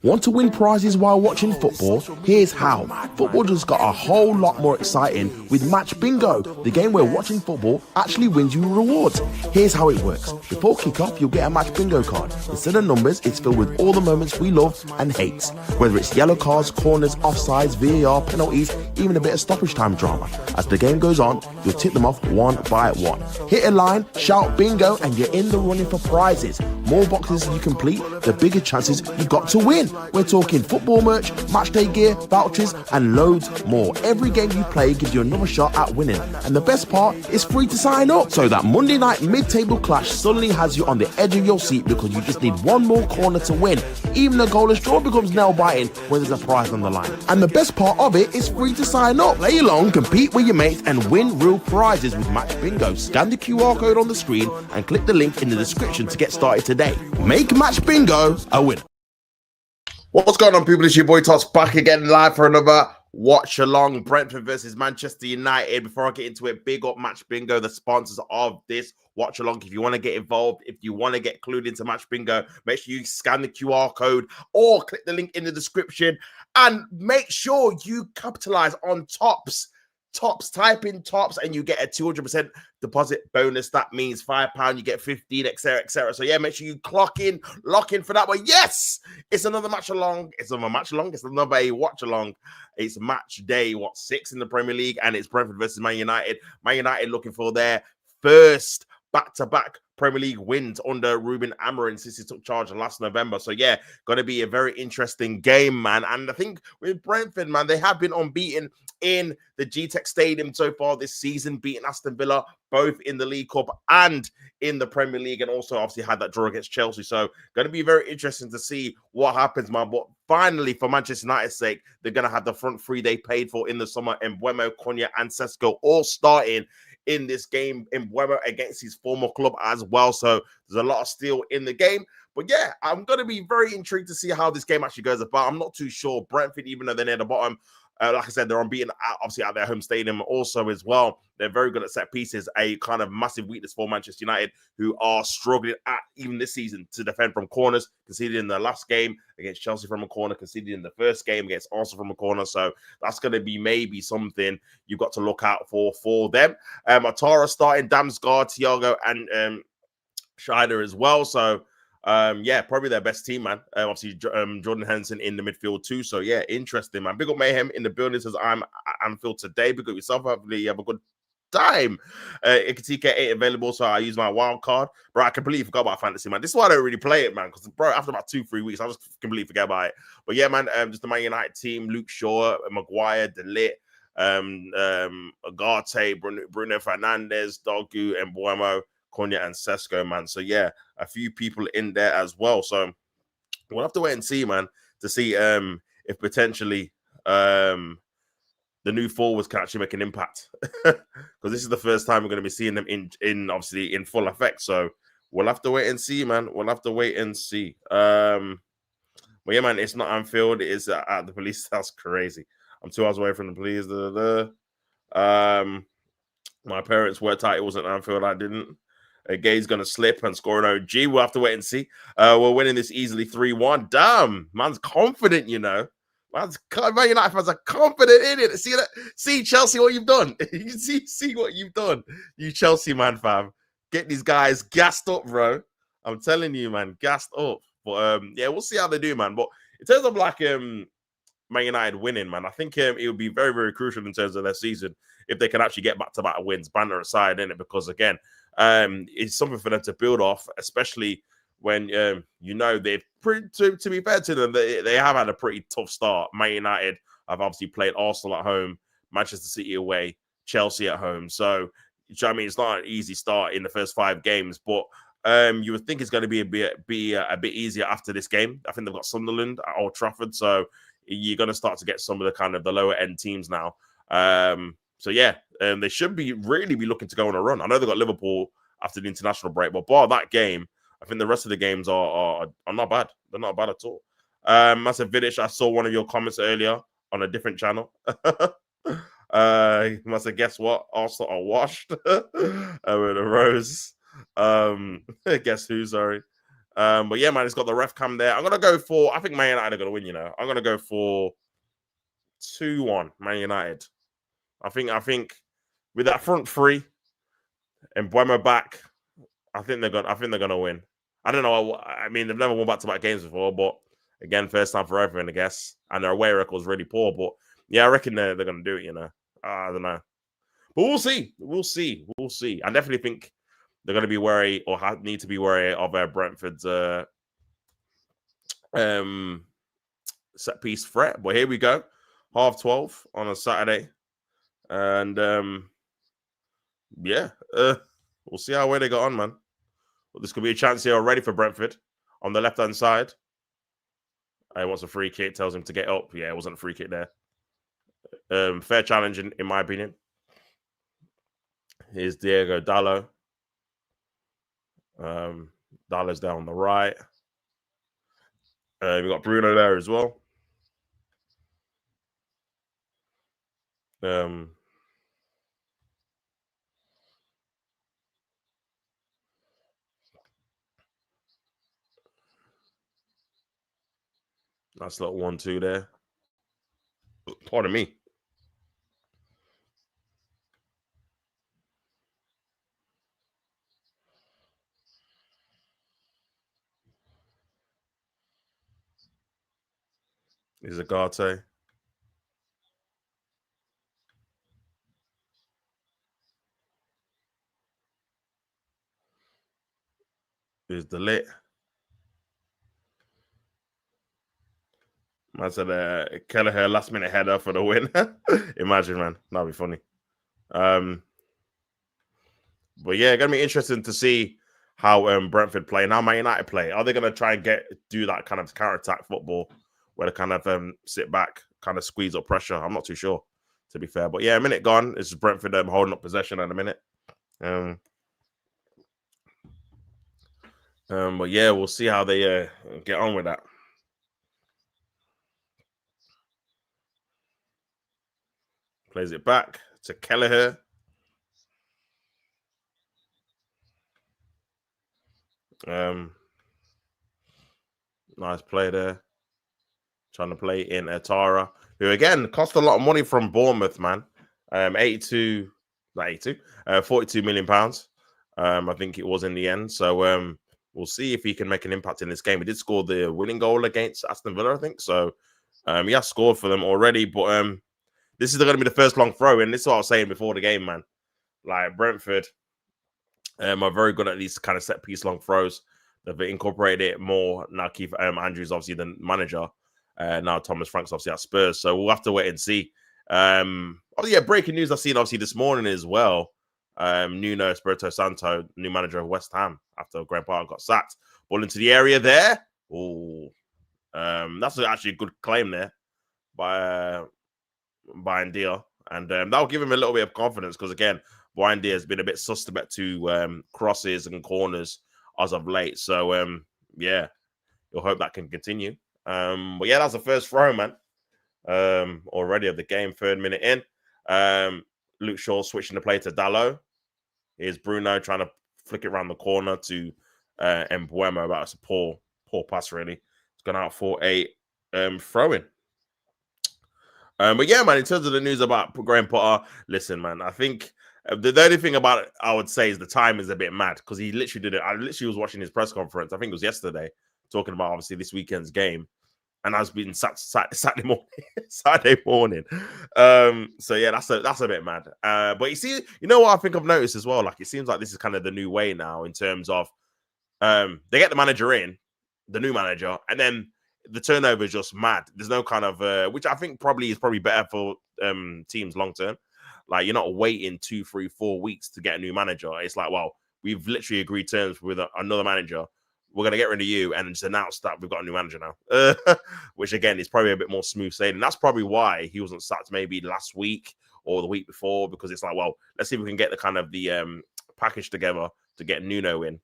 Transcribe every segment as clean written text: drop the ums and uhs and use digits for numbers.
Want to win prizes while watching football? Here's how. Football just got a whole lot more exciting with Match Bingo, the game where watching football actually wins you rewards. Here's how it works. Before kick-off, you'll get a Match Bingo card. Instead of numbers, it's filled with all the moments we love and hate. Whether it's yellow cards, corners, offsides, VAR, penalties, even a bit of stoppage time drama. As the game goes on, you'll tick them off one by one. Hit a line, shout bingo, and you're in the running for prizes. More boxes you complete, the bigger chances you got to win. We're talking football merch, matchday gear, vouchers, and loads more. Every game you play gives you another shot at winning. And the best part, it's free to sign up. So that Monday night mid-table clash suddenly has you on the edge of your seat because you just need one more corner to win. Even a goalless draw becomes nail-biting when there's a prize on the line. And the best part of it is free to sign up. Play along, compete with your mates, and win real prizes with Match Bingo. Scan the QR code on the screen and click the link in the description to get started today. Make Match Bingo a winner. What's going on, people? It's your boy Tots back again live for another watch along. Brentford versus Manchester United. Before I get into it, big up Match Bingo, the sponsors of this watch along. If you want to get involved, if you want to get clued into Match Bingo, make sure you scan the QR code or click the link in the description and make sure you capitalize on tops. Type in tops and you get a 200% deposit bonus. That means £5, you get 15, etc, etc. So yeah, make sure you lock in for that one. Yes, it's another match along. It's another watch along. It's match day 6 in the Premier League, and it's Brentford versus Man United. Man United looking for their first back-to-back Premier League wins under Ruben Amorim since he took charge last November. So yeah, going to be a very interesting game, man. And I think with Brentford, man, they have been unbeaten in the GTEC Stadium so far this season, beating Aston Villa both in the League Cup and in the Premier League, and also obviously had that draw against Chelsea. So going to be very interesting to see what happens, man. But finally, for Manchester United's sake, they're going to have the front three they paid for in the summer, Mbeumo, Konya, and Sesko, all starting in this game in Mbeumo against his former club as well. So there's a lot of steel in the game. But yeah, I'm going to be very intrigued to see how this game actually goes about. I'm not too sure. Brentford, even though they're near the bottom, like I said, they're unbeaten, obviously, at their home stadium also as well. They're very good at set pieces, a kind of massive weakness for Manchester United, who are struggling even this season to defend from corners, conceded in the last game against Chelsea from a corner, conceded in the first game against Arsenal from a corner. So that's going to be maybe something you've got to look out for them. Atara starting, Damsgaard, Thiago, and Schneider as well. So yeah, probably their best team, man. Obviously, Jordan Henderson in the midfield too. So yeah, interesting, man. Big up Mayhem in the building. Says I'm Anfield today. Big up yourself. Hopefully you have a good time. Ikatika ain't available, so I use my wild card. Bro, I completely forgot about fantasy, man. This is why I don't really play it, man. Because bro, after about 2-3 weeks, I just completely forget about it. But yeah, man, just the Man United team: Luke Shaw, Maguire, De Ligt, Agate, Bruno Fernandes, Dogu, and Mbeumo, Konya, and Sesko, man. So yeah, a few people in there as well. So we'll have to wait and see, man, to see if potentially the new forwards can actually make an impact. Because this is the first time we're going to be seeing them in obviously in full effect. So we'll have to wait and see, man. We'll have to wait and see. But yeah, man, it's not Anfield. It is at the police. That's crazy. I'm 2 hours away from the police. My parents worked out it wasn't Anfield. I didn't. Gay's going to slip and score an OG. We'll have to wait and see. We're winning this easily 3-1. Damn, man's confident, you know. Man United fans are confident in it. See that? See, Chelsea, what you've done. You see what you've done. You Chelsea man, fam. Get these guys gassed up, bro. I'm telling you, man, gassed up. But yeah, we'll see how they do, man. But in terms of like Man United winning, man, I think it would be very, very crucial in terms of their season if they can actually get back-to-back wins, banner aside, innit? Because again, it's something for them to build off, especially when you know they've to be fair to them, they have had a pretty tough start. Man United have obviously played Arsenal at home, Manchester City away, Chelsea at home. So you know what I mean, it's not an easy start in the first 5 games, but you would think it's going to be a bit easier after this game. I think they've got Sunderland at Old Trafford, so you're going to start to get some of the kind of the lower end teams now. So yeah, they should really be looking to go on a run. I know they've got Liverpool after the international break, but bar that game, I think the rest of the games are not bad. They're not bad at all. Massive Vidic, I saw one of your comments earlier on a different channel. You must have guessed what? Arsenal are washed. With a rose. Guess who? Sorry. But yeah, man, it's got the ref cam there. I'm gonna go for. I think Man United are gonna win. I'm gonna go for 2-1 Man United. I think with that front three and Buemo back, I think they're gonna win. I don't know. I mean, they've never won back-to-back games before, but again, first time for everyone, I guess. And their away record's really poor, but yeah, I reckon they're gonna do it. I don't know, but we'll see. We'll see. I definitely think they're gonna be wary or need to be wary of Brentford's set piece threat. But here we go, 12:30 on a Saturday, and yeah, we'll see how way they got on, man. But this could be a chance here already for Brentford on the left-hand side. He wants a free kick, tells him to get up. Yeah, it wasn't a free kick there. Fair challenge, in my opinion. Here's Diego Dallo. Dallo's down on the right. We got Bruno there as well. Nice little 1-2 there. Pardon me. Here's Agate. Here's the lit. I said Kelleher last minute header for the win. Imagine, man. That'd be funny. But yeah, gonna be interesting to see how Brentford play and how Man United play. Are they gonna try and do that kind of counter-attack football where they kind of sit back, kind of squeeze up pressure? I'm not too sure, to be fair. But yeah, a minute gone. It's Brentford holding up possession in a minute. But yeah, we'll see how they get on with that. Plays it back to Kelleher. Nice play there. Trying to play in Atara, who again cost a lot of money from Bournemouth, man. 42 42 million pounds. I think it was in the end. So we'll see if he can make an impact in this game. He did score the winning goal against Aston Villa, I think. So he has scored for them already. But this is going to be the first long throw, and this is what I was saying before the game, man. Like Brentford are very good at these kind of set piece long throws. They've incorporated it more now. Keith Andrews, obviously the manager. Now Thomas Frank's obviously at Spurs, so we'll have to wait and see. Oh yeah, breaking news I've seen obviously this morning as well. Nuno Espirito Santo, new manager of West Ham, after Graham Potter got sacked. Ball into the area there. Oh, that's actually a good claim there by Ndia, and that'll give him a little bit of confidence because again, Ndia has been a bit suspect to crosses and corners as of late. So yeah, you'll hope that can continue. But yeah, that's the first throw, man. Already of the game, 3rd minute in. Luke Shaw switching the play to Dallo. Here's Bruno trying to flick it around the corner to Mbuemo. That's a poor pass, really. It's gone out for a throw-in. But yeah, man, in terms of the news about Graham Potter, listen, man, I think the only thing about it I would say is the time is a bit mad because he literally did it. I literally was watching his press conference. I think it was yesterday, talking about obviously this weekend's game. And I was being Saturday morning. So yeah, that's a bit mad. But you see, you know what I think I've noticed as well? Like it seems like this is kind of the new way now in terms of they get the manager in, the new manager, and then the turnover is just mad. There's no kind of which I think is probably better for teams long term. Like you're not waiting 2, 3, 4 weeks to get a new manager. It's like, well, we've literally agreed terms with another manager. We're going to get rid of you and just announce that we've got a new manager now, which again is probably a bit more smooth sailing. That's probably why he wasn't sacked maybe last week or the week before, because it's like, well, let's see if we can get the kind of the package together to get Nuno in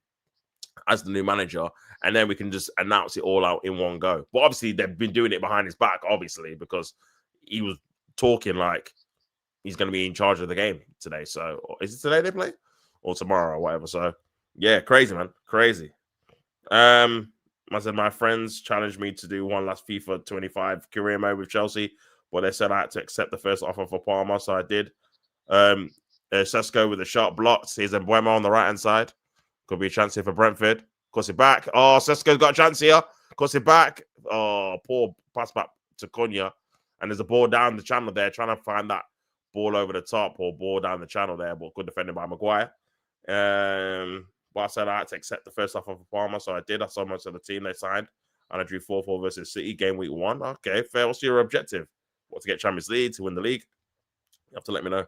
as the new manager, and then we can just announce it all out in one go. But obviously they've been doing it behind his back, obviously, because he was talking like he's going to be in charge of the game today. So is it today they play or tomorrow or whatever? So yeah, crazy, man. Crazy. I said my friends challenged me to do one last FIFA 25 career mode with Chelsea, but they said I had to accept the first offer for Palmer, so I did. Sesko with a shot blocked. Here's Mbuemo on the right hand side. Could be a chance here for Brentford. Cuts it back. Oh, Sesko's got a chance here. Cuts it back. Oh, poor pass back to Cunha. And there's a ball down the channel there, trying to find that ball over the top or ball down the channel there, but good defended by Maguire. But I said I had to accept the first offer for Palmer, so I did. I saw most of the team they signed, and I drew 4-4 versus City game week 1. Okay, fair. What's your objective? What, to get Champions League, to win the league? You have to let me know.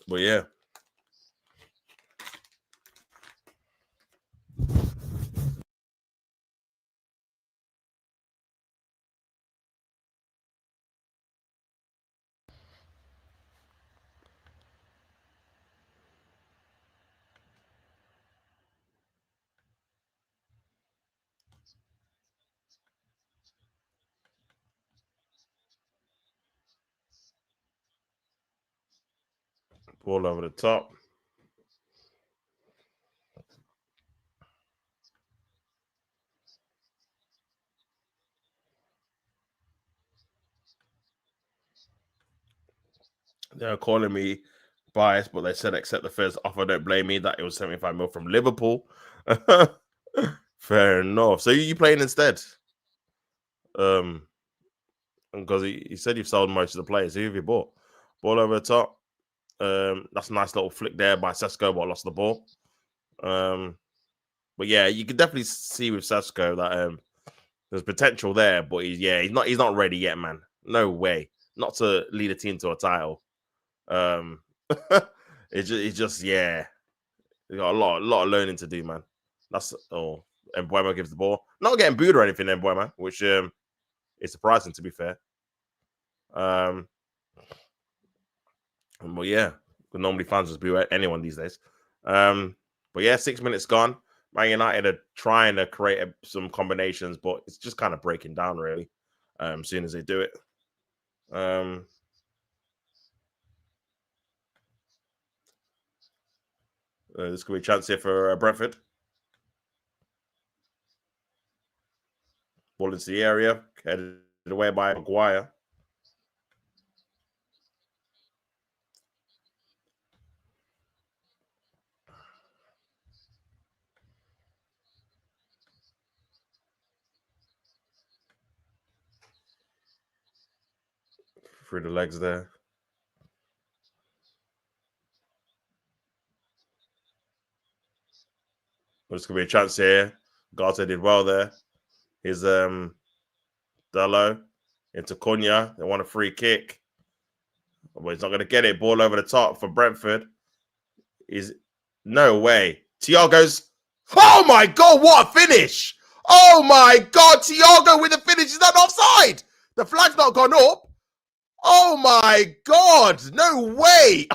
But yeah. Ball over the top. They're calling me biased, but they said accept the first offer. Don't blame me that it was 75 mil from Liverpool. Fair enough. So you playing instead? Because he said you've sold most of the players. Who have you bought? Ball over the top. That's a nice little flick there by Sesko, but lost the ball. But yeah, you can definitely see with Sesko that there's potential there, but he's not ready yet, man. No way. Not to lead a team to a title. It's just yeah. He's got a lot of learning to do, man. That's Mbuemo gives the ball. Not getting booed or anything, Mbuemo, which is surprising to be fair. Well, yeah, normally fans just boo anyone these days. But yeah, 6 minutes gone. Man United are trying to create some combinations, but it's just kind of breaking down really. As soon as they do it. This could be a chance here for Brentford. Ball into the area, headed away by Maguire. Through the legs there. This could be a chance here. Garte did well there. Here's Dallo into Cunha. They want a free kick. But he's not going to get it. Ball over the top for Brentford. No way. Thiago's. Oh my God, what a finish! Oh my God, Thiago with the finish. Is that offside? The flag's not gone up. Oh my God, no way.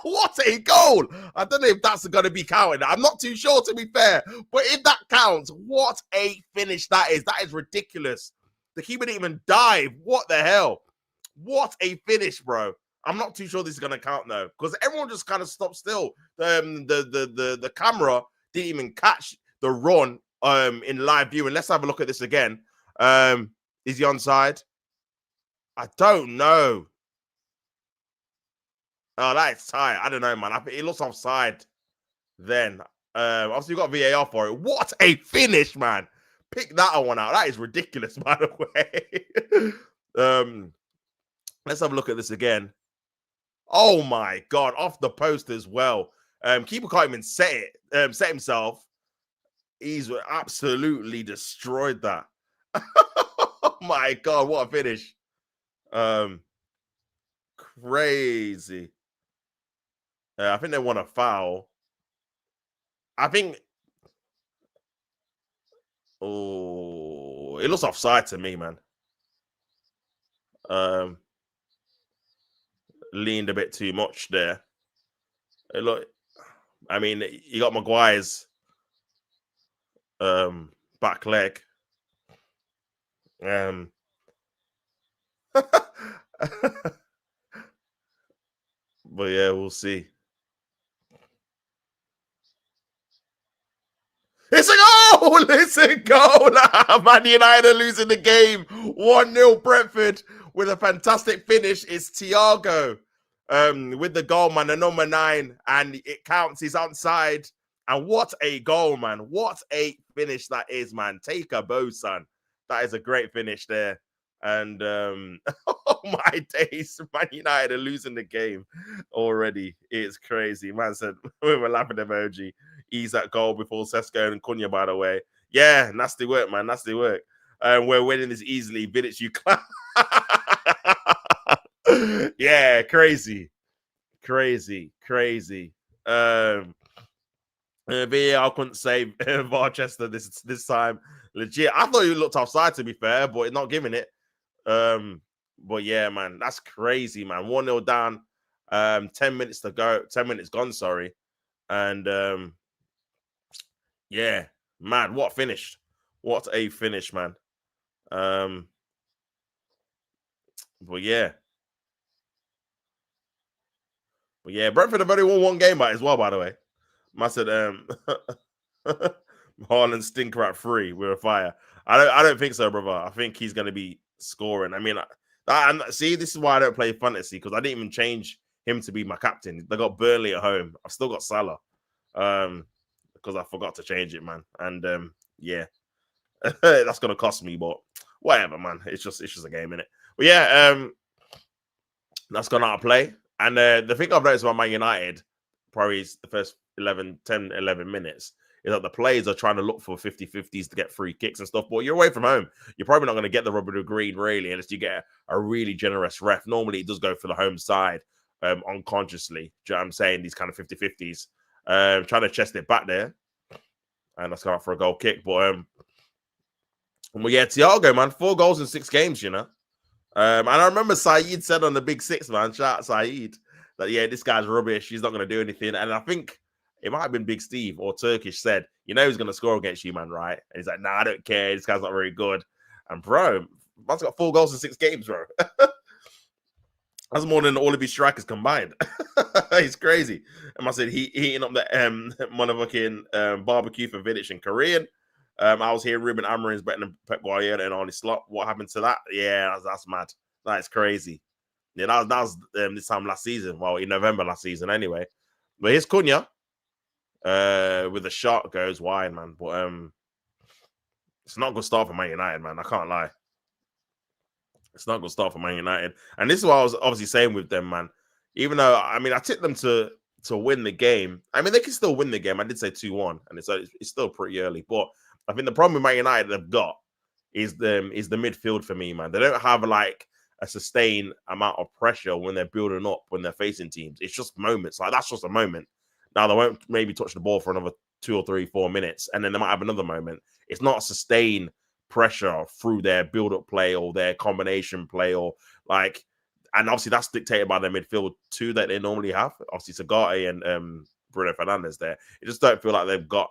What a goal. I don't know if that's going to be counted. I'm not too sure, to be fair. But if that counts, what a finish that is. That is ridiculous. The keeper didn't even dive. What the hell? What a finish, bro. I'm not too sure this is going to count, though, because everyone just kind of stopped still. The camera didn't even catch the run in live view. And let's have a look at this again. Is he onside? I don't know. Oh, that's tight. I don't know, man. I think it looks offside then. Obviously, you got VAR for it. What a finish, man. Pick that one out. That is ridiculous, by the way. Let's have a look at this again. Oh, my God. Off the post as well. Keeper can't even set himself. He's absolutely destroyed that. Oh, my God. What a finish. Crazy. I think they want a foul. I think. Oh, it looks offside to me, man. Leaned a bit too much there. I mean, you got Maguire's back leg. But yeah, we'll see. It's a goal! It's a goal! Man United are losing the game. 1-0 Brentford with a fantastic finish. It's Thiago with the goal, man, the number 9, and it counts. He's outside. And what a goal, man. What a finish that is, man. Take a bow, son. That is a great finish there. And oh my days, Man United are losing the game already. It's crazy. Man said with a laughing emoji. Ease that goal before Sesko and Cunha, by the way. Yeah, nasty work, man. Nasty work. We're winning this easily. Vidic, you clap. Yeah, crazy. Crazy. VAR couldn't save Varchester this time. Legit. I thought he looked offside, to be fair, but not giving it. But yeah, man, that's crazy, man. 1-0 down. 10 minutes to go. 10 minutes gone, sorry. And yeah, man, what finish. What a finish, man. But yeah. Brentford have only won one game by as well, by the way. I said Haaland stinker at 3 with a fire. I don't think so, brother. I think he's gonna be scoring. I mean, see, this is why I don't play fantasy, because I didn't even change him to be my captain. They got Burnley at home. I've still got Salah. Because I forgot to change it, man. And yeah. That's gonna cost me, but whatever, man. It's just a game, innit? But yeah, that's gone out of play. And the thing I've noticed about Man United, probably is the first 10, 11 minutes, is that the players are trying to look for 50-50s to get free kicks and stuff. But you're away from home. You're probably not going to get the rubber to green, really, unless you get a really generous ref. Normally, it does go for the home side unconsciously. Do you know what I'm saying? These kind of 50-50s. Trying to chest it back there. And that's gone out for a goal kick. But yeah, Thiago, man, 4 goals in 6 games, you know. And I remember Saeed said on the Big Six, man, shout out Saeed, that, yeah, this guy's rubbish. He's not going to do anything. And I think it might have been Big Steve or Turkish said, you know, he's going to score against you, man, right? And he's like, nah, I don't care. This guy's not very good. And, bro, man's got 4 goals in 6 games, bro. That's more than all of his strikers combined. He's crazy. And I said, he eating up the motherfucking barbecue for Vidic and Korean. I was hearing Ruben Amorim's better than Pep Guardiola and Arne Slot. What happened to that? Yeah, that's mad. That's crazy. Yeah, that was this time last season. Well, in November last season, anyway. But here's Cunha with a shot, goes wide, man. But it's not a good start for Man United, man. I can't lie. It's not a good start for Man United. And this is what I was obviously saying with them, man. Even though, I mean, I tipped them to win the game. I mean, they can still win the game. I did say 2-1, and it's still pretty early. But I think the problem with Man United they've got is the midfield for me, man. They don't have like a sustained amount of pressure when they're building up, when they're facing teams. It's just moments. Like, that's just a moment. Now, they won't maybe touch the ball for another 2 or 3, 4 minutes, and then they might have another moment. It's not a sustained pressure through their build-up play or their combination play, or like, and obviously that's dictated by their midfield too that they normally have. Obviously, Sagate and Bruno Fernandes there. It just don't feel like they've got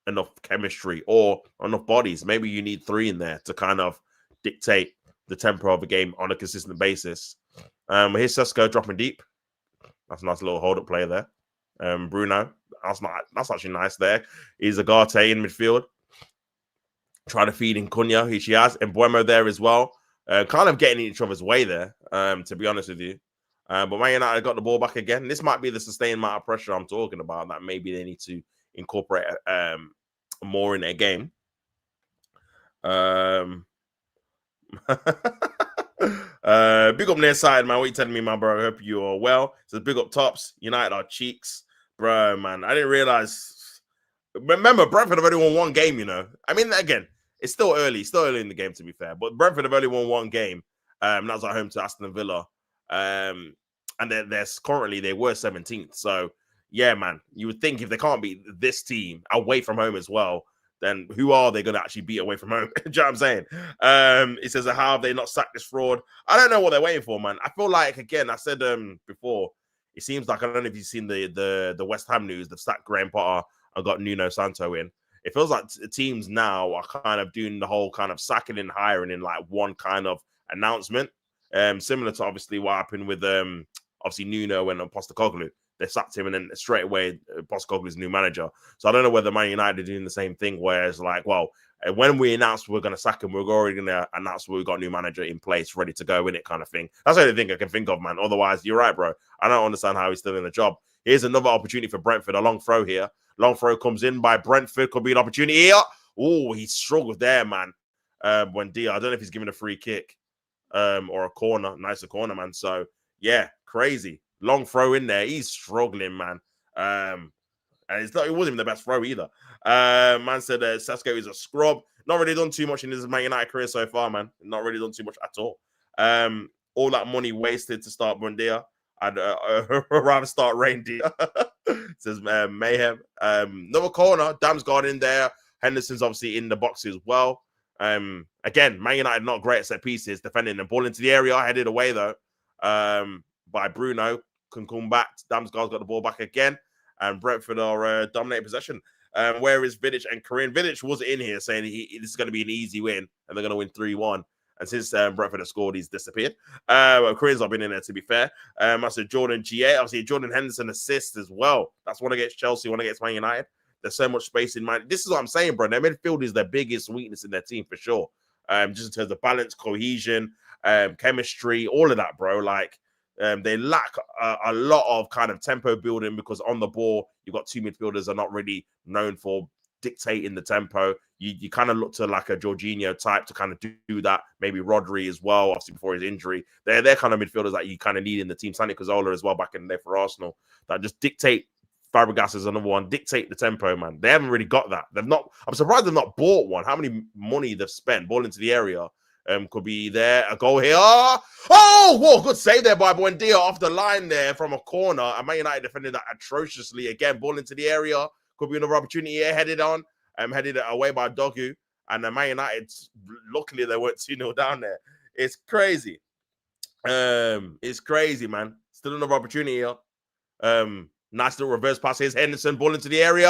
enough chemistry or enough bodies. Maybe you need 3 in there to kind of dictate the tempo of a game on a consistent basis. Here's Sesko dropping deep. That's a nice little hold-up play there. Bruno, that's actually nice there. He's Agate in midfield, trying to feed in Cunha, who she has, and Buemo there as well. Kind of getting in each other's way there, to be honest with you. But Man United got the ball back again. This might be the sustained amount of pressure I'm talking about that maybe they need to incorporate more in their game. Big up near side, man. What you telling me, my bro? I hope you are well. So big up tops. United are cheeks, bro, man. I didn't realize. Remember, Brentford have only won 1 game, you know. I mean, again, it's still early in the game, to be fair. But Brentford have only won 1 game. That was at home to Aston Villa. And they're currently, they were 17th. So, yeah, man, you would think if they can't beat this team away from home as well, then who are they going to actually beat away from home? Do you know what I'm saying? It says, how have they not sacked this fraud? I don't know what they're waiting for, man. I feel like, again, I said before, it seems like, I don't know if you've seen the West Ham news, they've sacked Graham Potter and got Nuno Santo in. It feels like teams now are kind of doing the whole kind of sacking and hiring in like one kind of announcement. Similar to obviously what happened with obviously Nuno and Postecoglou. They sacked him, and then straight away Postecoglou's new manager. So I don't know whether Man United are doing the same thing, where it's like, well, when we announced we're going to sack him, we're already going to announce we've got a new manager in place, ready to go in it, kind of thing. That's the only thing I can think of, man. Otherwise, you're right, bro. I don't understand how he's still in the job. Here's another opportunity for Brentford. A long throw here. Long throw comes in by Brentford. Could be an opportunity here. Oh, he struggled there, man. Buendia, I don't know if he's giving a free kick or a corner. Nicer corner, man. So, yeah, crazy. Long throw in there. He's struggling, man. And it wasn't even the best throw either. Man said Sesko is a scrub. Not really done too much in his Man United career so far, man. Not really done too much at all. All that money wasted to start Buendia. I'd rather start Reindeer. Says Mayhem. Another corner. Damsgaard in there. Henderson's obviously in the box as well. Again, Man United not great at set pieces, defending the ball into the area. Headed away though by Bruno. Can come back. Damsgaard's got the ball back again. And Brentford are dominating possession. Where is Vidic and Corinne? Vidic was in here saying this is going to be an easy win and they're going to win 3-1. And since Brentford have scored, he's disappeared. Corinne's not been in there, to be fair. I said Jordan GA. Obviously, Jordan Henderson assist as well. That's one against Chelsea, one against Man United. There's so much space in mind. This is what I'm saying, bro. Their midfield is their biggest weakness in their team, for sure. Just in terms of balance, cohesion, chemistry, all of that, bro. Like, they lack a lot of kind of tempo building because on the ball, you've got two midfielders that are not really known for dictating the tempo. You kind of look to like a Jorginho type to kind of do that. Maybe Rodri as well, obviously before his injury. They're kind of midfielders that you kind of need in the team. Santi Cazorla as well back in there for Arsenal that just dictate. Fabregas is another one. Dictate the tempo, man. They haven't really got that. They've not. I'm surprised they've not bought one. How many money they've spent? Ball into the area. Could be there. A goal here. Oh, whoa, good save there by Buendia off the line there from a corner. And Man United defended that atrociously. Again, ball into the area. Could be another opportunity here. Headed away by Dogu. And Man United, luckily they weren't 2-0 down there. It's crazy. It's crazy, man. Still another opportunity here. Nice little reverse pass. Here's Henderson. Ball into the area.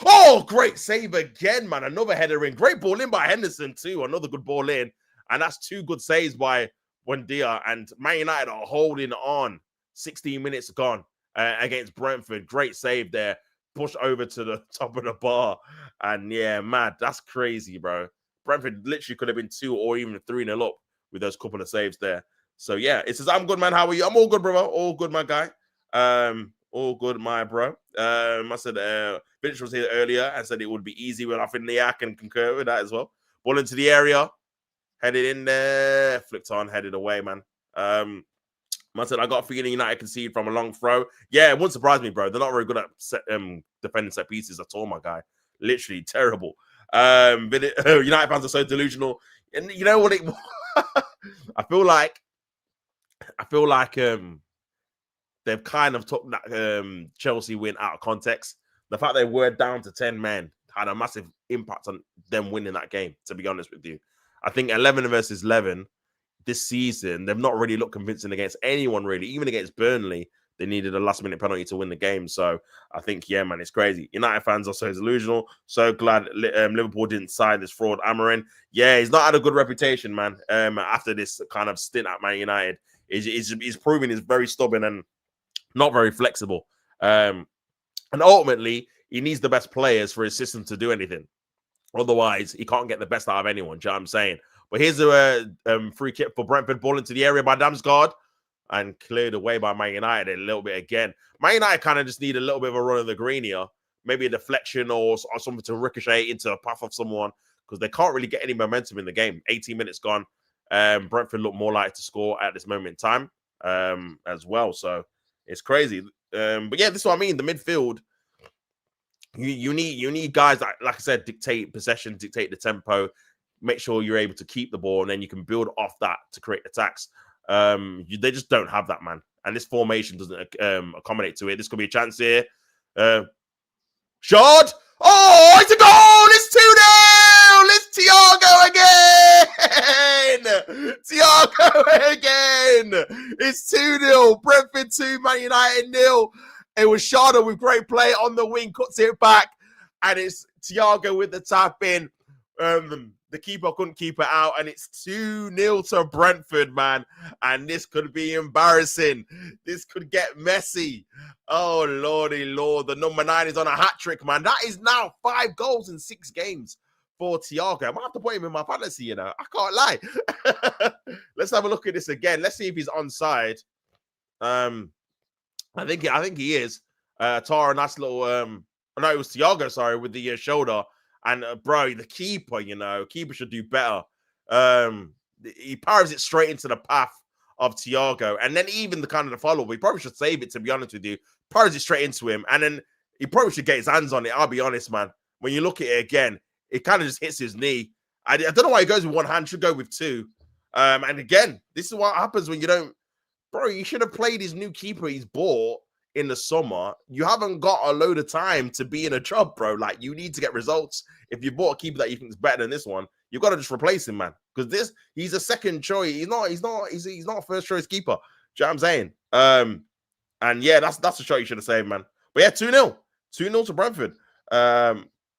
Oh, great save again, man. Another header in. Great ball in by Henderson, too. Another good ball in. And that's two good saves by Buendia. And Man United are holding on. 16 minutes gone against Brentford. Great save there. Push over to the top of the bar. And yeah, mad. That's crazy, bro. Brentford literally could have been 2 or even 3-0 up with those couple of saves there. So yeah, it says, I'm good, man. How are you? I'm all good, brother. All good, my guy. All good, my bro. I said Vidic was here earlier and said it would be easy. Well, I think I can concur with that as well. Ball into the area, headed in there, flicked on, headed away, man. I said I got a feeling United concede from a long throw. Yeah, it wouldn't surprise me, bro. They're not very good at defending set pieces at all, my guy. Literally terrible. United fans are so delusional, and you know what? I feel like they've kind of took that Chelsea win out of context. The fact they were down to 10 men had a massive impact on them winning that game, to be honest with you. I think 11 versus 11 this season, they've not really looked convincing against anyone, really. Even against Burnley, they needed a last-minute penalty to win the game. So I think, yeah, man, it's crazy. United fans are so delusional. So glad Liverpool didn't sign this fraud Amarin. Yeah, he's not had a good reputation, man, after this kind of stint at Man United. He's proving he's very stubborn and not very flexible. And ultimately, he needs the best players for his system to do anything. Otherwise, he can't get the best out of anyone. Do you know what I'm saying? But here's a free kick for Brentford. Ball into the area by Damsgaard. And cleared away by Man United a little bit again. Man United kind of just need a little bit of a run of the green here. Maybe a deflection or something to ricochet into a path of someone. Because they can't really get any momentum in the game. 18 minutes gone. Brentford look more likely to score at this moment in time as well. So it's crazy. But yeah, this is what I mean. The midfield, you need guys that, like I said, dictate possession, dictate the tempo, make sure you're able to keep the ball, and then you can build off that to create attacks. They just don't have that, man. And this formation doesn't accommodate to it. This could be a chance here. Shot! Oh, it's a goal! It's 2-0! It's Thiago again! Thiago again! It's 2-0. Brentford 2, Man United 0. It was Shada with great play on the wing, cuts it back, and it's Thiago with the tap in. The keeper couldn't keep it out, and it's 2-0 to Brentford, man. And this could be embarrassing. This could get messy. Oh, lordy lord. The number 9 is on a hat-trick, man. That is now 5 goals in 6 games for Thiago. I might have to put him in my fantasy, you know. I can't lie. Let's have a look at this again. Let's see if he's onside. I think he is. Tara, nice little no, it was Thiago, sorry, with the shoulder. And bro, the keeper, you know, keeper should do better. He powers it straight into the path of Thiago, and then even the kind of the follow, he probably should save it, to be honest with you. Powers it straight into him, and then he probably should get his hands on it. I'll be honest, man. When you look at it again, it kind of just hits his knee. I don't know why he goes with one hand. Should go with two. And again, this is what happens when you don't. Bro, you should have played his new keeper he's bought in the summer. You haven't got a load of time to be in a job, bro. Like, you need to get results. If you bought a keeper that you think is better than this one, you've got to just replace him, man. Because he's a second choice. He's not a first choice keeper. Do you know what I'm saying? And yeah, that's a shot you should have saved, man. But yeah, 2-0. 2-0 to Brentford.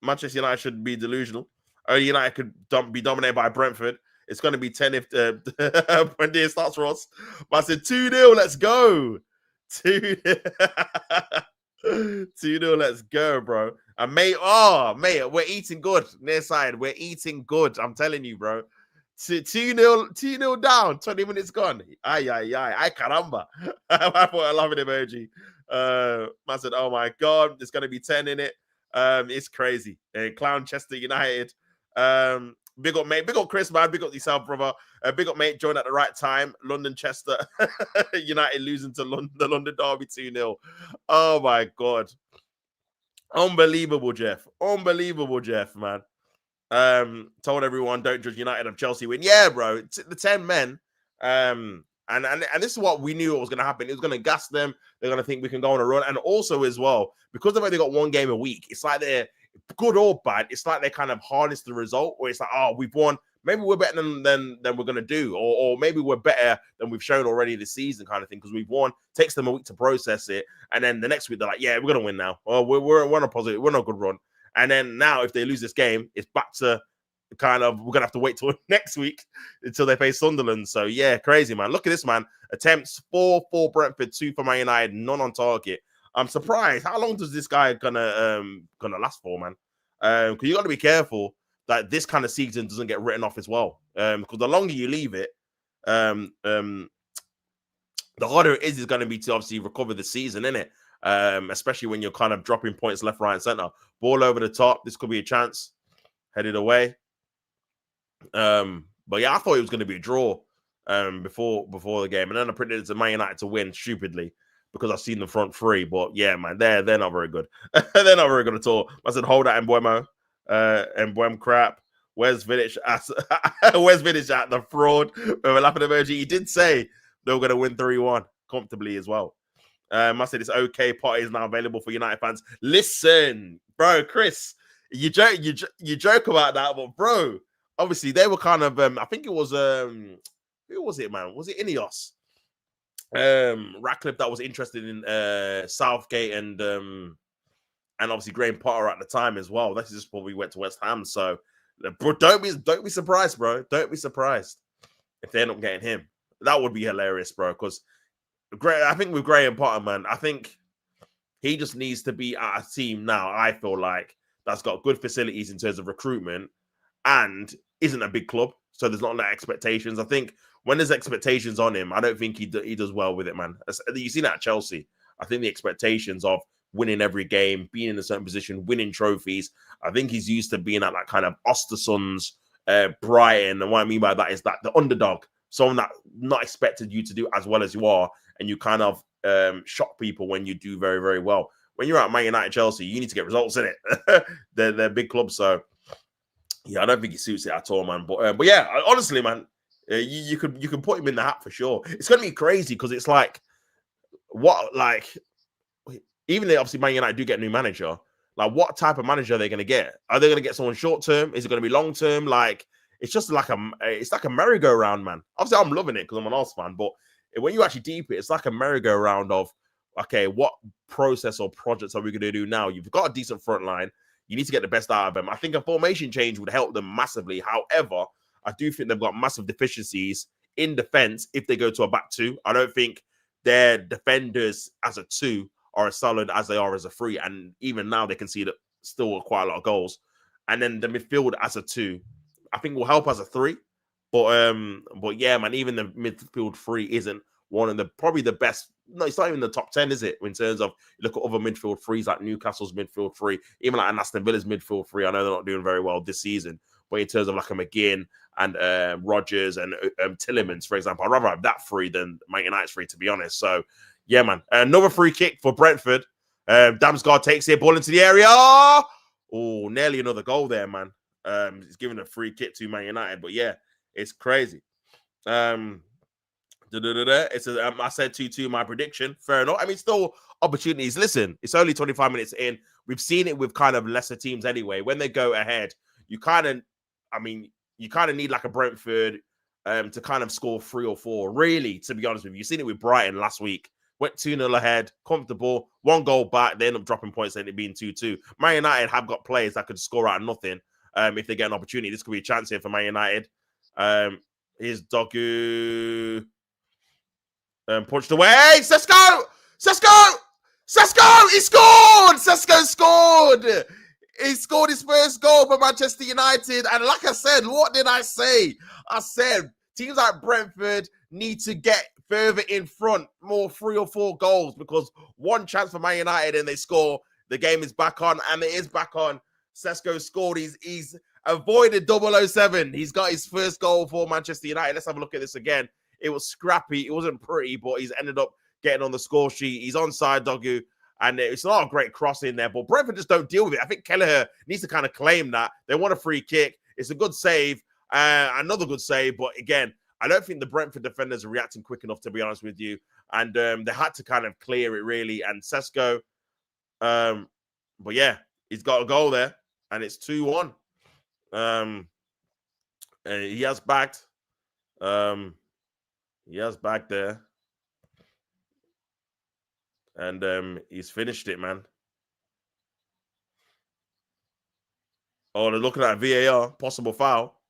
Manchester United should be delusional. United could be dominated by Brentford. It's going to be 10 if when Deer starts, Ross. But I said 2-0, let's go. 2-0, let's go, bro. And mate, we're eating good. Near side, we're eating good. I'm telling you, bro. 2-0 down, 20 minutes gone. Ay, caramba. I put a laughing emoji. I said, oh my God, there's going to be 10 in it. It's crazy. Clown Chester United. Big up, mate. Big up, Chris, man. Big up yourself, brother. Big up, mate. Joined at the right time. London Chester. United losing to the London Derby 2-0. Oh, my God. Unbelievable, Jeff. Unbelievable, Jeff, man. Told everyone, don't judge United of Chelsea win. Yeah, bro. The 10 men. And this is what we knew was going to happen. It was going to gas them. They're going to think we can go on a run. And also, as well, because they've only got one game a week, it's like they're good or bad. It's like they kind of harness the result, where it's like, oh, we've won. Maybe we're better than we're going to do. Or maybe we're better than we've shown already this season, kind of thing, because we've won. Takes them a week to process it. And then the next week, they're like, yeah, we're going to win now. Well, we're on a positive. We're on a good run. And then now, if they lose this game, it's back to kind of, we're going to have to wait till next week until they face Sunderland. So, yeah, crazy, man. Look at this, man. Attempts 4 for Brentford, 2 for Man United, none on target. I'm surprised. How long does this guy gonna last for, man? Because you got to be careful that this kind of season doesn't get written off as well. Because the longer you leave it, the harder it is going to be to obviously recover the season, innit? Especially when you're kind of dropping points left, right, and center. Ball over the top. This could be a chance. Headed away. But yeah, I thought it was going to be a draw before the game, and then I predicted to Man United to win stupidly because I've seen the front three. But yeah, man, they're not very good. They're not very good at all. I said, hold that Mbuemo. Mbuem crap. Where's Vidic at? Where's Vidic at? The fraud. With a laughing emoji. He did say they were going to win 3-1 comfortably as well. I said it's okay. Party is now available for United fans. Listen, bro, Chris, you joke about that, but bro, obviously they were kind of I think it was who was it, man? Was it Ineos? Ratcliffe that was interested in Southgate and obviously Graham Potter at the time as well. This is before we went to West Ham. So, bro, don't be surprised, bro. Don't be surprised if they end up getting him. That would be hilarious, bro. Because I think with Graham Potter, man, I think he just needs to be at a team now. I feel like that's got good facilities in terms of recruitment and isn't a big club, so there's not a lot of expectations. I think when there's expectations on him, I don't think he does well with it, man. You've seen that at Chelsea. I think the expectations of winning every game, being in a certain position, winning trophies, I think he's used to being at that kind of Ostersund's, Brighton. And what I mean by that is that the underdog, someone that not expected you to do as well as you are, and you kind of shock people when you do very, very well. When you're at Man United, Chelsea, you need to get results in it. They're big clubs, so yeah, I don't think he suits it at all, man. But yeah, honestly, man, you can put him in the hat for sure. It's gonna be crazy because it's like even though obviously Man United do get a new manager, like what type of manager are they gonna get? Are they gonna get someone short term? Is it gonna be long term? Like it's just like a merry-go-round, man. Obviously, I'm loving it because I'm an Arsenal fan, but when you actually deep it, it's like a merry-go-round of okay, what process or projects are we gonna do now? You've got a decent front line. You need to get the best out of them. I think a formation change would help them massively. However, I do think they've got massive deficiencies in defense if they go to a back two. I don't think their defenders as a two are as solid as they are as a three. And even now they concede still quite a lot of goals. And then the midfield as a two, I think will help as a three. But yeah, man, even the midfield three isn't one of the probably the best. No, it's not even the top 10, is it? In terms of look at other midfield threes like Newcastle's midfield three, even like Aston Villa's midfield three. I know they're not doing very well this season, but in terms of like a McGinn and Rodgers and Tillemans, for example, I'd rather have that three than Man United's three, to be honest. So yeah, man, another free kick for Brentford. Damsgaard takes it, ball into the area. Oh, nearly another goal there, man. He's giving a free kick to Man United, but yeah, it's crazy. It's I said 2-2 my prediction. Fair enough. I mean, still opportunities. Listen, it's only 25 minutes in. We've seen it with kind of lesser teams anyway. When they go ahead, you kind of need like a Brentford to kind of score 3 or 4. Really, to be honest with you, you've seen it with Brighton last week. Went 2-0 ahead, comfortable, 1 goal back. They end up dropping points and it being 2-2. Man United have got players that could score out of nothing. If they get an opportunity, this could be a chance here for Man United. Here's Dogu. Punched away. Sesko! He scored! Sesko scored! He scored his first goal for Manchester United. And like I said, what did I say? I said teams like Brentford need to get further in front, more 3 or 4 goals, because one chance for Man United and they score. The game is back on, and it is back on. Sesko scored. He's avoided 007. He's got his first goal for Manchester United. Let's have a look at this again. It was scrappy. It wasn't pretty, but he's ended up getting on the score sheet. He's onside, Dogu, and it's not a great cross in there, but Brentford just don't deal with it. I think Kelleher needs to kind of claim that. They want a free kick. It's a good save, another good save, but again, I don't think the Brentford defenders are reacting quick enough, to be honest with you, and they had to kind of clear it, really, and Sesko, but yeah, he's got a goal there, and it's 2-1. He has backed. He has back there. And he's finished it, man. Oh, they're looking at VAR. Possible foul.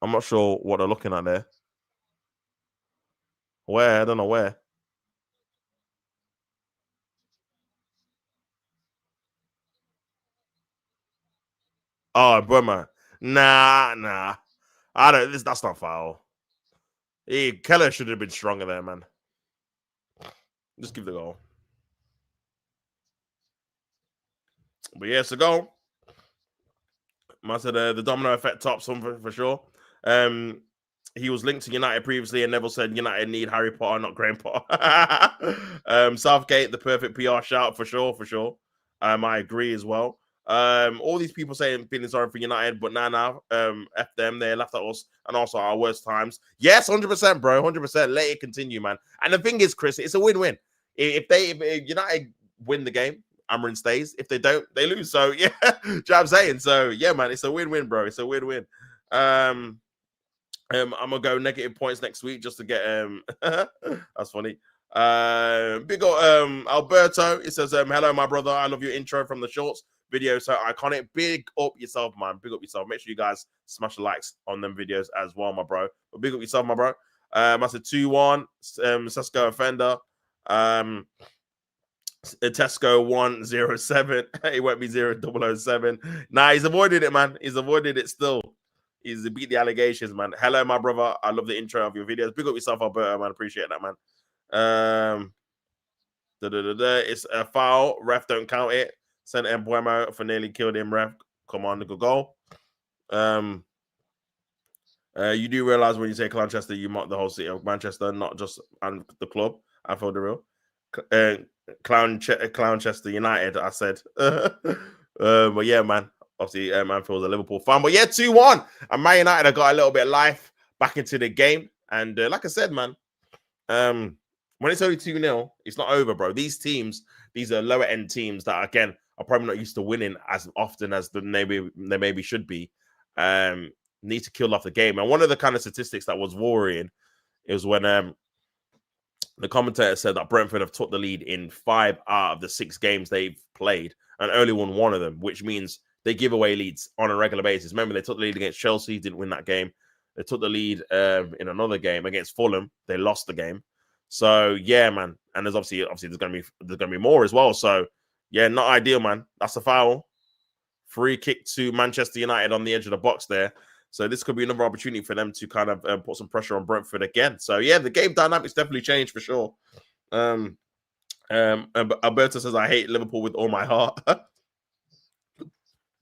I'm not sure what they're looking at there. Where? I don't know where. Oh, Burma. Nah. I don't. That's not foul. Keller should have been stronger there, man. Just give the goal. But yeah, it's a goal. I said the domino effect tops him for sure. He was linked to United previously, and Neville said United need Harry Potter, not Graham Potter. Southgate, the perfect PR shout for sure. I agree as well. All these people saying feeling sorry for United, but now, F them, they laughed at us and also our worst times. Yes, 100%, bro, 100%. Let it continue, man. And the thing is, Chris, it's a win-win. If United win the game, Amarin stays. If they don't, they lose. So yeah, you know what I'm saying. So yeah, man, it's a win-win, bro. It's a win-win. I'm gonna go negative points next week just to get that's funny. Big up Alberto. It says hello, my brother. I love your intro from the shorts video. So iconic. Big up yourself, man. Big up yourself. Make sure you guys smash the likes on them videos as well, my bro. But big up yourself, my bro. I said 2-1. Sesko offender. Tesco 107. It won't be 007. Nah, he's avoided it, man. He's avoided it still. He's beat the allegations, man. Hello, my brother. I love the intro of your videos. Big up yourself, Alberto, man. Appreciate that, man. It's a foul. Ref don't count it. Sent Embuemo for nearly killed him, ref. Come on, good goal. You do realize when you say Clanchester, you mock the whole city of Manchester, not just the club. I feel the real. Clownchester United, I said. But yeah, man. Obviously, Manfield's a Liverpool fan. But yeah, 2-1. And Man United have got a little bit of life back into the game. And like I said, man, when it's only 2-0, it's not over, bro. These teams, these are lower end teams that, again, are probably not used to winning as often as they maybe should be. Need to kill off the game. And one of the kind of statistics that was worrying is when the commentator said that Brentford have took the lead in 5 out of the 6 games they've played and only won 1 of them, which means they give away leads on a regular basis. Remember, they took the lead against Chelsea, didn't win that game. They took the lead in another game against Fulham. They lost the game. So yeah, man. And there's obviously there's gonna be more as well. So yeah, not ideal, man. That's a foul. Free kick to Manchester United on the edge of the box there. So this could be another opportunity for them to kind of put some pressure on Brentford again. So yeah, the game dynamics definitely changed for sure. Alberto says, I hate Liverpool with all my heart.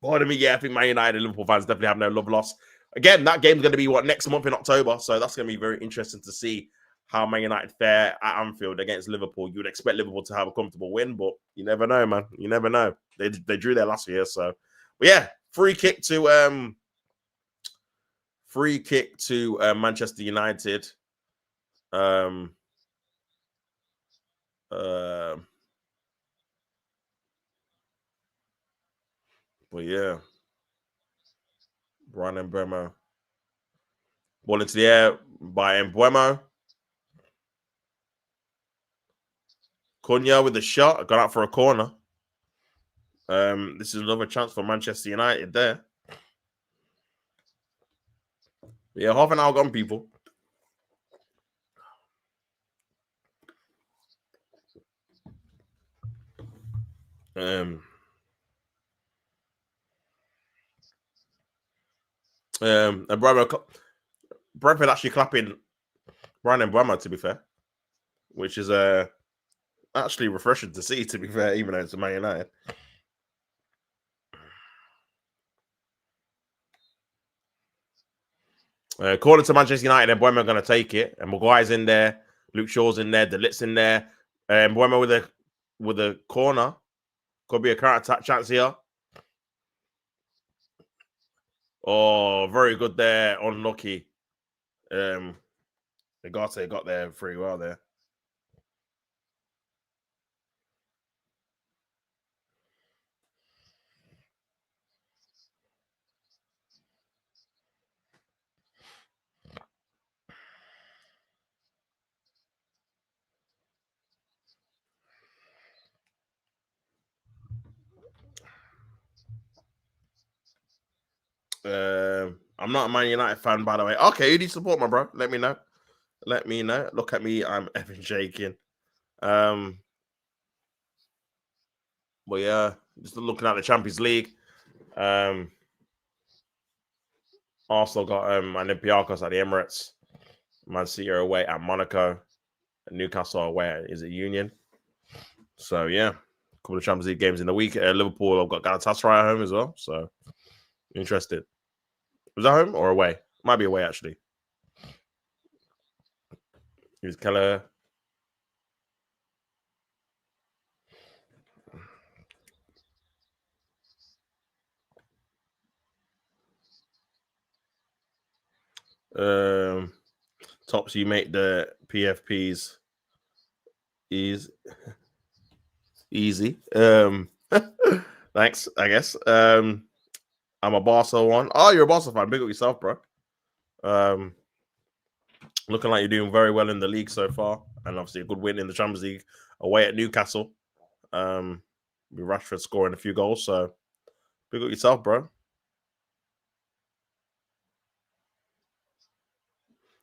Pardon me, yeah, I think Man United and Liverpool fans definitely have no love lost. Again, that game's going to be next month in October, so that's going to be very interesting to see how Man United fare at Anfield against Liverpool. You would expect Liverpool to have a comfortable win, but you never know, man. You never know. They drew there last year, so but yeah, free kick to Manchester United. But yeah, Brian Mbeumo. Ball into the air by Mbeumo. Cunha with the shot. Got out for a corner. This is another chance for Manchester United there. Yeah, half an hour gone, people. Brentford actually clapping Brian Mbeumo, to be fair, which is actually refreshing to see, to be fair, even though it's a Man United. According to Manchester United, and Mbeumo are going to take it, and Maguire's in there, Luke Shaw's in there, De Ligt's in there, Mbeumo with a corner, could be a counter-attack chance here. Oh, very good there, unlucky. Agate got there pretty well there. I'm not a Man United fan, by the way. Okay, who do you support, my bro? Let me know. Let me know. Look at me, I'm Evan shaking. But yeah, just looking at the Champions League. Arsenal got Olympiacos at the Emirates. Man City are away at Monaco. Newcastle away at Union. So yeah, a couple of Champions League games in the week. Liverpool have got Galatasaray at home as well. So interested. Was that home or away? Might be away actually. Here's Keller. Tops, you make the PFPs easy. Thanks, I guess. I'm a Barca one. Oh, you're a Barca fan. Big up yourself, bro. Looking like you're doing very well in the league so far, and obviously a good win in the Champions League away at Newcastle. With Rashford scoring a few goals, so big up yourself, bro.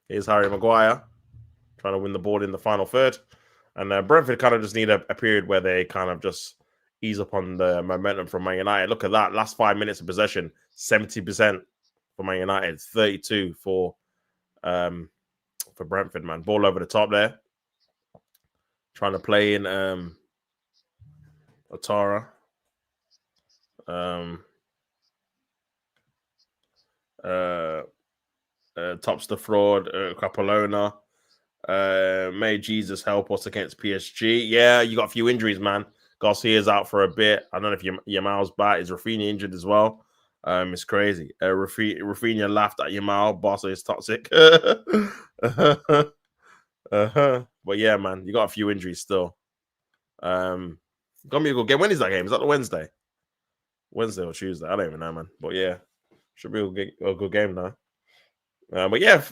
Here's Harry Maguire trying to win the ball in the final third. And Brentford kind of just need a period where they kind of just ease up on the momentum from Man United. Look at that. Last 5 minutes of possession, 70% for Man United, 32 for Brentford, man. Ball over the top there. Trying to play in Otara. Tops the fraud, Capolona. May Jesus help us against PSG. Yeah, you got a few injuries, man. Garcia's out for a bit. I don't know if Yamal's back. Is Rafinha injured as well? It's crazy. Rafinha laughed at Yamal. Barca is toxic. But yeah, man, you got a few injuries still. Gonna be a good game. When is that game? Is that the Wednesday? Wednesday or Tuesday? I don't even know, man. But yeah, should be a good game now. But yeah,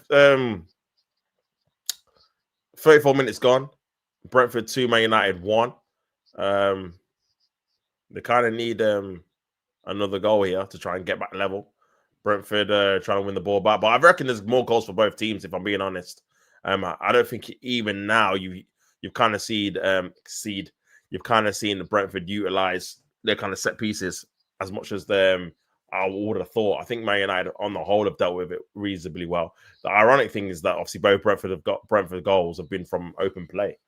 34 minutes gone. Brentford 2, Man United 1. They kind of need another goal here to try and get back level. Brentford trying to win the ball back, but I reckon there's more goals for both teams. If I'm being honest, I don't think even now you've kind of seen Brentford utilize their kind of set pieces as much as I would have thought. I think Man United on the whole have dealt with it reasonably well. The ironic thing is that obviously both Brentford goals have been from open play,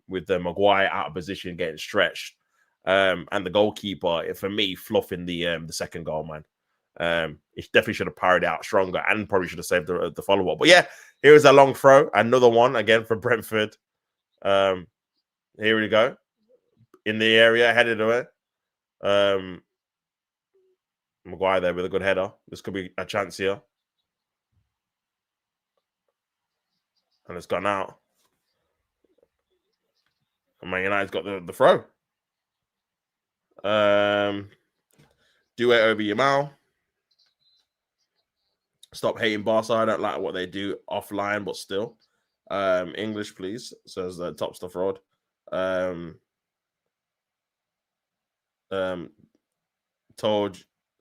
with the Maguire out of position getting stretched. And the goalkeeper, for me, fluffing the second goal, man. He definitely should have parried out stronger and probably should have saved the follow-up. But yeah, here is a long throw. Another one again for Brentford. Here we go. In the area, headed away. Maguire there with a good header. This could be a chance here. And it's gone out. And Man United's got the throw. Do it over Yamal. Stop hating Barca. I don't like what they do offline, but still. English, please, says Tops the Fraud.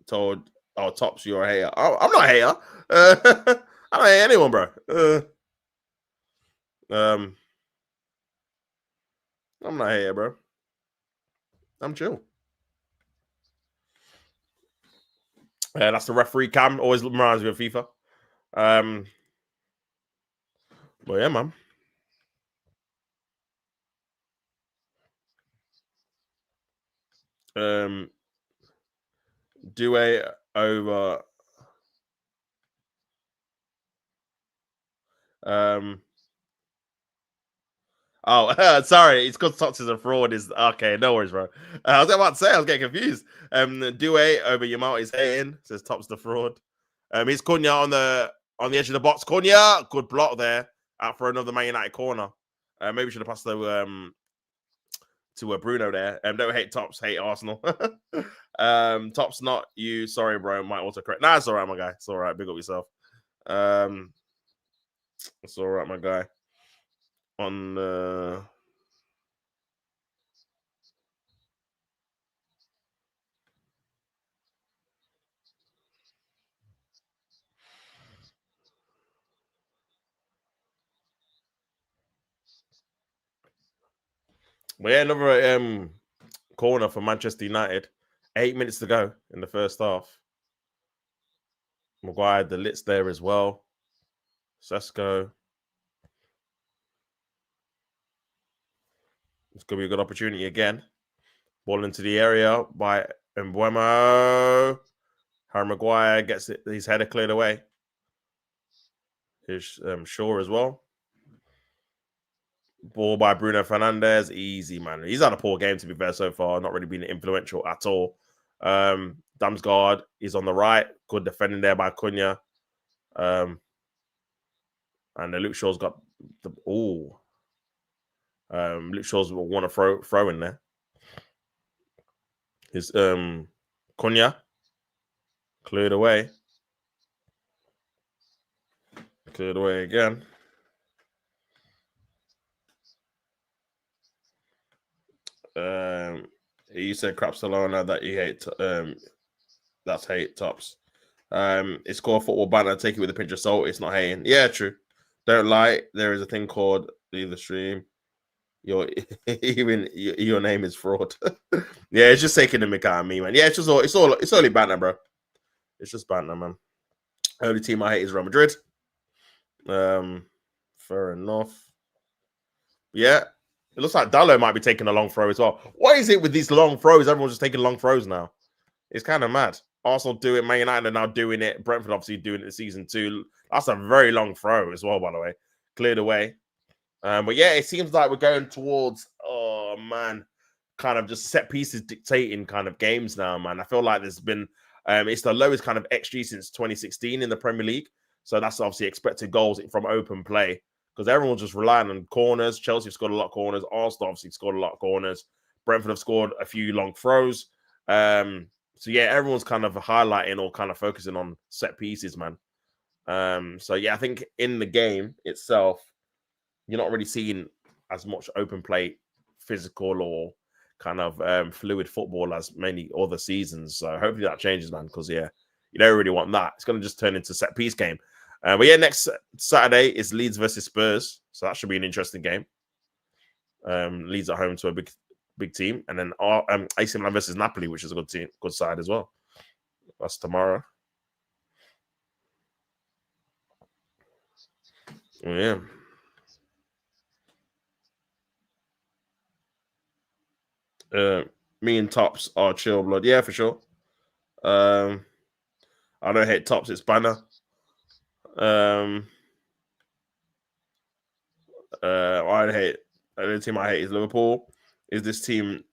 Told, oh, Tops, you're a hater. Oh, I'm not a hater. I don't hate anyone, bro. I'm not a hater, bro. I'm chill. That's the referee cam. Always reminds me of FIFA. But yeah, man. Due over. Oh, sorry. It's because Tots is a fraud. Is okay. No worries, bro. I was about to say I was getting confused. Due over Yamal is hating. Says Tops the fraud. He's Cunha on the edge of the box. Cunha, good block there. Out for another Man United corner. Maybe we should have passed to Bruno there. Don't hate Tops, hate Arsenal. Tops not you. Sorry, bro. Might autocorrect. Nah, it's all right, my guy. It's all right. Big up yourself. It's all right, my guy. On But yeah, another corner for Manchester United. 8 minutes to go in the first half. Maguire, the Litz there as well. Sesko. It's going to be a good opportunity again. Ball into the area by Mbeumo. Harry Maguire gets his header cleared away. Here's Shaw as well. Ball by Bruno Fernandes. Easy, man. He's had a poor game, to be fair, so far. Not really been influential at all. Damsgaard is on the right. Good defending there by Cunha. And Luke Shaw's got the... Ooh. Luke Shaw's want to throw in there. His Cunha. Cleared away. Cleared away again. You said Crapsalona that you hate. That's hate Tops. It's called football banter. Take it with a pinch of salt. It's not hating. Yeah, true. Don't lie. There is a thing called leave the stream. Your name is fraud. Yeah, it's just taking the mick out of me, man. Yeah, it's only banter, bro. It's just banter, man. Only team I hate is Real Madrid. Fair enough. Yeah. It looks like Dallo might be taking a long throw as well. What is it with these long throws? Everyone's just taking long throws now. It's kind of mad. Arsenal do it. Man United are now doing it. Brentford obviously doing it in season 2. That's a very long throw as well, by the way. Cleared away. But yeah, it seems like we're going towards, oh man, kind of just set pieces dictating kind of games now, man. I feel like there's been, it's the lowest kind of XG since 2016 in the Premier League. So that's obviously expected goals from open play. Because everyone's just relying on corners. Chelsea have scored a lot of corners. Arsenal obviously scored a lot of corners. Brentford have scored a few long throws. So yeah, everyone's kind of highlighting or kind of focusing on set pieces, man. So yeah, I think in the game itself, you're not really seeing as much open play, physical or kind of fluid football as many other seasons. So hopefully that changes, man. Because you don't really want that. It's going to just turn into a set piece game. But next Saturday is Leeds versus Spurs, so that should be an interesting game. Leeds at home to a big team, and then AC Milan versus Napoli, which is a good side as well. That's tomorrow. Yeah. Me and Tops are chill blood. Yeah, for sure. I don't hate Tops, it's Banner. I hate the only team I hate is Liverpool. Is this team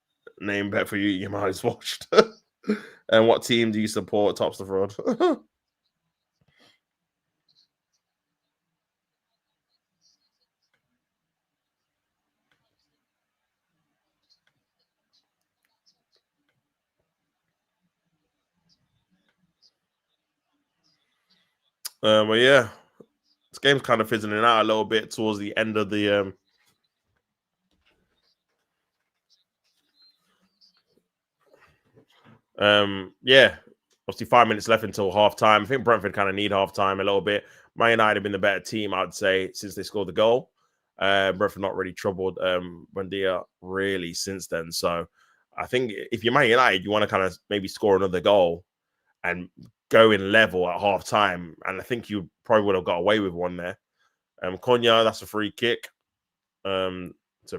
named better for you? You might have watched. And what team do you support? Tops the fraud. But yeah, this game's kind of fizzling out a little bit towards the end of the obviously 5 minutes left until half time. I think Brentford kind of need half time a little bit. Man United have been the better team, I'd say, since they scored the goal. Brentford not really troubled Buendia really since then. So I think if you're Man United, you want to kind of maybe score another goal and go in level at half time. And I think you probably would have got away with one there. Cunha, that's a free kick to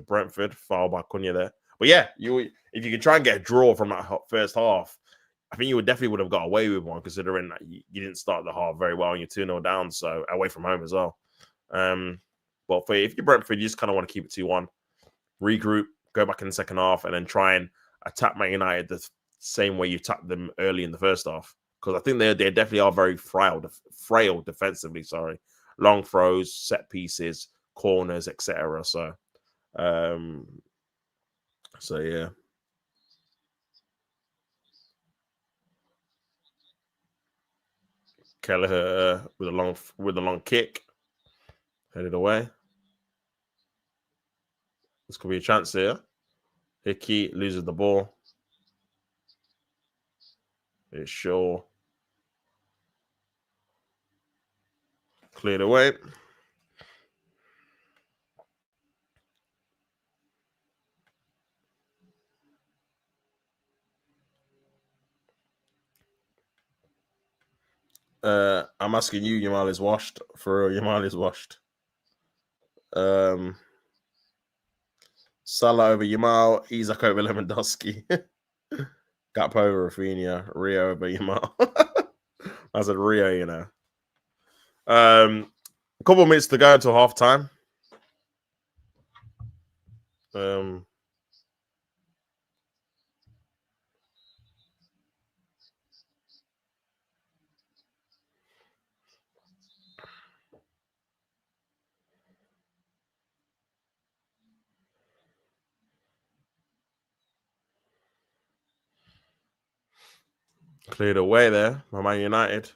Brentford, foul by Cunha there. But yeah, if you can try and get a draw from that first half, I think you definitely would have got away with one, considering that you didn't start the half very well and you're 2-0 down, so away from home as well. But if you're Brentford, you just kind of want to keep it 2-1, regroup, go back in the second half, and then try and attack Man United the same way you attacked them early in the first half. Because I think they definitely are very frail defensively. Sorry, long throws, set pieces, corners, etc. So yeah. Kelleher with a long kick, headed away. This could be a chance here. Hickey loses the ball. It's Shaw. Cleared away. I'm asking you, Yamal is washed. For Yamal is washed. Salah over Yamal, Isak over Lewandowski. Gap over Rafinha, Rio over Yamal. I said Rio, you know. A couple of minutes to go until half time. Cleared away there by Man United.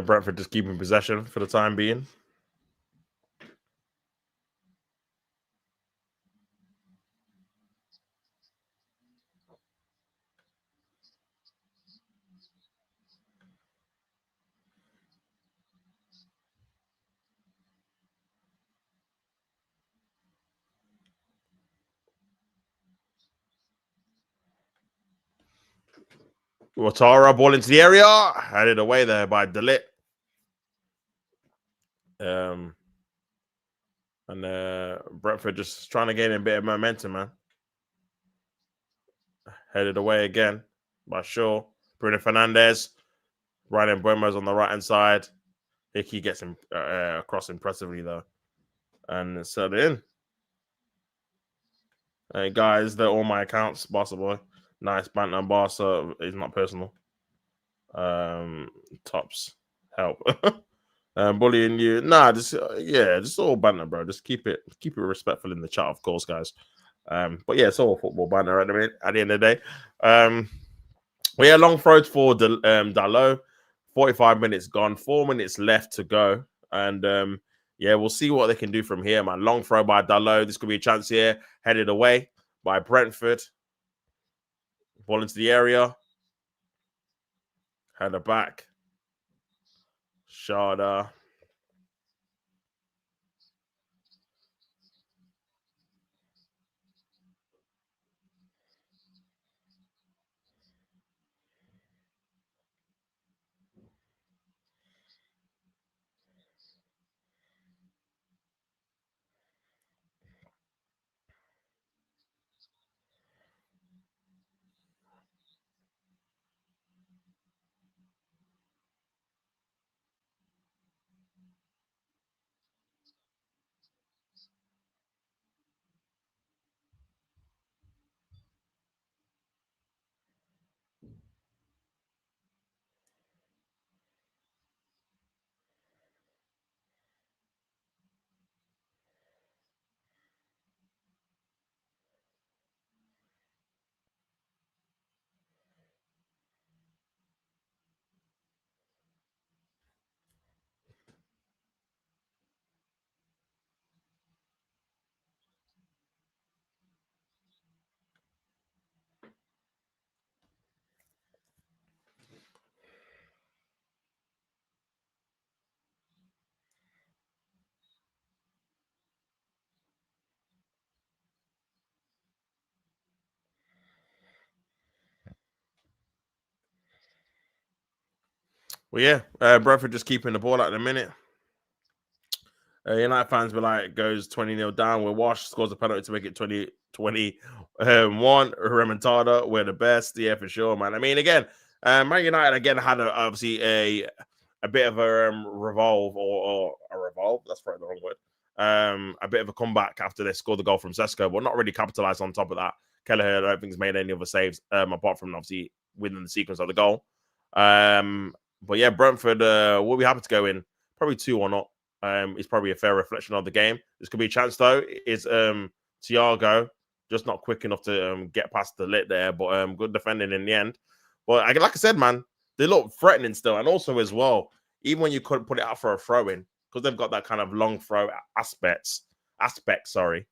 Brentford just keeping possession for the time being. Ouattara, ball into the area. Headed away there by Delit. And Brentford just trying to gain a bit of momentum, man. Headed away again by Shaw. Bruno Fernandes. Ryan Buemo's on the right-hand side. Hickey gets him across impressively, though. And set it in. Hey, guys, they're all my accounts. Barca boy. Nice banter. Barca is not personal. Tops. Help. Bullying you. Nah, just all banter, bro. Just keep it respectful in the chat, of course, guys. But yeah, it's all football banter at the end of the day. But yeah, long throws for Dalot. 45 minutes gone, 4 minutes left to go. And yeah, we'll see what they can do from here, man. Long throw by Dalot. This could be a chance here. Headed away by Brentford. Ball into the area. Header back. Sharda. Well, yeah, Brentford just keeping the ball at the minute. United fans were like, goes 20-0 down. Where Wash scores a penalty to make it 20-21. Remontada, we're the best. Yeah, for sure, man. I mean, again, Man United again had obviously a bit of a revolve or a revolve. That's probably the wrong word. A bit of a comeback after they scored the goal from Sesko, but not really capitalized on top of that. Kelleher, I don't think, has made any other saves apart from obviously within the sequence of the goal. But yeah, Brentford will be happy to go in probably 2-1 up. It's probably a fair reflection of the game. This could be a chance, though. Is Thiago just not quick enough to get past the lit there, but good defending in the end. But like I said, man, they look threatening still. And also as well, even when you couldn't put it out for a throw-in, because they've got that kind of long throw aspect, sorry.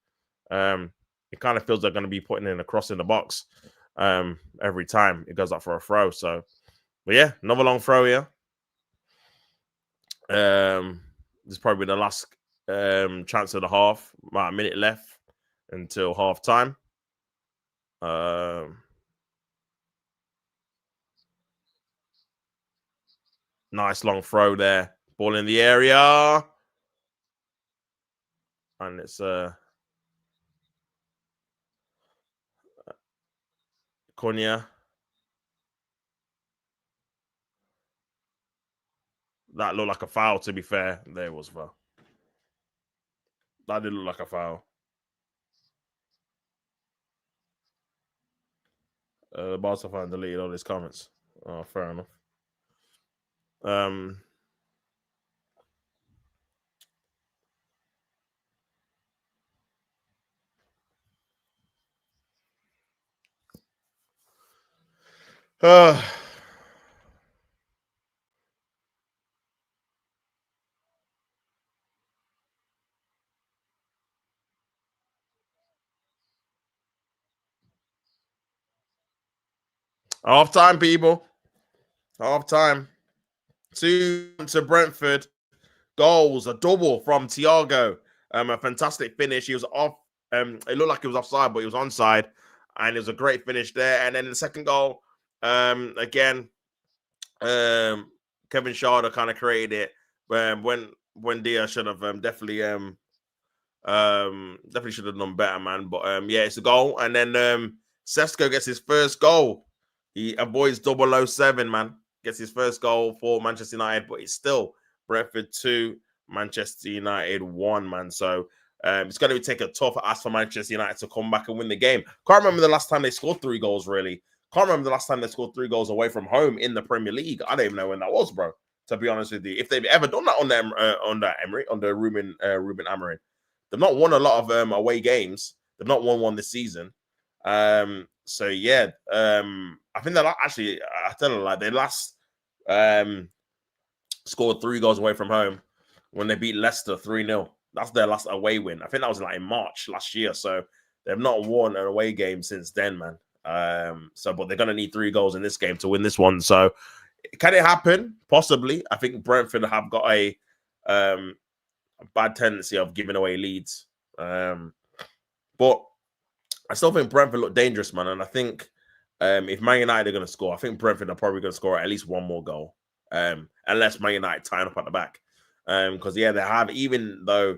It kind of feels they're going to be putting in a cross in the box every time it goes up for a throw. So, but yeah, another long throw here. This is probably the last chance of the half. About a minute left until half time. Nice long throw there. Ball in the area. And it's Cunha. That looked like a foul, to be fair. There was a foul. That did look like a foul. The Barca fan deleted all his comments. Oh, fair enough. Half time, people. Half time. 2 to Brentford. Goals, a double from Thiago. A fantastic finish. He was off. It looked like he was offside, but he was onside. And it was a great finish there. And then the second goal, Again, Kevin Schade kind of created it when Diaz should have definitely should have done better, man. But yeah, it's a goal, and then Sesko gets his first goal. He avoids 007, man. Gets his first goal for Manchester United, but it's still Brentford 2, Manchester United 1, man. So it's going to take a tough ask for Manchester United to come back and win the game. Can't remember the last time they scored 3 goals, really. Can't remember the last time they scored 3 goals away from home in the Premier League. I don't even know when that was, bro. To be honest with you, if they've ever done that on them under Ruben Amorim, they've not won a lot of away games. They've not won one this season. So yeah, I think that actually, I tell you, like, they last scored 3 goals away from home when they beat Leicester 3-0. That's their last away win. I think that was like in March last year. So they've not won an away game since then, man. But they're gonna need 3 goals in this game to win this one. So can it happen? Possibly. I think Brentford have got a bad tendency of giving away leads. But I still think Brentford look dangerous, man. And I think if Man United are going to score, I think Brentford are probably going to score at least 1 more goal. Unless Man United tie up at the back. Because, yeah, they have, even though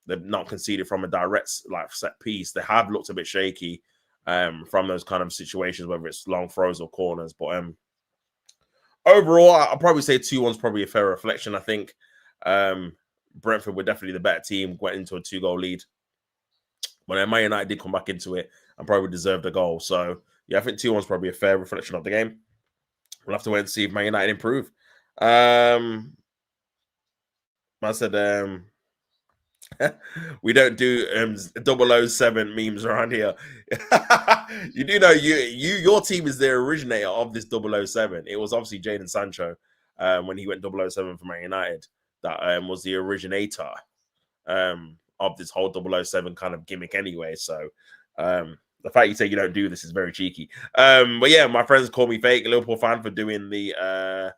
they've not conceded from a direct like set piece, they have looked a bit shaky from those kind of situations, whether it's long throws or corners. But overall, I'll probably say 2-1 is probably a fair reflection. I think Brentford were definitely the better team, went into a 2-goal lead. But then Man United did come back into it and probably deserved a goal. So, yeah, I think 2-1 is probably a fair reflection of the game. We'll have to wait and see if Man United improve. I said, we don't do 007 memes around here. You do know your team is the originator of this 007. It was obviously Jadon Sancho when he went 007 for Man United that was the originator of this whole 007 kind of gimmick anyway. So the fact you say you don't do this is very cheeky. But yeah, my friends call me fake Liverpool fan for doing the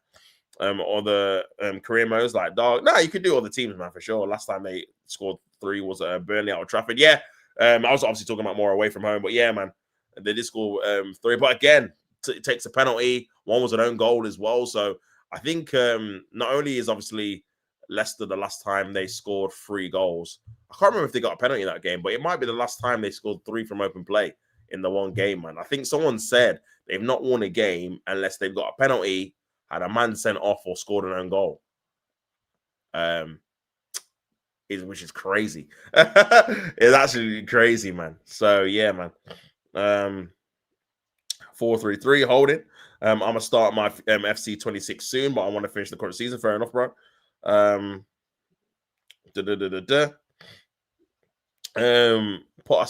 or the career modes. Like, dog, no, you could do all the teams, man, for sure. Last time they scored 3 was Burnley out of Trafford. Yeah, I was obviously talking about more away from home, but yeah, man, they did score 3. But again, it takes a penalty. 1 was an own goal as well. So I think not only is obviously Leicester the last time they scored 3 goals. I can't remember if they got a penalty in that game, but it might be the last time they scored 3 from open play in the one game, man. I think someone said they've not won a game unless they've got a penalty, had a man sent off, or scored an own goal. Which is crazy. It's actually crazy, man. So yeah, man. 4-3-3 holding. I'm gonna start my FC 26 soon, but I want to finish the current season. Fair enough, bro. Potter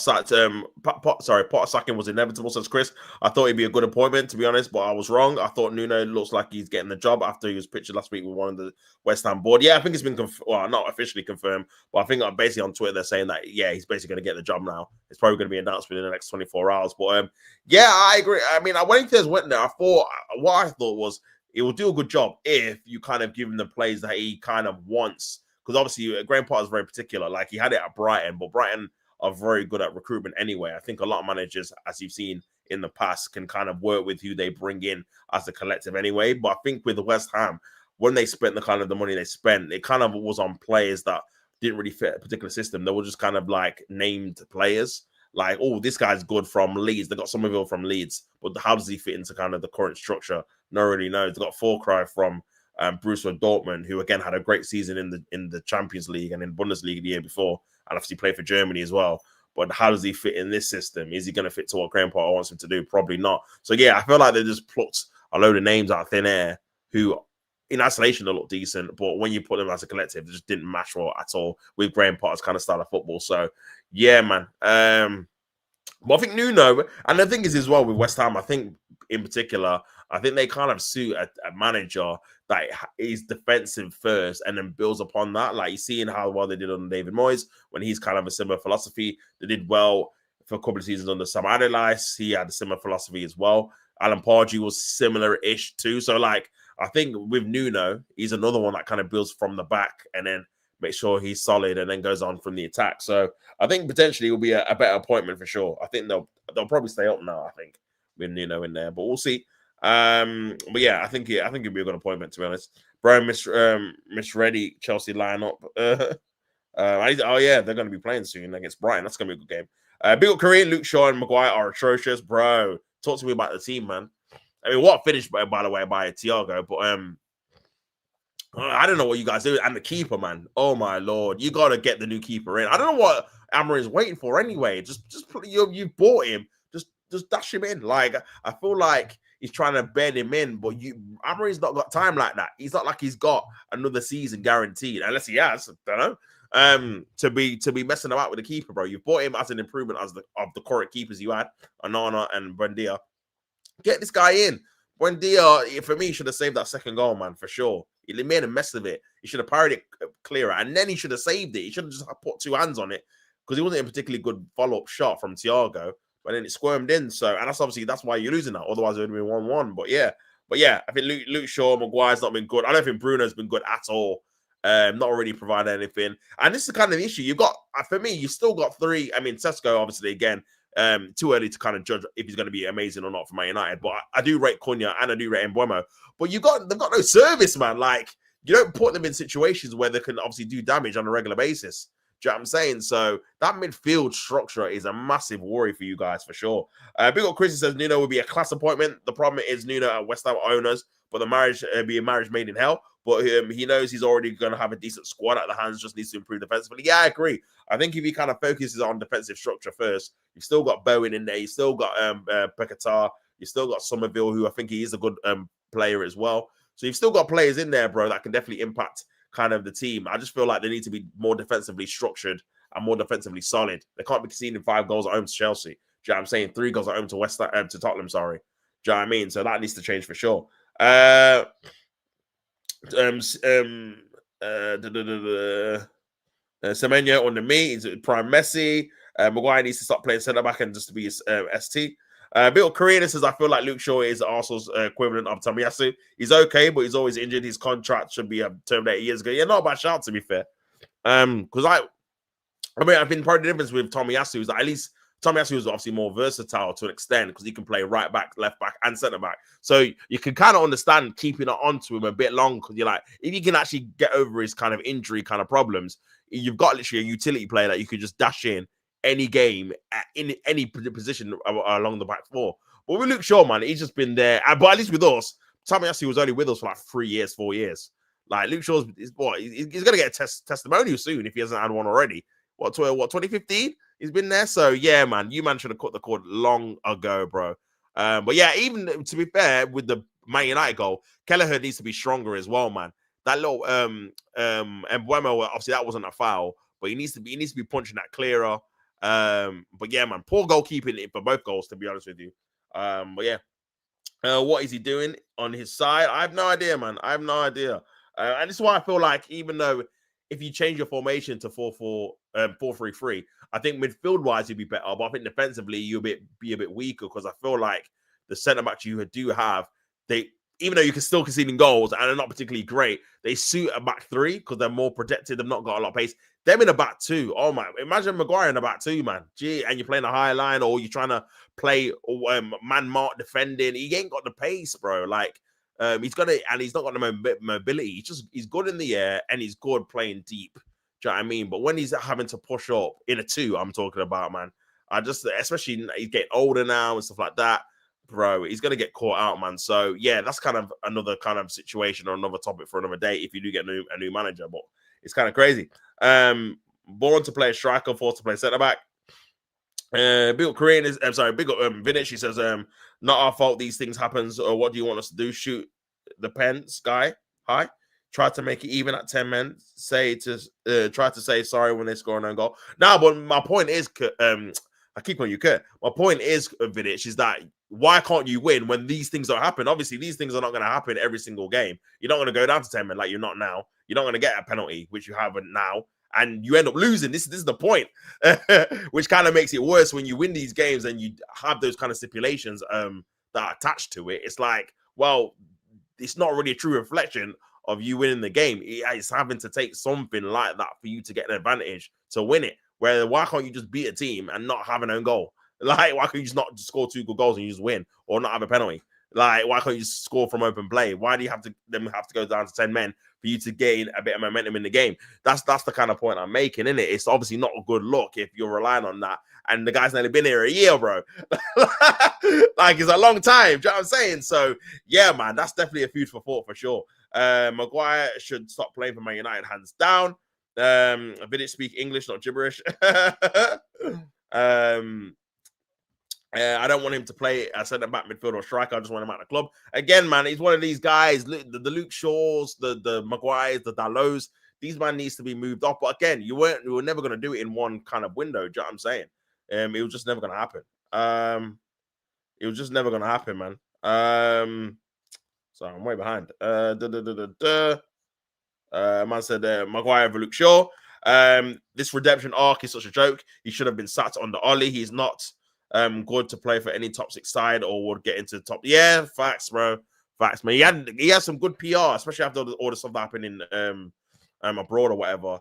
sacking was inevitable, says Chris. I thought he'd be a good appointment, to be honest, but I was wrong. I thought Nuno looks like he's getting the job after he was pictured last week with one of the West Ham board. Yeah, I think it's been not officially confirmed, but I think basically on Twitter they're saying that he's basically going to get the job now. It's probably going to be announced within the next 24 hours. But yeah, I agree. I mean, when he went there, I thought was it will do a good job if you kind of give him the plays that he kind of wants. Because obviously, Graham Potter is very particular. Like, he had it at Brighton, but Brighton are very good at recruitment anyway. I think a lot of managers, as you've seen in the past, can kind of work with who they bring in as a collective anyway. But I think with West Ham, when they spent the kind of the money they spent, it kind of was on players that didn't really fit a particular system. They were just kind of like named players. Like, oh, this guy's good from Leeds. They got Somerville from Leeds. But how does he fit into kind of the current structure? No one really knows. They got Fulcry from Borussia Dortmund, who again had a great season in the Champions League and in Bundesliga the year before, and obviously played for Germany as well. But how does he fit in this system? Is he going to fit to what Graham Potter wants him to do? Probably not. So yeah, I feel like they just plucked a load of names out of thin air who, in isolation, they look decent, but when you put them as a collective, they just didn't match well at all with Graham Potter's kind of style of football. So yeah, man. But I think Nuno, and the thing is as well with West Ham, I think in particular, I think they kind of suit a manager that is defensive first and then builds upon that. Like, you're seeing how well they did on David Moyes when he's kind of a similar philosophy. They did well for a couple of seasons under Sam Allardyce. He had a similar philosophy as well. Alan Pardew was similar-ish too. So, like, I think with Nuno, he's another one that kind of builds from the back and then make sure he's solid and then goes on from the attack. So I think potentially it will be a better appointment for sure. I think they'll probably stay up now, I think, with Nuno in there. But we'll see. But yeah, I think it'd be a good appointment, to be honest. Bro, misready Chelsea lineup. Oh yeah, they're going to be playing soon against Brighton. That's going to be a good game. Big up Korean, Luke Shaw and Maguire are atrocious, bro. Talk to me about the team, man. I mean, what finished by the way by Thiago, but I don't know what you guys do. And the keeper, man. Oh my lord, you got to get the new keeper in. I don't know what Amorim's waiting for anyway. Just you bought him. Just dash him in. Like I feel like he's trying to bed him in, but Amorim's not got time like that. He's not like he's got another season guaranteed, unless he has. I don't know. To be messing about with the keeper, bro. You bought him as an improvement of the current keepers you had, Onana and Buendia. Get this guy in. Buendia, for me, should have saved that second goal, man, for sure. He made a mess of it. He should have parried it clearer, and then he should have saved it. He should have just put two hands on it because it wasn't a particularly good follow-up shot from Thiago, but then it squirmed in. So, and that's why you're losing that. Otherwise, it would have been 1-1. But yeah, I think Luke Shaw, Maguire's not been good. I don't think Bruno's been good at all. Not already providing anything. And this is the kind of issue you've got. For me, you've still got three. I mean, Sesko, obviously, again, too early to kind of judge if he's going to be amazing or not for Man United. But I do rate Cunha and I do rate Mbeumo. But they've got no service, man. Like, you don't put them in situations where they can obviously do damage on a regular basis. Do you know what I'm saying? So that midfield structure is a massive worry for you guys, for sure. Big old Chris says Nuno would be a class appointment. The problem is Nuno at West Ham owners, but the marriage be a marriage made in hell. But he knows he's already going to have a decent squad at the hands, just needs to improve defensively. Yeah, I agree. I think if he kind of focuses on defensive structure first, you've still got Bowen in there, you've still got Pekatar, you've still got Somerville, who I think he is a good player as well. So you've still got players in there, bro, that can definitely impact kind of the team. I just feel like they need to be more defensively structured and more defensively solid. They can't be conceding 5 goals at home to Chelsea. Do you know what I'm saying? 3 goals at home to to Tottenham, sorry. Do you know what I mean? So that needs to change for sure. Semenyo on the meat is prime Messi. Maguire needs to stop playing centre back and just to be ST. Bill Korean says, I feel like Luke Shaw is Arsenal's equivalent of Tomiyasu. He's okay, but he's always injured. His contract should be terminated years ago. Yeah, not a bad shout, to be fair. Because I've been part of the difference with Tomiyasu is that at least Tomiyasu is obviously more versatile to an extent because he can play right back, left back, and centre back. So you can kind of understand keeping it onto him a bit long because you're like, if you can actually get over his kind of injury kind of problems, you've got literally a utility player that you could just dash in any game in any position along the back four. But with Luke Shaw, man, he's just been there. But at least with us, Tomiyasu was only with us for like 3 years, 4 years. Like Luke Shaw's, he's going to get a testimonial soon if he hasn't had one already. What 2015? He's been there. So yeah, man, you should have cut the cord long ago, bro. But yeah, even to be fair, with the Man United goal, Kelleher needs to be stronger as well, man. That little Mbeumo, obviously that wasn't a foul, but he needs to be punching that clearer. But yeah, man, poor goalkeeping for both goals, to be honest with you. But yeah, what is he doing on his side? I have no idea, man. I have no idea. And this is why I feel like even though if you change your formation to 4-3-3, I think midfield wise you'd be better, but I think defensively you'll be a bit weaker because I feel like the centre backs you do have, they, even though you can still conceding goals and they're not particularly great, they suit a back three because they're more protected. They've not got a lot of pace. Them in a back two, oh my! Imagine Maguire in a back two, man. Gee, and you're playing a high line or you're trying to play man mark defending. He ain't got the pace, bro. Like he's not got the mobility. He's good in the air and he's good playing deep. Do you know what I mean? But when he's having to push up in a two, I'm talking about, man. Especially he's getting older now and stuff like that, bro. He's gonna get caught out, man. So yeah, that's kind of another kind of situation or another topic for another day if you do get a new manager. But it's kind of crazy. Born to play a striker, forced to play centre back. Big up Korean is, I'm sorry, big up Vinich. He says, not our fault these things happens. Or what do you want us to do? Shoot the pen, Sky. Hi. Try to make it even at 10 men. Try to say sorry when they score an own goal. No, but my point is, I keep on you, Kurt. My point is, Vinich, is that why can't you win when these things don't happen? Obviously, these things are not going to happen every single game. You're not going to go down to 10 men like you're not now. You're not going to get a penalty, which you haven't now. And you end up losing. This is the point, which kind of makes it worse when you win these games and you have those kind of stipulations that are attached to it. It's like, well, it's not really a true reflection of you winning the game. It's having to take something like that for you to get an advantage to win it. Where why can't you just beat a team and not have an own goal? Like, why can't you just not score 2 good goals and you just win or not have a penalty? Like, why can't you score from open play? Why do you have to go down to 10 men for you to gain a bit of momentum in the game? That's the kind of point I'm making, isn't it? It's obviously not a good look if you're relying on that. And the guy's nearly been here a year, bro. Like, it's a long time. Do you know what I'm saying? So, yeah, man, that's definitely a food for thought for sure. Maguire should stop playing for Man United, hands down. Vidic speak English, not gibberish. I don't want him to play a centre-back, midfielder, or striker. I just want him out of the club. Again, man, he's one of these guys, the Luke Shaws, the Maguires, the Dalots. These man needs to be moved off. But again, you were never going to do it in one kind of window. Do you know what I'm saying? It was just never going to happen. It was just never going to happen, man. So I'm way behind. Man said Maguire over Luke Shaw. This redemption arc is such a joke. He should have been sacked on the Ollie. He's not good to play for any top 6 side or would get into the top. Yeah, facts, bro. Facts, man. He had some good PR, especially after all the stuff that happened in abroad or whatever,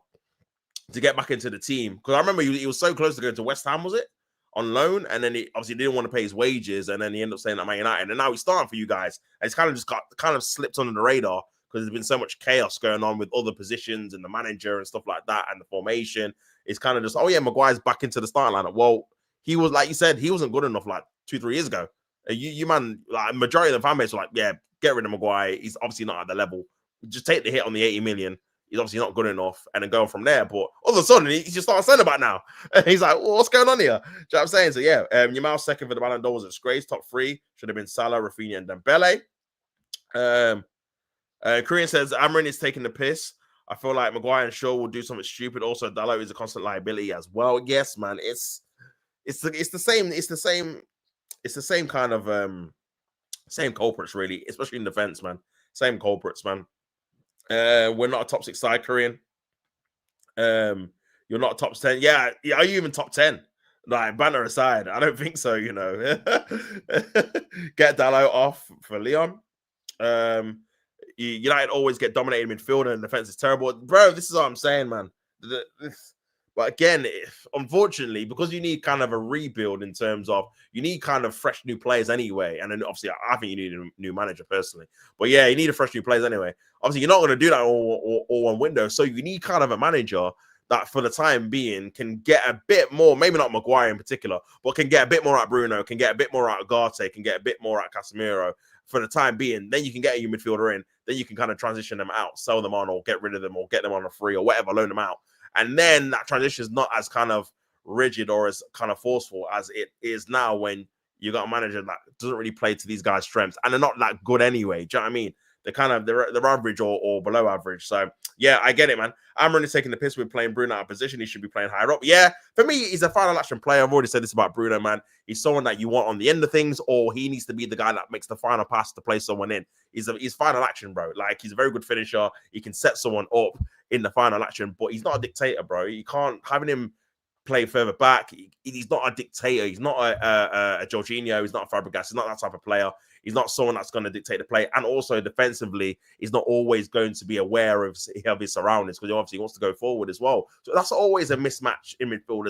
to get back into the team. Because I remember he was so close to going to West Ham, was it? On loan, and then he obviously didn't want to pay his wages, and then he ended up staying at Man United. And now he's starting for you guys. And it's kind of just slipped under the radar because there's been so much chaos going on with other positions and the manager and stuff like that, and the formation. It's kind of just, oh yeah, Maguire's back into the starting lineup. Well, he was, like you said, he wasn't good enough like 2-3 years ago. You man, like majority of the fan base were like, yeah, get rid of Maguire. He's obviously not at the level. Just take the hit on the 80 million. He's obviously not good enough, and then go from there. But all of a sudden, he just started saying about now. And he's like, well, what's going on here? Do you know what I'm saying? So yeah, Yamal second for the Ballon d'Or was a disgrace. Top 3 should have been Salah, Rafinha, and Dembele. Korean says Amarin is taking the piss. I feel like Maguire and Shaw will do something stupid. Also, Dalot is a constant liability as well. Yes, man, it's the same kind of same culprits really, especially in defense, man. Same culprits, man. We're not a top 6 side, Korean. You're not top 10. Yeah, are you even top 10? Like, banner aside, I don't think so. You know, get Dalot off for Leon. United always get dominated midfield and defense is terrible, bro. This is what I'm saying, man. But again, unfortunately, because you need kind of a rebuild in terms of you need kind of fresh new players anyway. And then obviously, I think you need a new manager personally. But yeah, you need a fresh new players anyway. Obviously, you're not going to do that all one window. So you need kind of a manager that for the time being can get a bit more, maybe not Maguire in particular, but can get a bit more out of Bruno, can get a bit more out of Garte, can get a bit more out of Casemiro for the time being. Then you can get a new midfielder in. Then you can kind of transition them out, sell them on, or get rid of them, or get them on a free or whatever, loan them out. And then that transition is not as kind of rigid or as kind of forceful as it is now when you got a manager that doesn't really play to these guys' strengths. And they're not that good anyway. Do you know what I mean? They're kind of, they're average or below average. So, yeah, I get it, man. I'm really taking the piss with playing Bruno out of position. He should be playing higher up. Yeah, for me, he's a final action player. I've already said this about Bruno, man. He's someone that you want on the end of things, or he needs to be the guy that makes the final pass to play someone in. He's final action, bro. Like, he's a very good finisher. He can set someone up in the final action, but he's not a dictator, bro. You can't, having him play further back, he's not a dictator. He's not a Jorginho. He's not a Fabregas. He's not that type of player. He's not someone that's going to dictate the play. And also defensively, he's not always going to be aware of his surroundings because he obviously wants to go forward as well. So that's always a mismatch in midfield.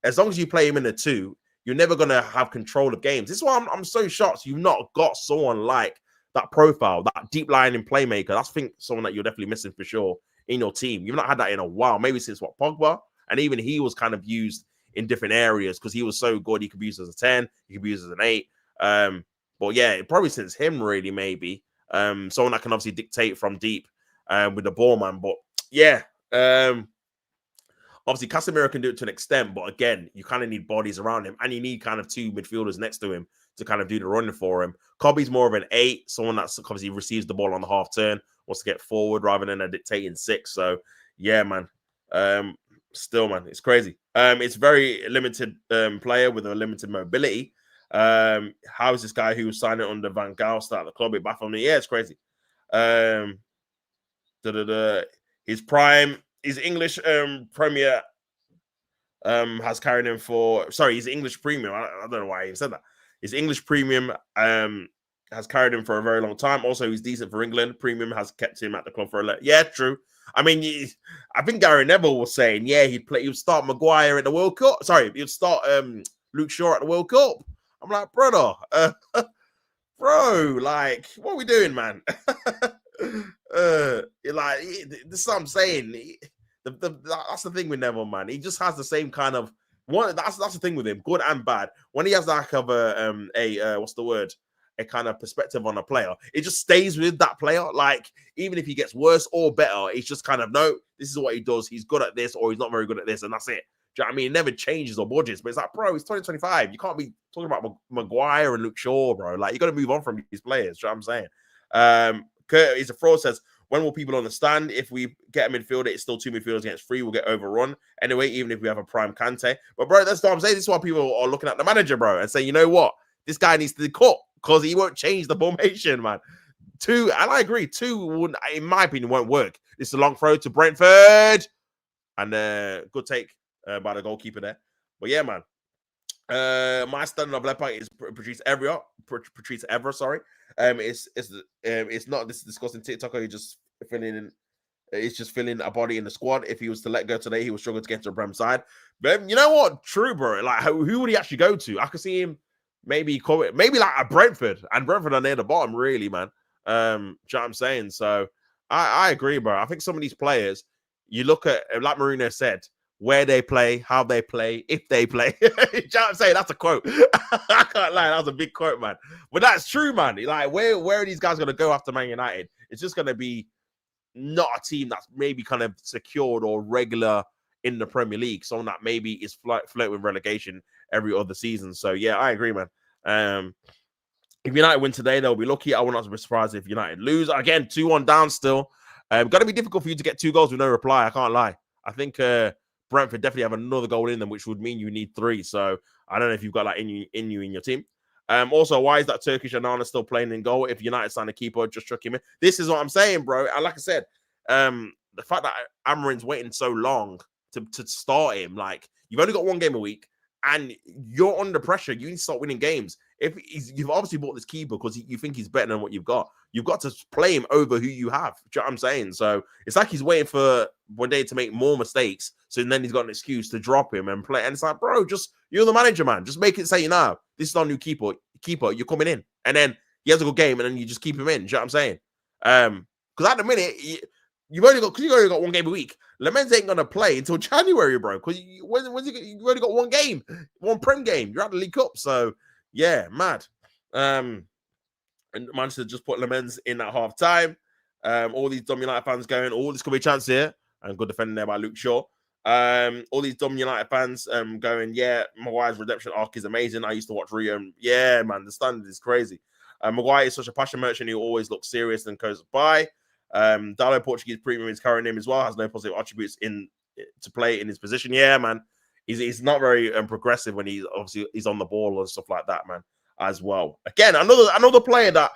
As long as you play him in the 2, you're never going to have control of games. This is why I'm so shocked you've not got someone like that profile, that deep lining playmaker. That's, I think, someone that you're definitely missing for sure in your team. You've not had that in a while, maybe since Pogba. And even he was kind of used in different areas because he was so good. He could be used as a 10, he could be used as an 8. But yeah, probably since him, really, maybe. Someone that can obviously dictate from deep with the ball, man. But yeah, obviously Casemiro can do it to an extent. But again, you kind of need bodies around him. And you need kind of 2 midfielders next to him to kind of do the running for him. Kobe's more of an 8, someone that's obviously receives the ball on the half turn, wants to get forward rather than a dictating 6. So yeah, man. Still, man, it's crazy. It's very limited player with a limited mobility. How is this guy who was signing under Van Gaal start at the club? It baffled me. Yeah, it's crazy. His prime, his English Premier has carried him for. Sorry, his English Premium. I don't know why he said that. His English Premium has carried him for a very long time. Also, he's decent for England. Premium has kept him at the club for a yeah, true. I mean, I think Gary Neville was saying, yeah, he would start Maguire at the World Cup. Sorry, he would start Luke Shaw at the World Cup. I'm like, brother, bro. Like, what are we doing, man? Like, this is what I'm saying. That's the thing with Neville, man. He just has the same kind of one. That's the thing with him, good and bad. When he has like a what's the word? A kind of perspective on a player, it just stays with that player. Like, even if he gets worse or better, it's just kind of no, this is what he does. He's good at this, or he's not very good at this, and that's it. Do you know what I mean? It never changes or budgets, but it's like, bro, it's 2025. You can't be talking about Maguire and Luke Shaw, bro. Like, you got to move on from these players. Do you know what I'm saying? Kurt is a fraud says, when will people understand if we get a midfielder, it's still 2 midfielders against 3, we'll get overrun anyway, even if we have a prime Kante. But, bro, that's what I'm saying. This is why people are looking at the manager, bro, and say, you know what? This guy needs to be cut because he won't change the formation, man. 2, and I agree, 2 wouldn't, in my opinion, won't work. This is a long throw to Brentford. And good take by the goalkeeper there. But yeah, man. My standard of left back is Patrice Evra, sorry. It's not this disgusting TikToker. He's just filling a body in the squad. If he was to let go today, he would struggle to get to a Prem side. But you know what? True, bro. Like, who would he actually go to? I could see him maybe like a Brentford, and Brentford are near the bottom, really, man. Do you know what I'm saying? So I agree, bro. I think some of these players, you look at, like Mourinho said, where they play, how they play, if they play. You know what I'm saying? That's a quote. I can't lie. That was a big quote, man. But that's true, man. Like, where are these guys going to go after Man United? It's just going to be not a team that's maybe kind of secured or regular in the Premier League. Someone that maybe is flirting with relegation every other season. So, yeah, I agree, man. If United win today, they'll be lucky. I will not be surprised if United lose. Again, 2-1 down still. Got to be difficult for you to get 2 goals with no reply. I can't lie. I think Brentford definitely have another goal in them, which would mean you need 3. So I don't know if you've got that in you in your team. Also, why is that Turkish Anana still playing in goal? If United signed a keeper, just chuck him in. This is what I'm saying, bro. And like I said, the fact that Amarin's waiting so long to start him, like, you've only got 1 game a week and you're under pressure. You need to start winning games. You've obviously bought this keeper because you think he's better than what you've got. You've got to play him over who you have. Do you know what I'm saying? So it's like he's waiting for one day to make more mistakes. So then he's got an excuse to drop him and play. And it's like, bro, you're the manager, man. Just make it say, this is our new keeper. You're coming in. And then he has a good game and then you just keep him in. Do you know what I'm saying? Because at the minute, you've only got 1 game a week. Lamens ain't gonna play until January, bro. Because you've only got 1 game, 1 Prem game. You're at the League Cup, so yeah, mad. And Manchester just put Lamens in at half time. All these dumb United fans going, this could be a chance here. And good defending there by Luke Shaw. All these dumb United fans going, yeah, Maguire's redemption arc is amazing. I used to watch Rio. Yeah, man, the standard is crazy. Maguire is such a passion merchant. He always looks serious and goes by. Darlow Portuguese premium is carrying him as well. Has no positive attributes to play in his position. Yeah, man. He's not very progressive when he's on the ball and stuff like that, man, as well. Again, another player that,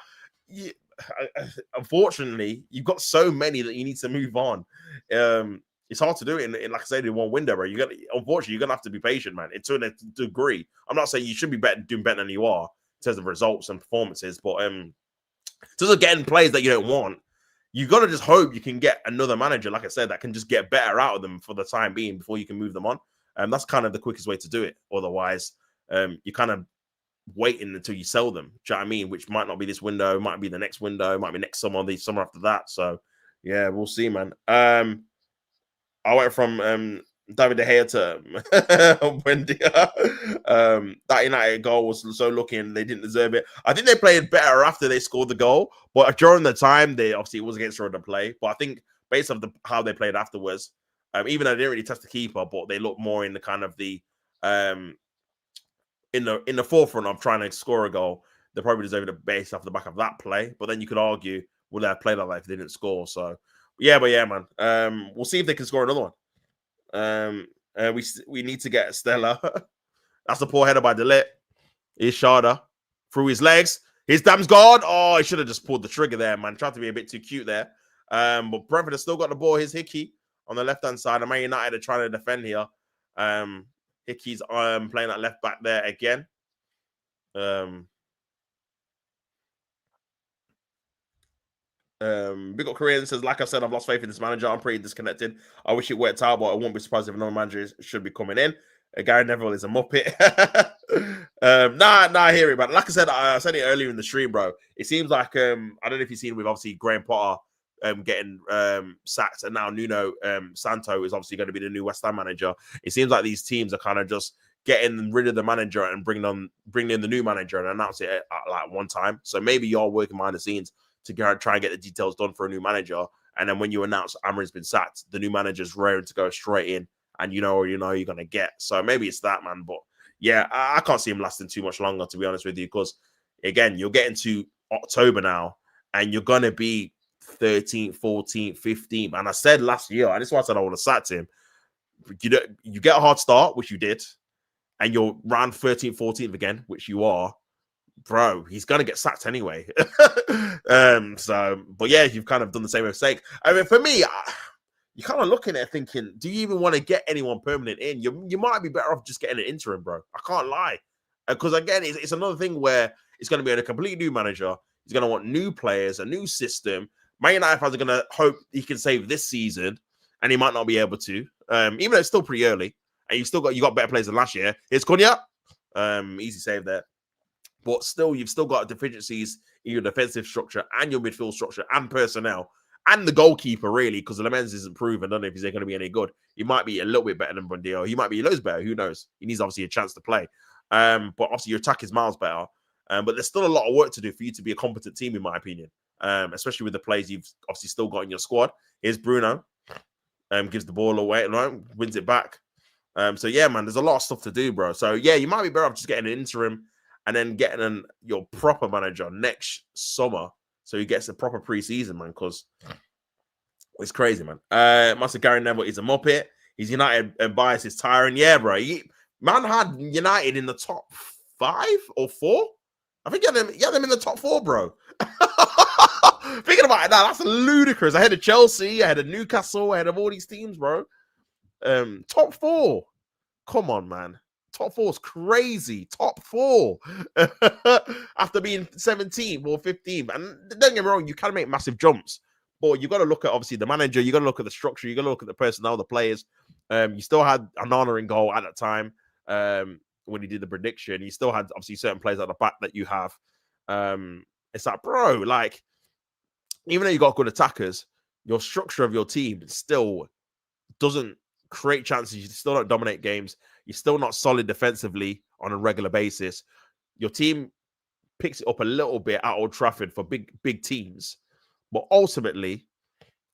unfortunately, you've got so many that you need to move on. It's hard to do it in like I said, in 1 window, bro. Unfortunately, you're gonna have to be patient, man. To a degree. I'm not saying you should be doing better than you are in terms of results and performances, but in terms of getting players that you don't want, you got to just hope you can get another manager, like I said, that can just get better out of them for the time being before you can move them on. That's kind of the quickest way to do it. Otherwise, you're kind of waiting until you sell them. Do you know what I mean? Which might not be this window, might be the next window, might be next summer, the summer after that. So, yeah, we'll see, man. I went from David De Gea to Buendia. That United goal was so lucky and they didn't deserve it. I think they played better after they scored the goal, but during the time, it was against Jordan play. But I think based on how they played afterwards, even though they didn't really test the keeper, but they looked more in the kind of the in the forefront of trying to score a goal. They probably deserved it based off the back of that play. But then you could argue, would they have played like that if they didn't score? So yeah, man. We'll see if they can score another one. We need to get Stella. That's a poor header by Delit. Here's Sharda through his legs. His dam's gone. Oh, he should have just pulled the trigger there, man. Tried to be a bit too cute there. But Brentford has still got the ball. Here's Hickey on the left-hand side. Man United are trying to defend here. Hickey's playing at left back there again. Big up Korean says, like I said, I've lost faith in this manager. I'm pretty disconnected. I wish it worked out, but I won't be surprised if another manager should be coming in. Gary Neville is a muppet. I hear it, man. Like I said it earlier in the stream, bro. It seems like I don't know if you've seen with obviously Graham Potter getting sacked, and now Nuno Santo is obviously going to be the new West Ham manager. It seems like these teams are kind of just getting rid of the manager and bringing in the new manager and announce it at like one time. So maybe you're working behind the scenes to try and get the details done for a new manager. And then when you announce Amorim's been sacked, the new manager's raring to go straight in, and you know you're going to get. So maybe it's that, man. But yeah, I can't see him lasting too much longer, to be honest with you, because again, you're getting to October now, and you're going to be 13th, 14th, 15th. And I said last year, and this is why I said I would have sacked him. You get a hard start, which you did, and you're round 13th, 14th again, which you are. Bro, he's gonna get sacked anyway. But yeah, you've kind of done the same mistake. I mean, for me, you're kind of looking at it thinking, do you even want to get anyone permanent in? You might be better off just getting an interim, bro. I can't lie, because again, it's another thing where it's going to be a completely new manager. He's going to want new players, a new system. Man United fans are going to hope he can save this season, and he might not be able to, even though it's still pretty early. And you got better players than last year. Here's Cunha, easy save there. But still, you've still got deficiencies in your defensive structure and your midfield structure and personnel and the goalkeeper, really, because Lemens isn't proven. I don't know if he's going to be any good. He might be a little bit better than Bundio. He might be loads better. Who knows? He needs, obviously, a chance to play. But obviously, your attack is miles better. But there's still a lot of work to do for you to be a competent team, in my opinion, especially with the players you've obviously still got in your squad. Here's Bruno. Gives the ball away, wins it back. So, yeah, man, there's a lot of stuff to do, bro. So, yeah, you might be better off just getting an interim and then getting your proper manager next summer, so he gets a proper preseason, man, because it's crazy, man. Master Gary Neville is a muppet. He's United bias is tiring. Yeah, bro. Man had United in the top 5 or 4. I think he had them in the top 4, bro. Thinking about it now, that's ludicrous. Ahead of Chelsea, ahead of Newcastle, ahead of all these teams, bro. Top 4. Come on, man. Top 4 is crazy. Top 4 after being 17th or 15th. And don't get me wrong, you can make massive jumps, but you got to look at obviously the manager. You got to look at the structure. You got to look at the personnel, the players. You still had Anana in goal at that time when he did the prediction. You still had obviously certain players at the back that you have. It's like, bro, like even though you got good attackers, your structure of your team still doesn't create chances. You still don't dominate games. You're still not solid defensively on a regular basis. Your team picks it up a little bit at Old Trafford for big teams, but ultimately,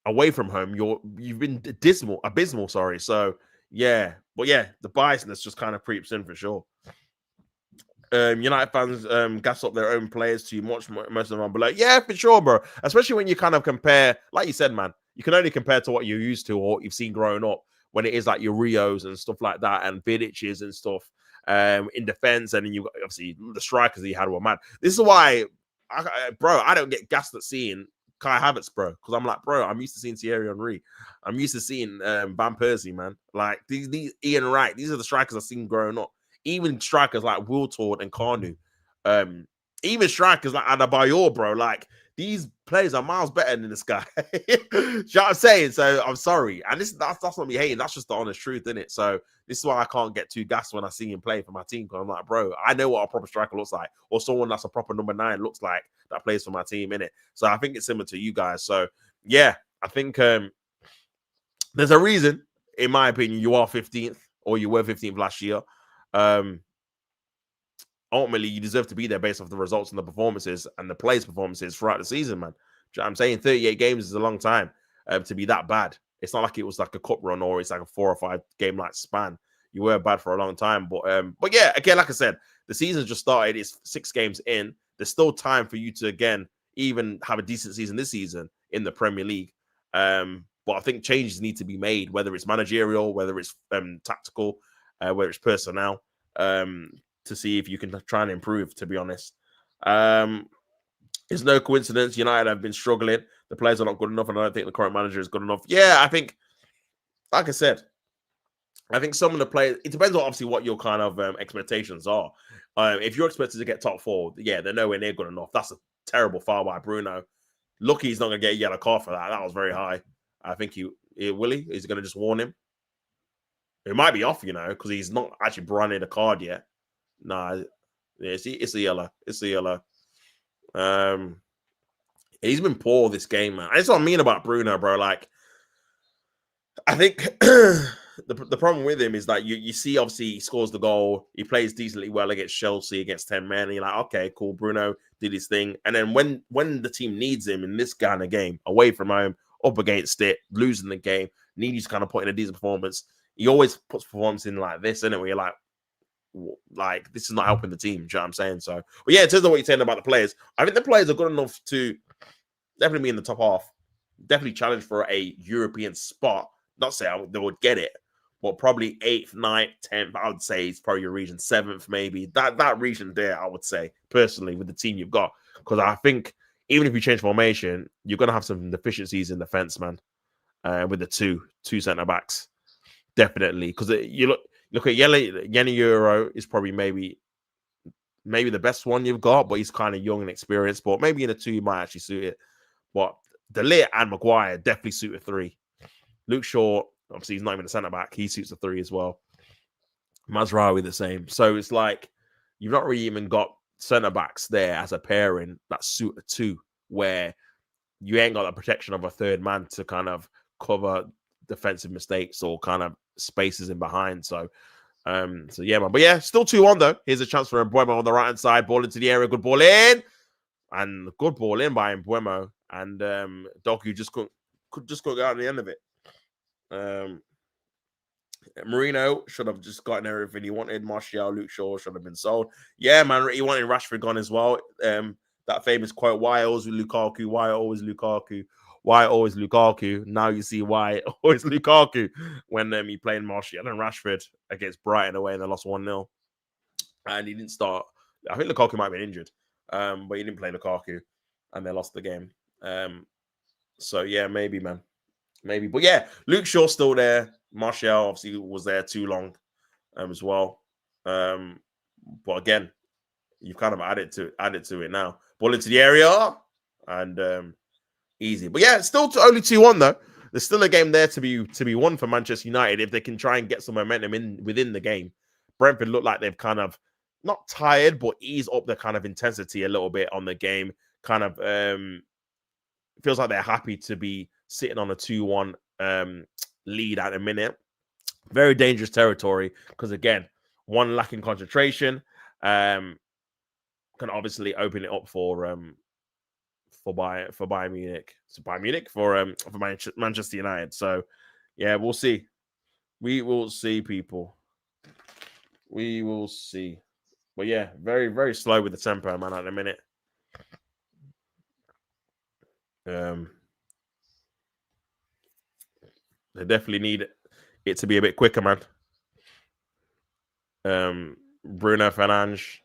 away from home, you've been abysmal. Sorry. So yeah, but yeah, the biasness just kind of creeps in for sure. United fans gas up their own players too much. Most of them are below. Yeah, for sure, bro. Especially when you kind of compare, like you said, man, you can only compare to what you're used to or what you've seen growing up. When it is like your Rios and stuff like that, and Vidic's and stuff in defense, and then you obviously the strikers that you had were mad. This is why, I don't get gassed at seeing Kai Havertz, bro, because I'm like, bro, I'm used to seeing Thierry Henry, I'm used to seeing Van Persie, man. Like these Ian Wright, these are the strikers I've seen growing up. Even strikers like Wiltord and Kanu, even strikers like Adebayor, bro, like. These players are miles better than this guy. You know what I'm saying? So I'm sorry. And that's not me hating. That's just the honest truth, isn't it? So this is why I can't get too gassed when I see him play for my team. Because I'm like, bro, I know what a proper striker looks like. Or someone that's a proper number 9 looks like that plays for my team, innit? So I think it's similar to you guys. So yeah, I think there's a reason, in my opinion, you are 15th or you were 15th last year. Ultimately, you deserve to be there based off the results and the performances and the players' performances throughout the season, man. You know what I'm saying? 38 games is a long time to be that bad. It's not like it was like a cup run or it's like a 4 or 5 game like span. You were bad for a long time. But yeah, again, like I said, the season's just started. It's 6 games in. There's still time for you to, again, even have a decent season this season in the Premier League. But I think changes need to be made, whether it's managerial, whether it's tactical, whether it's personnel. To see if you can try and improve, to be honest. It's no coincidence United have been struggling. The players are not good enough, and I don't think the current manager is good enough. Yeah, I think, like I said, I think some of the players, it depends on obviously what your kind of expectations are. If you're expected to get top 4, yeah, they're nowhere near good enough. That's a terrible foul by Bruno. Lucky he's not going to get a yellow card for that. That was very high. I think will he? Is he going to just warn him? It might be off, because he's not actually branded a card yet. Nah, yeah, it's a yellow. It's a yellow. He's been poor this game, man. That's what I mean about Bruno, bro. Like, I think the problem with him is that you see, obviously, he scores the goal. He plays decently well against Chelsea, against 10 men. And you're like, okay, cool. Bruno did his thing. And then when the team needs him in this kind of game, away from home, up against it, losing the game, need you to kind of put in a decent performance, he always puts performance in like this, isn't it? Where you're like, this is not helping the team. Do you know what I'm saying? So, but yeah, in terms of what you're saying about the players, I think the players are good enough to definitely be in the top half, definitely challenge for a European spot. Not say they would get it, but probably 8th, 9th, 10th. I would say it's probably your region, 7th, maybe. That region there, I would say, personally, with the team you've got. Because I think even if you change formation, you're going to have some deficiencies in defense, man, with the two centre-backs. Definitely. Because you look at Yeni Euro is probably maybe the best one you've got, but he's kind of young and experienced. But maybe in a 2, he might actually suit it. But De Ligt and Maguire definitely suit a 3. Luke Shaw, obviously, he's not even a centre-back. He suits a 3 as well. Mazraoui the same. So it's like you've not really even got centre-backs there as a pairing that suit a 2, where you ain't got the protection of a third man to kind of cover defensive mistakes or kind of spaces in behind. So yeah, man. But yeah, still 2-1 though. Here's a chance for Mbeumo on the right-hand side. Ball into the area. Good ball in. And good ball in by Mbeumo. And Doku just couldn't get out at the end of it. Marino should have just gotten everything he wanted. Martial, Luke Shaw should have been sold. Yeah, man, he wanted Rashford gone as well. That famous quote, why always Lukaku? Why always Lukaku? Why always Lukaku? Now you see why always Lukaku when he played Martial and Rashford against Brighton away and they lost 1-0. And he didn't start. I think Lukaku might have been injured, but he didn't play Lukaku and they lost the game. So yeah, maybe, man. Maybe. But yeah, Luke Shaw's still there. Martial obviously was there too long as well. But again, you've kind of added to it now. Ball into the area and easy. But yeah, it's still only 2-1 though. There's still a game there to be won for Manchester United if they can try and get some momentum within the game. Brentford look like they've kind of not tired, but eased up the kind of intensity a little bit on the game. Kind of feels like they're happy to be sitting on a 2-1 lead at a minute. Very dangerous territory because, again, one lacking concentration can obviously open it up for Bayern Munich. So Bayern Munich for Manchester United. So yeah, we'll see. We will see, people. We will see. But yeah, very, very slow with the tempo, man, at the minute. They definitely need it to be a bit quicker, man. Bruno Fernandes.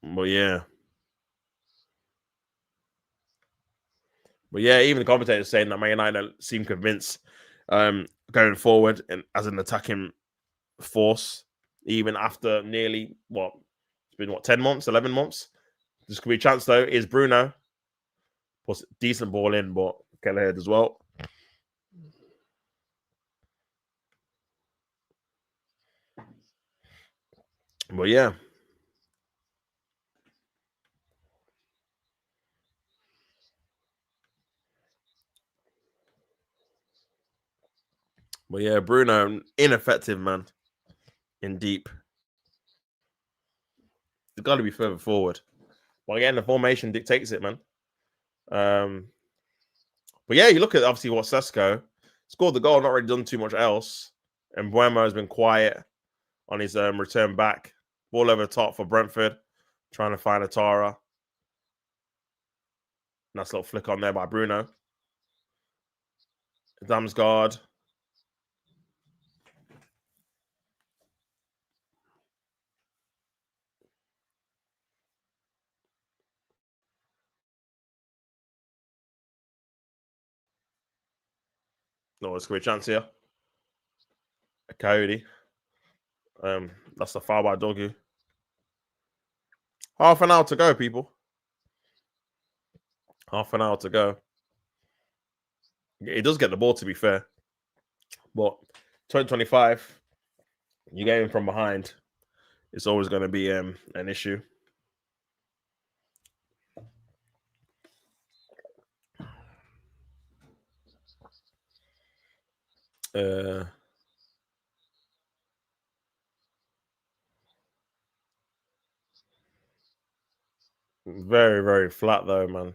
But yeah. Even the commentators saying that Man United don't seem convinced going forward and as an attacking force, even after nearly it's been 10 months, 11 months. This could be a chance though. Is Bruno plus decent ball in, but Kelleher as well. But yeah. But yeah, Bruno, ineffective, man. In deep. It's got to be further forward. But again, the formation dictates it, man. But yeah, you look at obviously what Sesko scored the goal, not really done too much else. And Mbeumo has been quiet on his return back. Ball over the top for Brentford, trying to find Atara. Nice little flick on there by Bruno. Damsgaard. No, it's going to be a chance here. A Coyote. That's the foul by Dogu. Half an hour to go, people. Half an hour to go. He does get the ball, to be fair. But 2025, you get him from behind. It's always going to be an issue. Very, very flat though, man.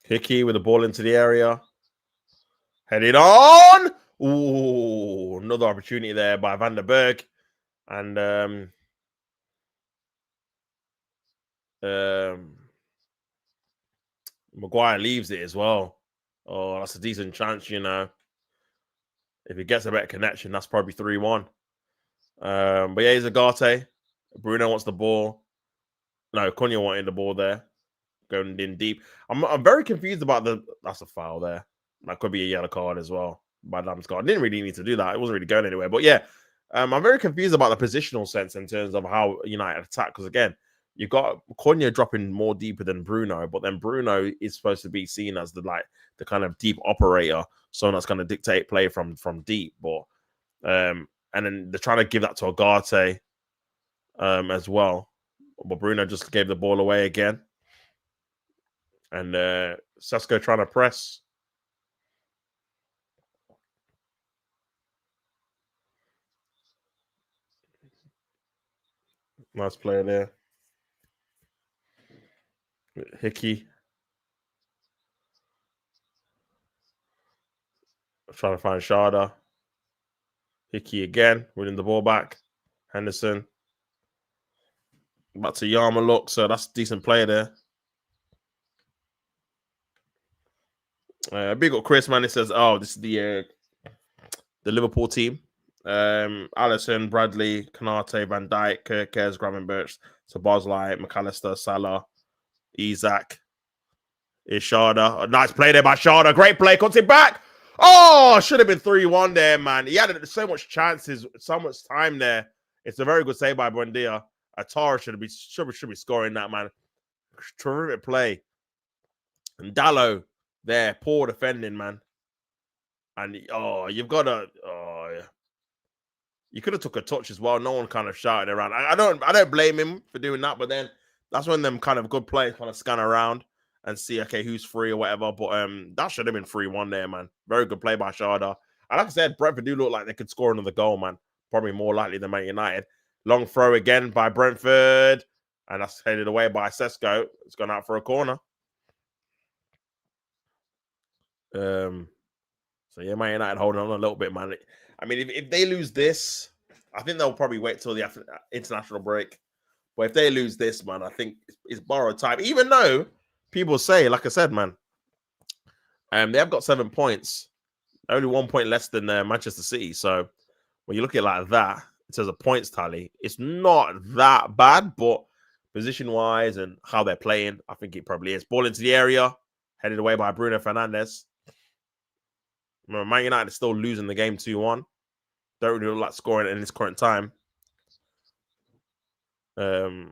Hickey with the ball into the area. Headed on. Ooh, another opportunity there by Van der Berg. And Maguire leaves it as well. Oh, that's a decent chance, you know. If he gets a better connection, that's probably 3-1. But yeah, he's Agate. Bruno wants the ball. No, Cunha wanted the ball there. Going in deep. I'm very confused about that's a foul there. That could be a yellow card as well by Damsgaard. Didn't really need to do that. It wasn't really going anywhere. But yeah, I'm very confused about the positional sense in terms of how United attack. Because again, you've got Cunha dropping more deeper than Bruno, but then Bruno is supposed to be seen as the kind of deep operator, someone that's going to dictate play from deep. But and then they're trying to give that to Agate as well. But Bruno just gave the ball away again. And Sesko trying to press. Nice player there. Hickey. Trying to find Sharda. Hickey again, winning the ball back. Henderson. Back to Yarmouk, so that's a decent player there. Big up Chris, man. He says, oh, this is the Liverpool team. Alisson, Bradley, Kanate, Van Dijk, Kerkez, Gravenberch, Szoboszlai, McAllister, Salah, Isak, Sharda. A nice play there by Sharda. Great play. Cuts it back. Oh, should have been 3-1 there, man. He had so much chances, so much time there. It's a very good save by Buendia. Atara should be scoring that, man. Terrific play. And Dallo there, poor defending, man. And you've got to. Oh, yeah. You could have took a touch as well. No one kind of shouted around. I don't blame him for doing that, but then that's when them kind of good players kind of scan around and see, okay, who's free or whatever. But that should have been 3-1 there, man. Very good play by Sharda. And like I said, Brentford do look like they could score another goal, man. Probably more likely than Man United. Long throw again by Brentford. And that's headed away by Sesko. It's gone out for a corner. So yeah, Man United holding on a little bit, man. I mean, if they lose this, I think they'll probably wait till the international break. But if they lose this, man, I think it's borrowed time. Even though people say, like I said, man, they have got 7 points, only 1 point less than Manchester City. So when you look at it like that, in terms of points tally, it's not that bad. But position-wise and how they're playing, I think it probably is. Ball into the area, headed away by Bruno Fernandes. Remember, Man United is still losing the game 2-1. Don't really look like scoring in this current time. Lenny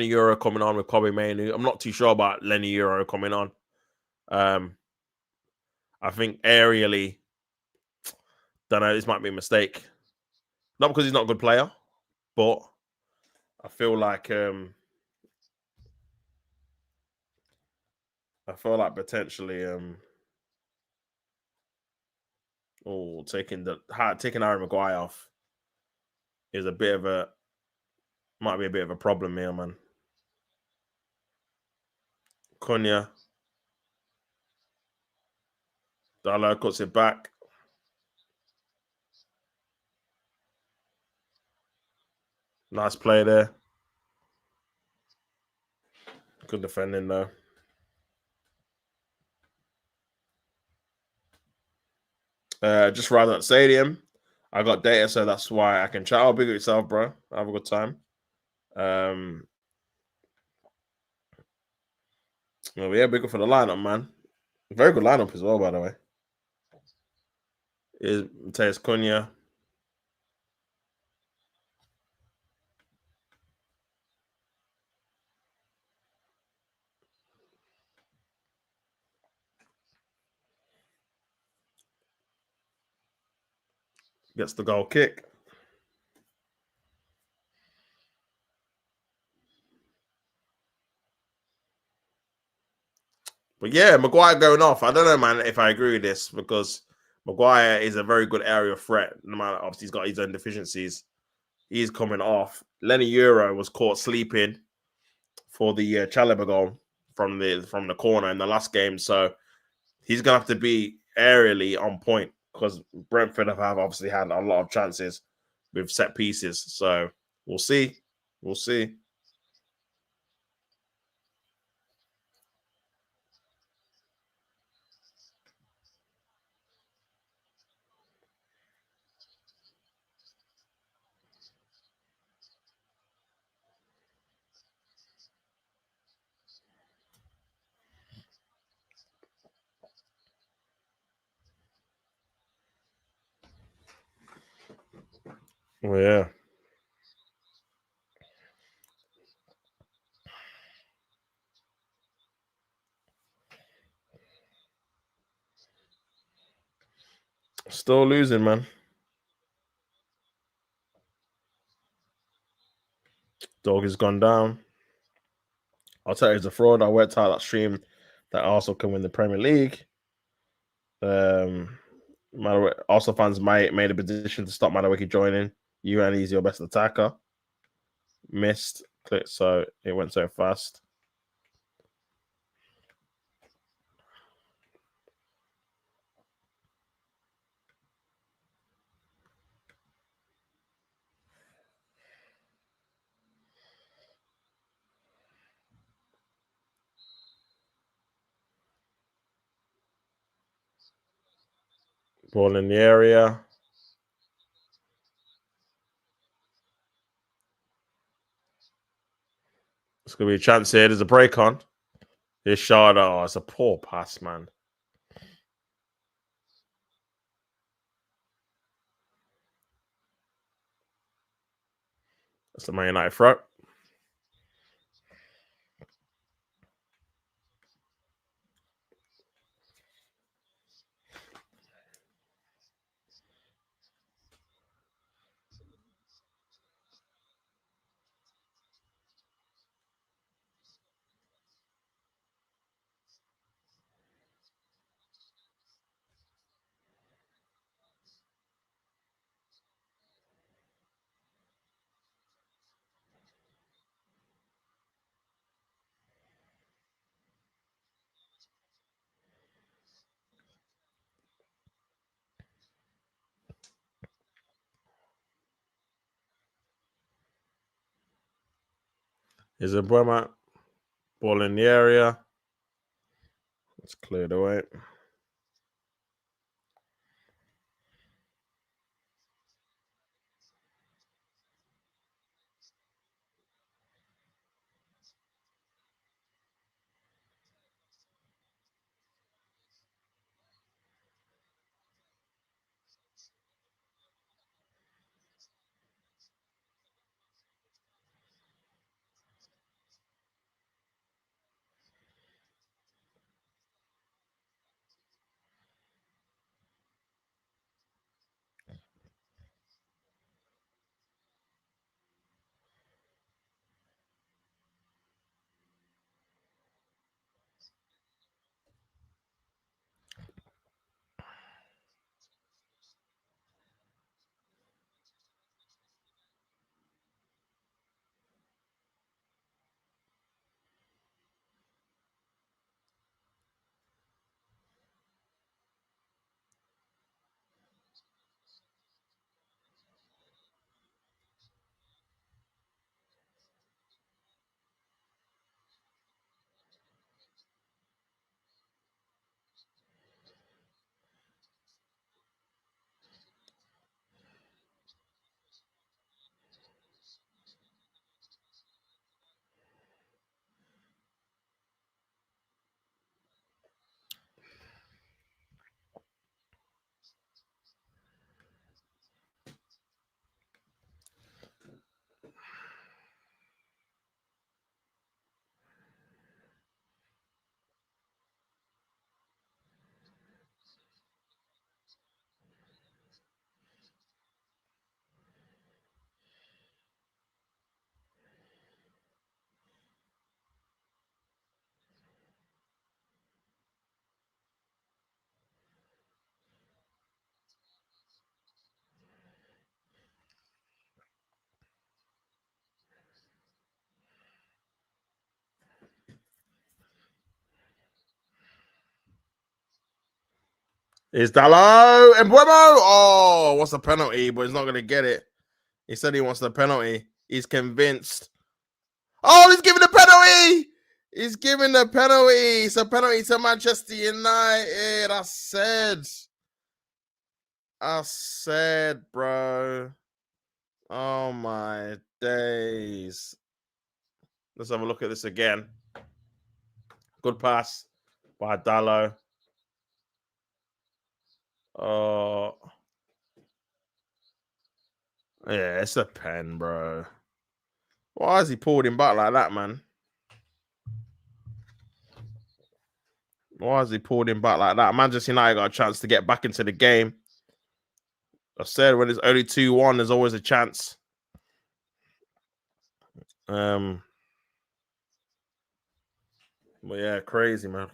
Euro coming on with Kobe Mainu. I'm not too sure about Lenny Euro coming on. I think aerially, don't know, this might be a mistake. Not because he's not a good player, but I feel like potentially taking Harry Maguire off is might be a bit of a problem here, man. Cunha. Dallo cuts it back. Nice play there. Good defending though. Just rather that stadium. I got data, so that's why I can chat. Oh, big up yourself, bro. Have a good time. Well, yeah, big up for the lineup, man. Very good lineup as well, by the way. Is Mateus Cunha. Gets the goal kick. But yeah, Maguire going off. I don't know, man, if I agree with this because Maguire is a very good area threat. No matter, obviously, he's got his own deficiencies. He's coming off. Lenny Euro was caught sleeping for the Chalobah goal from the corner in the last game. So he's gonna have to be aerially on point because Brentford have obviously had a lot of chances with set pieces. So we'll see. We'll see. Oh, yeah. Still losing, man. Dog has gone down. I'll tell you, it's a fraud. I worked out that stream that also can win the Premier League. Also fans made a petition to stop Madueke joining. You and he's your best attacker. Missed click, so it went so fast. Ball in the area. It's gonna be a chance here. There's a break on. This shot, oh, it's a poor pass, man. That's the Man United throw. Here's a Bremer. Ball in the area. It's cleared away. It's Dallo and Buemo. Oh, what's the penalty? But he's not going to get it. He said he wants the penalty. He's convinced. Oh, he's giving the penalty. He's giving the penalty. It's a penalty to Manchester United. I said, bro. Oh, my days. Let's have a look at this again. Good pass by Dallo. Oh. Yeah, it's a pen, bro. Why has he pulled him back like that, man? Why has he pulled him back like that? Manchester United got a chance to get back into the game. I said when it's only 2-1, there's always a chance. But yeah, crazy, man.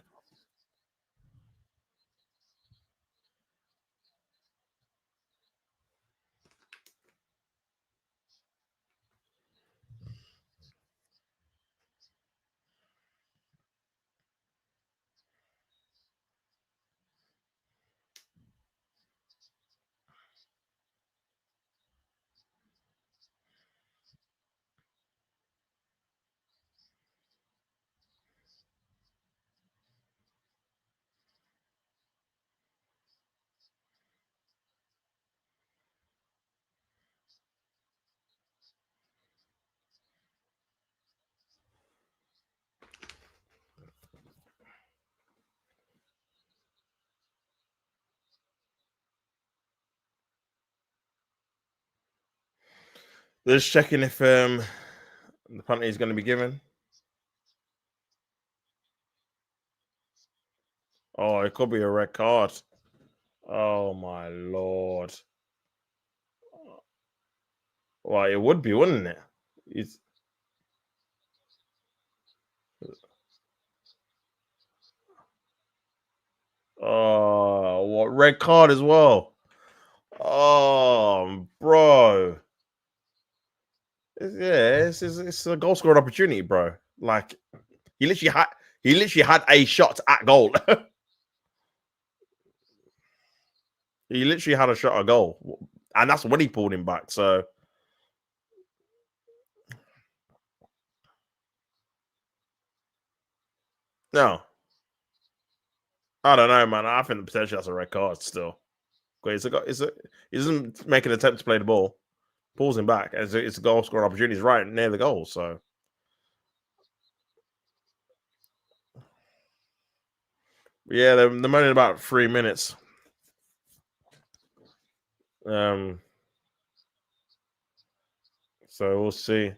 Just checking if the penalty is going to be given. Oh, it could be a red card. Oh my lord. Well, it would be, wouldn't it? Oh, what red card as well? Oh, bro. It's a goal scoring opportunity, bro. Like he literally had a shot at goal. He literally had a shot at goal, and that's when he pulled him back. So no, I don't know, man. I think potentially that's a red card still. He doesn't make an attempt to play the ball, pulls him back. It's a goal scoring opportunity. He's right near the goal. So yeah, they're only about 3 minutes. So we'll see.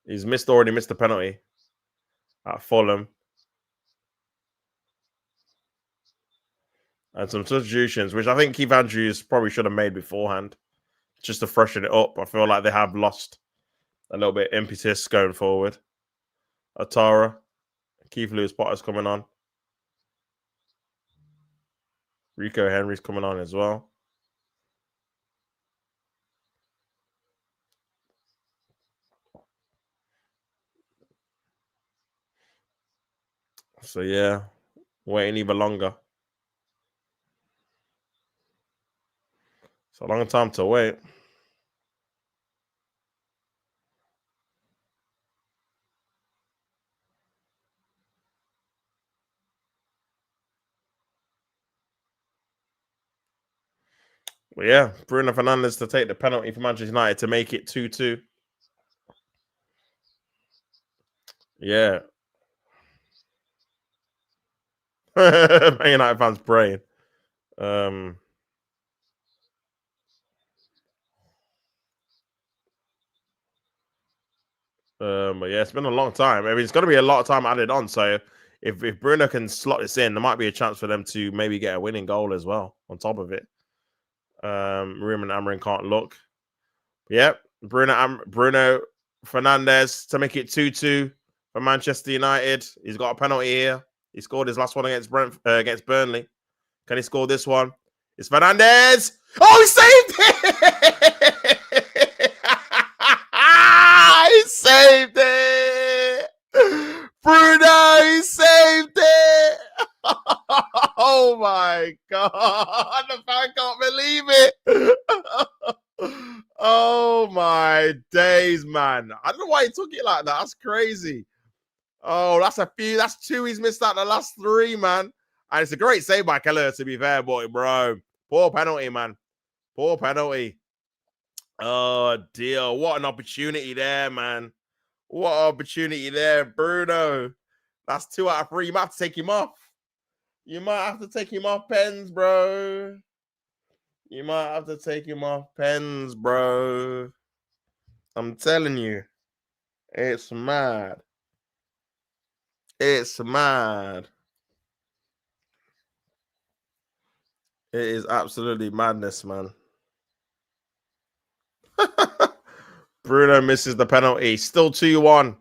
He's already missed the penalty at Fulham. And some substitutions, which I think Keith Andrews probably should have made beforehand, just to freshen it up. I feel like they have lost a little bit impetus going forward. Atara, Keith Lewis Potter's coming on. Rico Henry's coming on as well. So yeah, waiting even longer. It's a long time to wait. But yeah, Bruno Fernandes to take the penalty for Manchester United to make it 2-2. Yeah. Man United fans praying. But yeah, it's been a long time. I mean, it's going to be a lot of time added on. So if Bruno can slot this in, there might be a chance for them to maybe get a winning goal as well on top of it. Ruben Amorim can't look. Yep, Bruno Fernandes to make it 2-2 for Manchester United. He's got a penalty here. He scored his last one against Burnley. Can he score this one? It's Fernandes. Oh, he saved it! He saved it! Bruno, he saved it! my God. The fan can't believe it. Oh my days, man. I don't know why he took it like that. That's crazy. Oh, that's a few. That's two he's missed out the last three, man. And it's a great save by Keller, to be fair, boy, bro. Poor penalty, man. Poor penalty. Oh, dear. What an opportunity there, man. What an opportunity there, Bruno. That's 2 out of 3. You might have to take him off. You might have to take him off pens, bro. You might have to take him off pens, bro. I'm telling you. It's mad. It's mad. It is absolutely madness, man. Bruno misses the penalty. Still 2-1.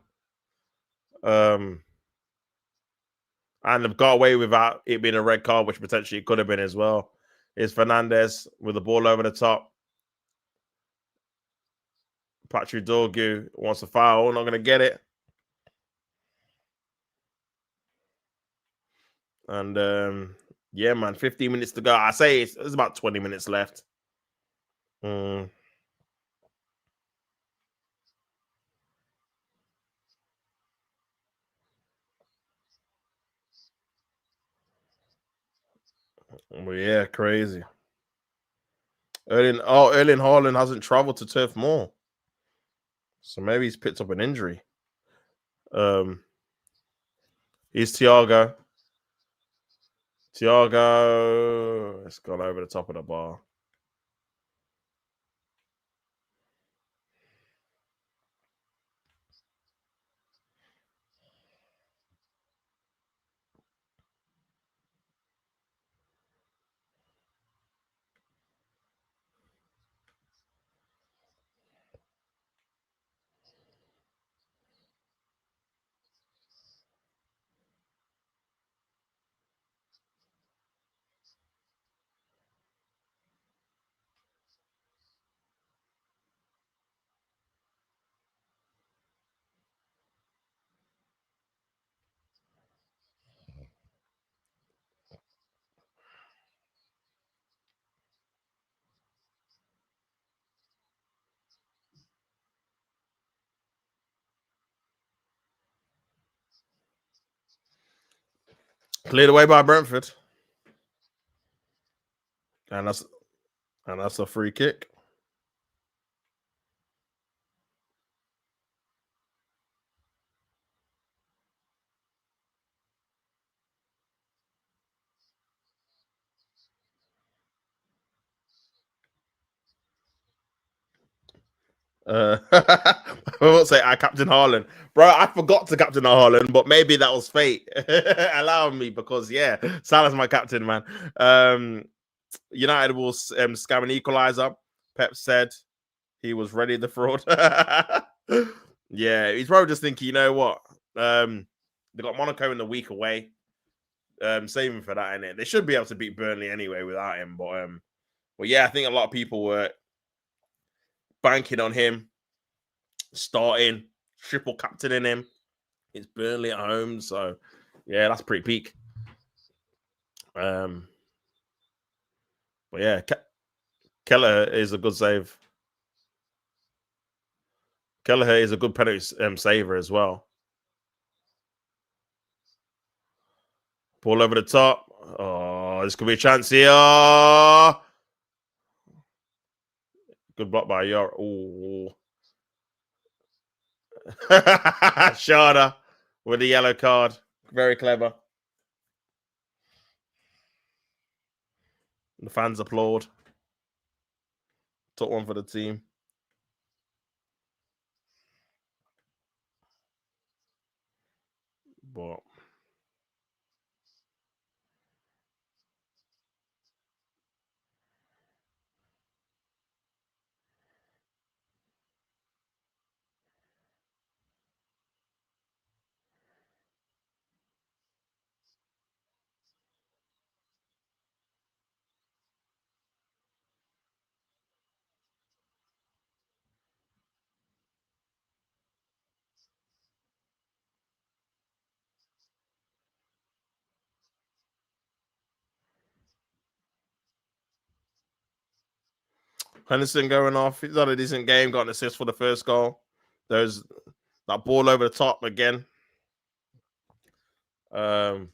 And they've got away without it being a red card, which potentially it could have been as well. Is Fernandes with the ball over the top. Patrick Dorgu wants a foul. Not going to get it. And yeah, man, 15 minutes to go. I say it's about 20 minutes left. Yeah, crazy. Erling Haaland hasn't traveled to Turf Moor. So maybe he's picked up an injury. He's Thiago. It's gone over the top of the bar. Cleared away by Brentford. And that's a free kick. I won't say I captain Haaland, bro. I forgot to captain Haaland, but maybe that was fate allowing me because Salah's my captain, man. United will scam an equalizer. Pep said he was ready. The fraud. Yeah, he's probably just thinking, you know what? They got Monaco in the week away. Saving for that, innit? They should be able to beat Burnley anyway without him. But yeah, I think a lot of people were banking on him starting, triple captaining him. It's Burnley at home, so yeah, that's pretty peak. But yeah, Kelleher is a good save. Kelleher is a good penalty saver as well. Ball over the top. Oh, this could be a chance here. Good block by Yor. Oh, Sharda with the yellow card. Very clever. The fans applaud. Took one for the team. But Henderson going off. He's had a decent game. Got an assist for the first goal. There's that ball over the top again. So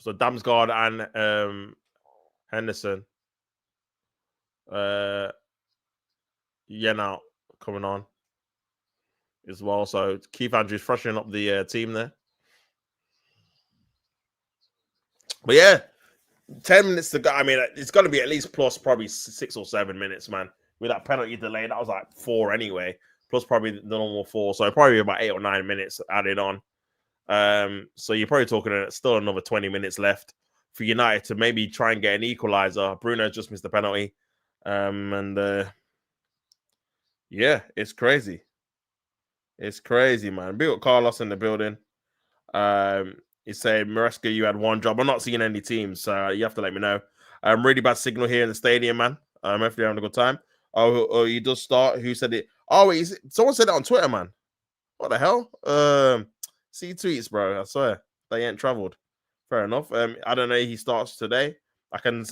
Damsgaard and Henderson. Yenout coming on as well. So Keith Andrews freshening up the team there. But yeah, 10 minutes to go. I mean, it's going to be at least plus probably 6 or 7 minutes, man. With that penalty delay, that was like 4 anyway. Plus probably the normal 4. So probably about 8 or 9 minutes added on. So you're probably talking still another 20 minutes left for United to maybe try and get an equalizer. Bruno just missed the penalty. Yeah, it's crazy. It's crazy, man. Big up Carlos in the building. He said, Maresca, you had one job. I'm not seeing any teams, so you have to let me know. Really bad signal here in the stadium, man. Hopefully you're having a good time. Oh, he does start. Who said it? Oh, someone said it on Twitter, man. What the hell? See tweets, bro. I swear. They ain't traveled. Fair enough. I don't know. He starts today. I can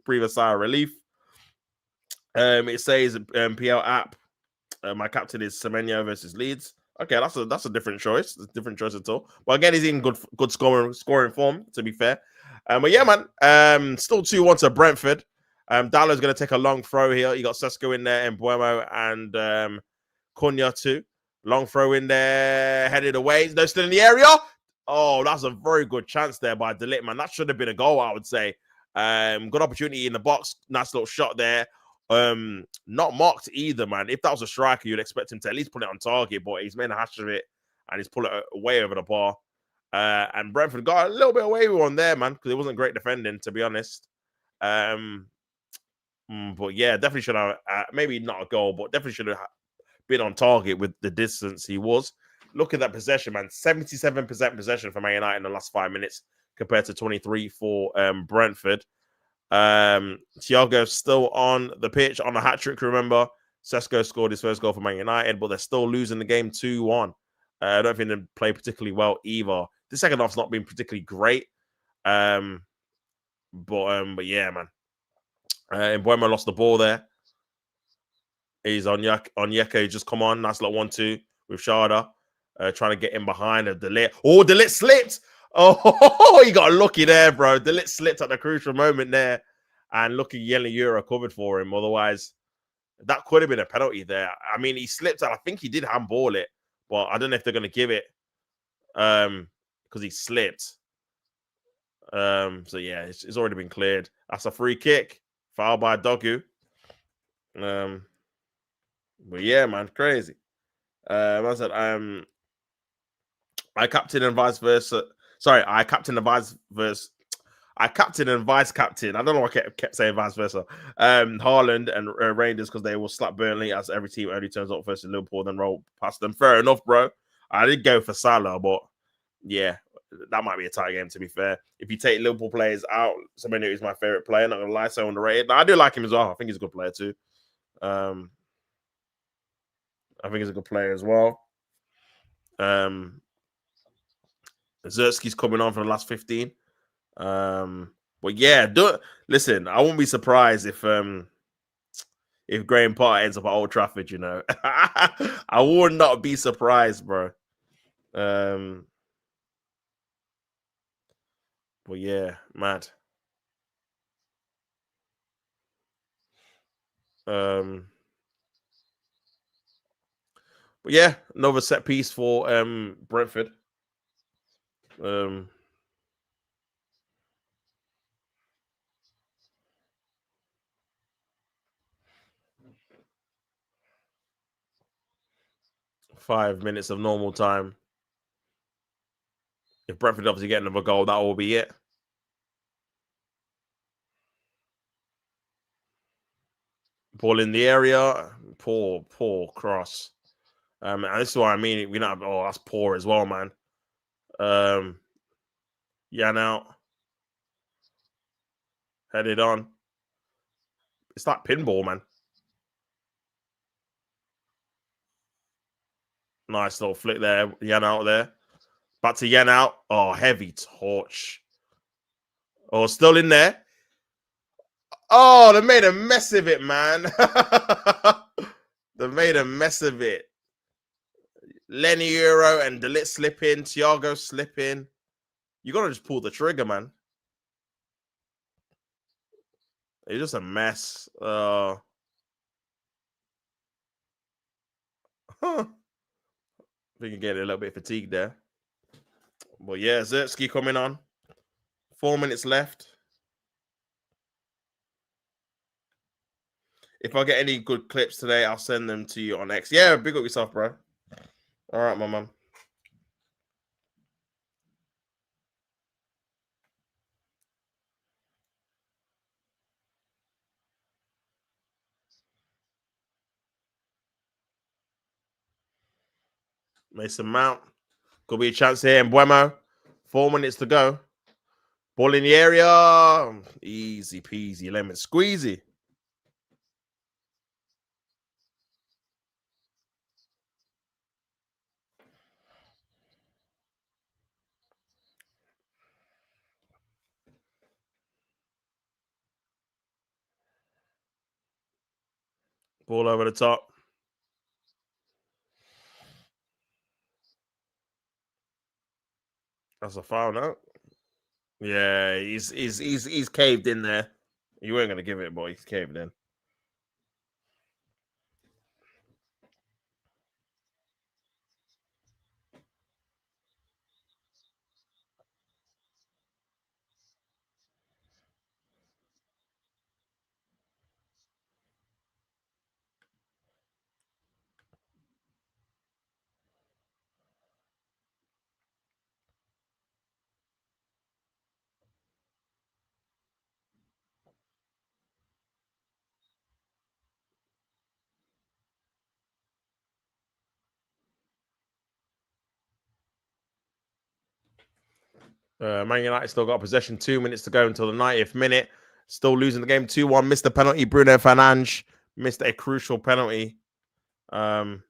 breathe a sigh of relief. It says PL app. My captain is Semenyo versus Leeds. Okay, that's a different choice. It's a different choice at all. But again, he's in good scoring form, to be fair. But yeah, man. Still 2-1 to Brentford. Dallo's going to take a long throw here. You got Sesko in there, and Buemo and Cunha too. Long throw in there, headed away. They're still in the area. Oh, that's a very good chance there by De Ligt, man. That should have been a goal, I would say. Good opportunity in the box. Nice little shot there. Not marked either, man. If that was a striker, you'd expect him to at least put it on target, but he's made a hash of it and he's pulled it way over the bar. And Brentford got a little bit away with one there, man, because it wasn't great defending, to be honest. But yeah, definitely should have, maybe not a goal, but definitely should have been on target with the distance he was. Look at that possession, man. 77% possession for Man United in the last 5 minutes compared to 23 for Brentford. Thiago still on the pitch on a hat trick. Remember, Sesko scored his first goal for Man United, but they're still losing the game 2-1. I don't think they play particularly well either. The second half's not been particularly great. But yeah, man. Mbuemo lost the ball there. He's on Yeko. Just come on. Nice little 1-2 with Sharda. Trying to get in behind De Ligt. Oh, De Ligt slipped. Oh, he got lucky there, bro. De Ligt slipped at the crucial moment there. And lucky Yellow Euro covered for him. Otherwise, that could have been a penalty there. I mean, he slipped, and I think he did handball it. But I don't know if they're going to give it because he slipped. So, yeah, it's already been cleared. That's a free kick. Foul by Dogu. But, yeah, man, crazy. I said, I captain and vice versa. Sorry, I captain and vice versa. I captain and vice captain. I don't know why I kept saying vice versa. Haaland and Rangers because they will slap Burnley as every team only turns up versus Liverpool, then roll past them. Fair enough, bro. I did go for Salah, but yeah, that might be a tight game, to be fair. If you take Liverpool players out, Semenyo is my favorite player. Not gonna lie, so underrated. I do like him as well. I think he's a good player too. I think he's a good player as well. Zerski's coming on for the last 15. But yeah, listen, I won't be surprised if Graham Potter ends up at Old Trafford, you know. I would not be surprised, bro. But yeah, mad. But yeah, another set piece for Brentford. 5 minutes of normal time. If Brentford obviously get another goal, that will be it. Ball in the area. Poor cross. And this is what I mean. We not. Oh, that's poor as well, man. Yeah, now headed on. It's like pinball, man. Nice little flick there. Yan out there. Back to Yan out. Oh, heavy torch. Oh, still in there. Oh, they made a mess of it, man. They made a mess of it. Lenny Euro and Delit slip in. Thiago slip in. You got to just pull the trigger, man. It's just a mess. I think you're getting a little bit fatigued there. But yeah, Zertsky coming on. 4 minutes left. If I get any good clips today, I'll send them to you on X. Yeah, big up yourself, bro. All right, my man. Mason Mount. Could be a chance here. Mbuemo. 4 minutes to go. Ball in the area. Easy peasy, lemon squeezy. Ball over the top. That's a foul, no? Yeah, he's caved in there. You weren't gonna give it, boy. He's caved in. Man United still got possession. 2 minutes to go until the 90th minute. Still losing the game 2-1. Missed the penalty. Bruno Fernandes missed a crucial penalty. Coventry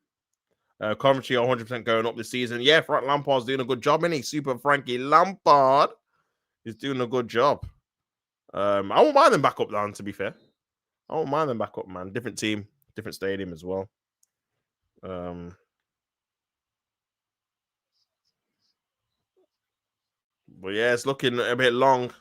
100% going up this season. Yeah, Frank Lampard's doing a good job, isn't he? Super Frankie Lampard is doing a good job. I won't mind them back up, down, to be fair. I won't mind them back up, man. Different team, different stadium as well. But yeah, it's looking a bit long.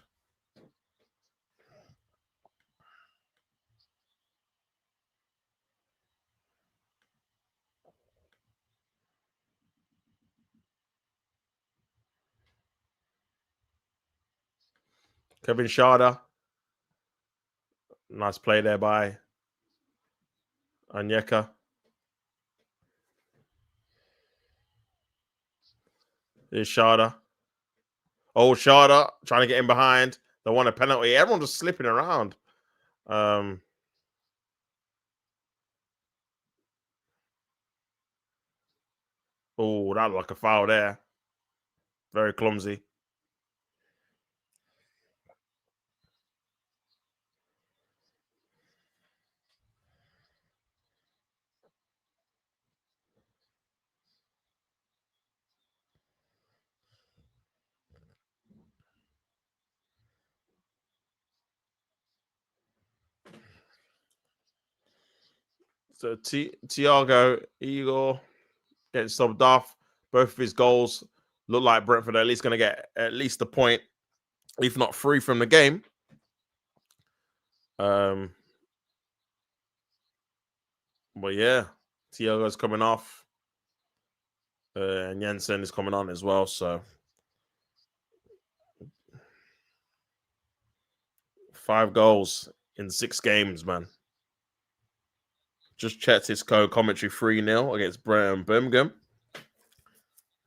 Kevin Schade. Nice play there by Onyeka. Here's Schade. Oh, Schade trying to get in behind. They want a penalty. Everyone's just slipping around. Oh, that looked like a foul there. Very clumsy. So Thiago Igor gets subbed off. Both of his goals look like Brentford are at least going to get at least a point, if not 3 from the game. But yeah, Thiago's coming off. And Jensen is coming on as well. So 5 goals in 6 games, man. Just checked his commentary 3-0 against Birmingham.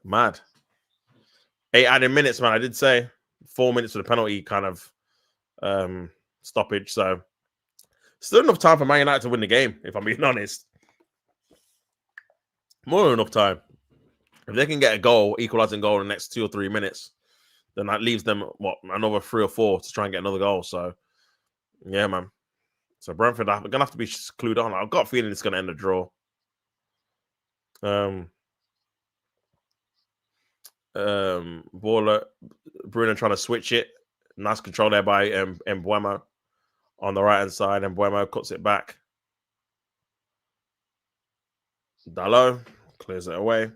Mad. 8 added minutes, man. I did say 4 minutes for the penalty kind of stoppage. So still enough time for Man United to win the game, if I'm being honest. More than enough time. If they can get a goal, equalizing goal in the next 2 or 3 minutes, then that leaves them, another 3 or 4 to try and get another goal. So, yeah, man. So Brentford are going to have to be clued on. I've got a feeling it's going to end a draw. Baller, Bruno trying to switch it. Nice control there by Mbuemo. on the right-hand side, and Buemo cuts it back. Dalot clears it away.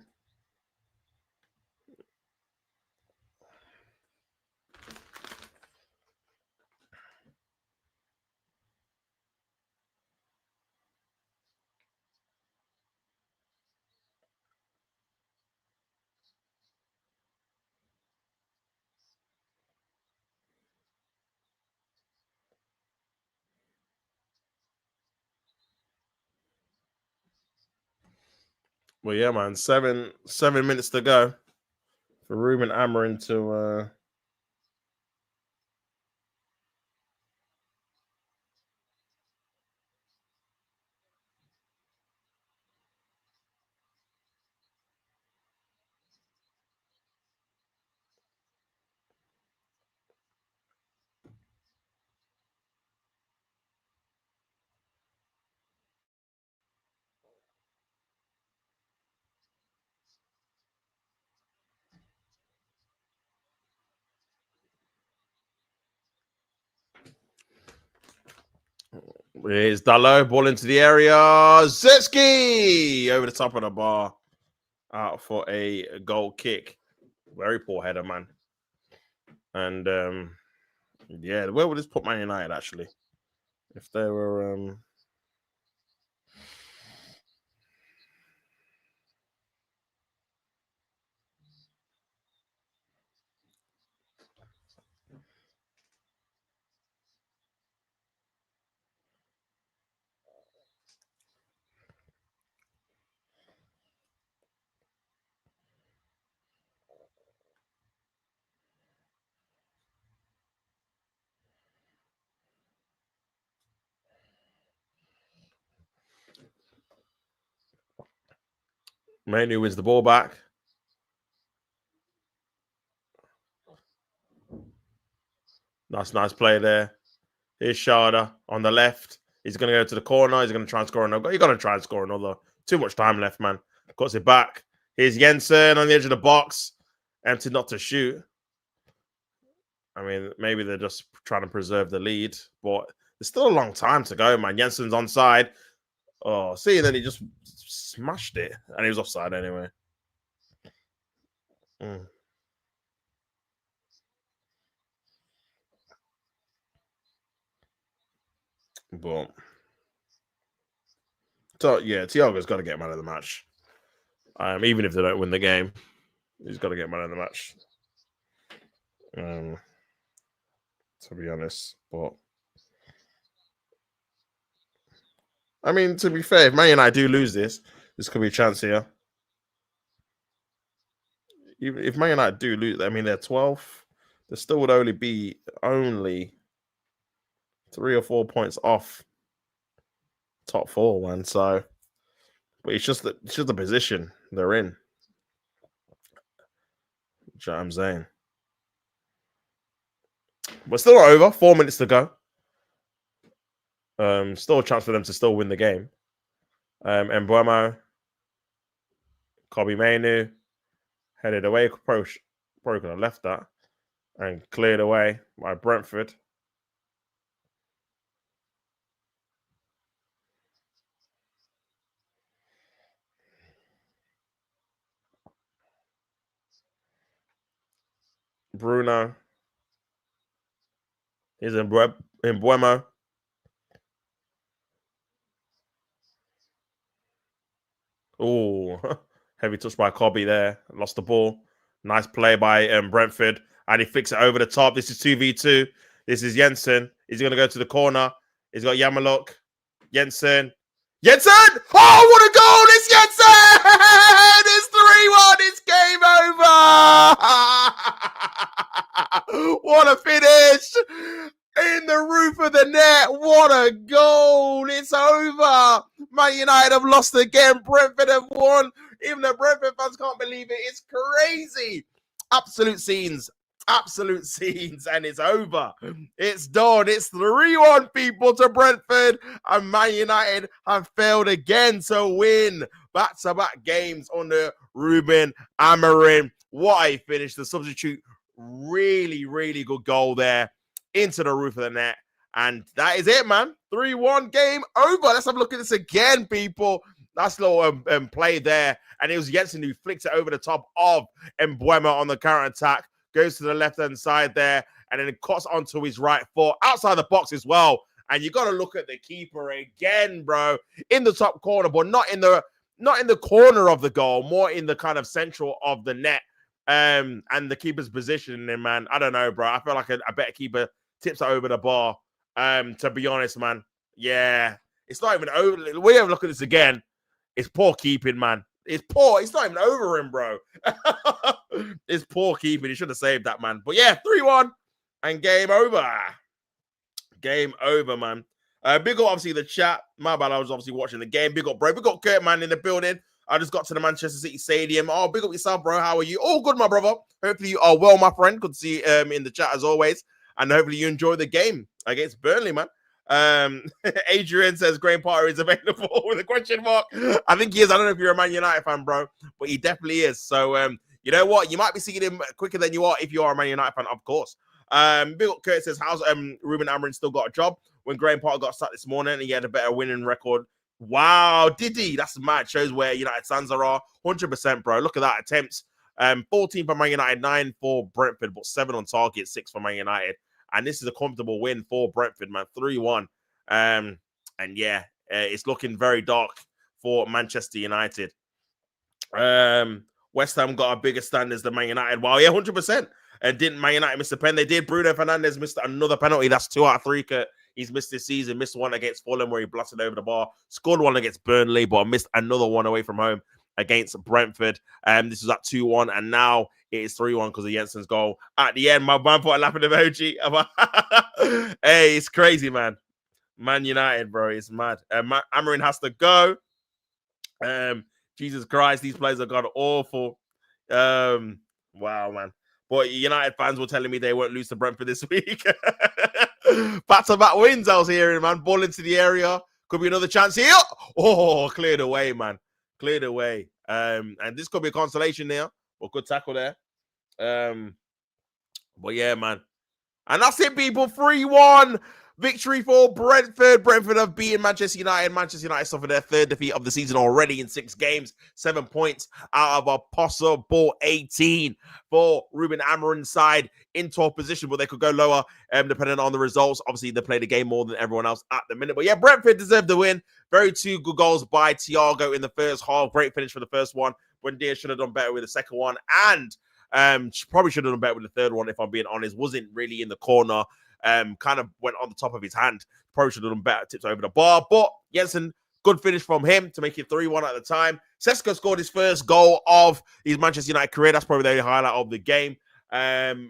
Well, yeah, man. Seven minutes to go for Ruben Amorim to. Here's Dalot, ball into the area. Zetski over the top of the bar, out for a goal kick. Very poor header, man. And yeah, where would this put Man United actually? If they were Manu wins the ball back. Nice play there. Here's Sharda on the left. He's going to go to the corner. He's going to try and score another. You've got to try and score another. Too much time left, man. Cuts it back. Here's Jensen on the edge of the box. Empty not to shoot. I mean, maybe they're just trying to preserve the lead, but there's still a long time to go, man. Jensen's onside. Oh, see, and then he just smashed it, and he was offside anyway. But so yeah, Thiago's got to get man of the match. Even if they don't win the game, he's got to get man of the match. To be honest, but I mean, to be fair, if Man United do lose this could be a chance here. Even if Man United do lose, I mean, they're 12th. There still would only be 3 or 4 points off top 4, man. So, but it's just the position they're in. You know what I'm saying? But still not over. 4 minutes to go. Still a chance for them to still win the game. Mbuemo, Kobe Mainu, headed away. Probably could have left that and cleared away by Brentford. Bruno. Here's Mbuemo. Oh, heavy touch by Kobe there. Lost the ball. Nice play by Brentford. And he flicks it over the top. This is 2v2. This is Jensen. He's going to go to the corner. He's got Yamaluk. Jensen. Jensen! Oh, what a goal! It's Jensen! It's 3-1. It's game over. What a finish! In the roof of the net. What a goal. It's over. Man United have lost again. Brentford have won. Even the Brentford fans can't believe it. It's crazy. Absolute scenes. And it's over. It's done. It's 3-1, people, to Brentford. And Man United have failed again to win back-to-back games under Ruben Amorim. What a finish. The substitute, really, really good goal there into the roof of the net. And that is it, man. 3-1, game over. Let's have a look at this again, people. Nice little play there. And it was Jensen who flicked it over the top of Mbeumo on the counter-attack. Goes to the left-hand side there. And then it cuts onto his right foot. Outside the box as well. And you got to look at the keeper again, bro. In the top corner, but not in the corner of the goal. More in the kind of central of the net. And the keeper's positioning, man. I don't know, bro. I feel like a better keeper tips it over the bar. To be honest, man. Yeah. It's not even over. We have a look at this again. It's poor keeping, man. It's poor. It's not even over him, bro. It's poor keeping. He should have saved that, man. But yeah, 3-1 and game over. Game over, man. Big up, obviously, the chat. My bad, I was obviously watching the game. Big up, bro. Big up, Kurt, man, in the building. I just got to the Manchester City Stadium. Oh, big up yourself, bro. How are you? All good, my brother. Hopefully you are well, my friend. Good to see you in the chat, as always. And hopefully you enjoy the game against Burnley, man. Adrian says Graham Potter is available with a question mark. I think he is. I don't know if you're a Man United fan, bro, but he definitely is. So, you know what? You might be seeing him quicker than you are if you are a Man United fan, of course. Big up Kurt says, how's Ruben Amorim still got a job? When Graham Potter got sacked this morning, he had a better winning record. Wow, did he? That's mad. Shows where United fans are. 100%, bro. Look at that. Attempts. 14 for Man United, 9 for Brentford, but 7 on target, 6 for Man United. And this is a comfortable win for Brentford, man. 3-1. And yeah, it's looking very dark for Manchester United. West Ham got a bigger standards than Man United. Well, yeah, 100%. And didn't Man United miss a pen? They did. Bruno Fernandes missed another penalty. That's 2 out of 3. He's missed this season. Missed one against Fulham where he blasted over the bar. Scored one against Burnley, but missed another one away from home against Brentford. This was at 2-1, and now it is 3-1 because of Jensen's goal. At the end, my man put a laughing emoji. Hey, it's crazy, man. Man United, bro. It's mad. Amorim has to go. Jesus Christ, these players have got awful. Wow, man. But United fans were telling me they won't lose to Brentford this week. Back-to-back wins, I was hearing, man. Ball into the area. Could be another chance here. Oh, cleared away, man. Cleared away. And this could be a consolation there. But good tackle there. But yeah, man. And that's it, people. 3-1. Victory for Brentford. Brentford have beaten Manchester United. Manchester United suffered their 3rd defeat of the season already in 6 games. 7 points out of a possible 18 for Ruben Amorim's side in 12th position, but they could go lower depending on the results. Obviously, they played the game more than everyone else at the minute. But yeah, Brentford deserved the win. Very 2 good goals by Thiago in the first half. Great finish for the first one. Buendia should have done better with the second one. And probably should have done better with the third one, if I'm being honest. Wasn't really in the corner. Kind of went on the top of his hand. Probably should have done better, tips over the bar. But Jensen, good finish from him to make it 3-1 at the time. Sesko scored his first goal of his Manchester United career. That's probably the only highlight of the game. And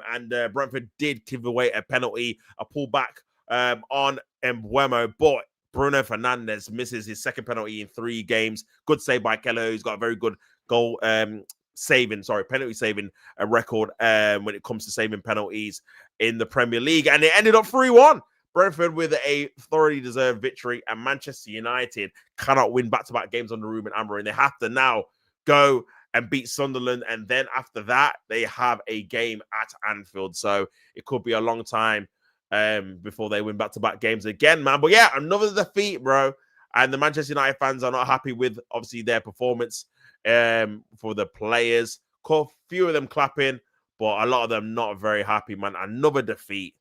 Brentford did give away a penalty, a pullback on Mbeumo. But Bruno Fernandes misses his second penalty in 3 games. Good save by Keller, who's got a very good goal penalty saving a record when it comes to saving penalties in the Premier League. And it ended up 3-1. Brentford with a thoroughly deserved victory, and Manchester United cannot win back-to-back games under Ruben Amorim. They have to now go and beat Sunderland, and then after that, they have a game at Anfield. So it could be a long time before they win back-to-back games again, man. But yeah, another defeat, bro. And the Manchester United fans are not happy with, obviously, their performance for the players. A few of them clapping, but a lot of them not very happy, man. Another defeat.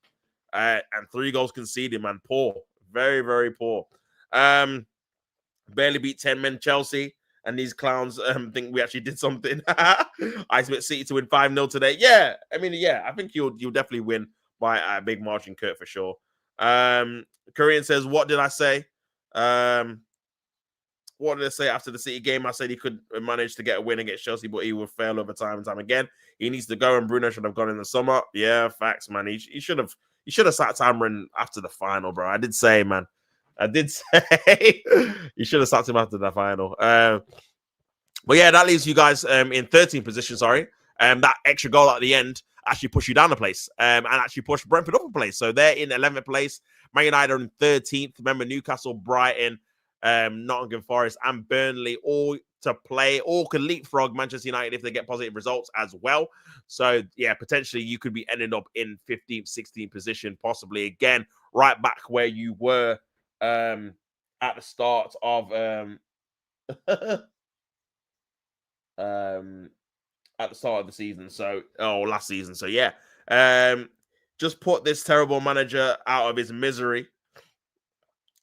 And 3 goals conceded, man. Poor. Very, very poor. Barely beat 10 men Chelsea. And these clowns think we actually did something. I expect City to win 5-0 today. Yeah. I mean, yeah. I think you'll definitely win by a big margin, Kurt, for sure. Korean says, what did I say? What did I say after the City game? I said he could manage to get a win against Chelsea, but he will fail over time and time again. He needs to go, and Bruno should have gone in the summer. Yeah, facts, man. He should have sacked Amorim after the final, bro. I did say, man. I did say you should have sacked him after the final. But yeah, that leaves you guys in 13th position, sorry. That extra goal at the end actually pushed you down a place and actually pushed Brentford up a place. So they're in 11th place. Man United are in 13th. Remember, Newcastle, Brighton, Nottingham Forest, and Burnley all to play or could leapfrog Manchester United if they get positive results as well. So, yeah, potentially you could be ending up in 15th, 16th position, possibly again, right back where you were at the start of at the start of the season. So, last season. So, yeah, just put this terrible manager out of his misery.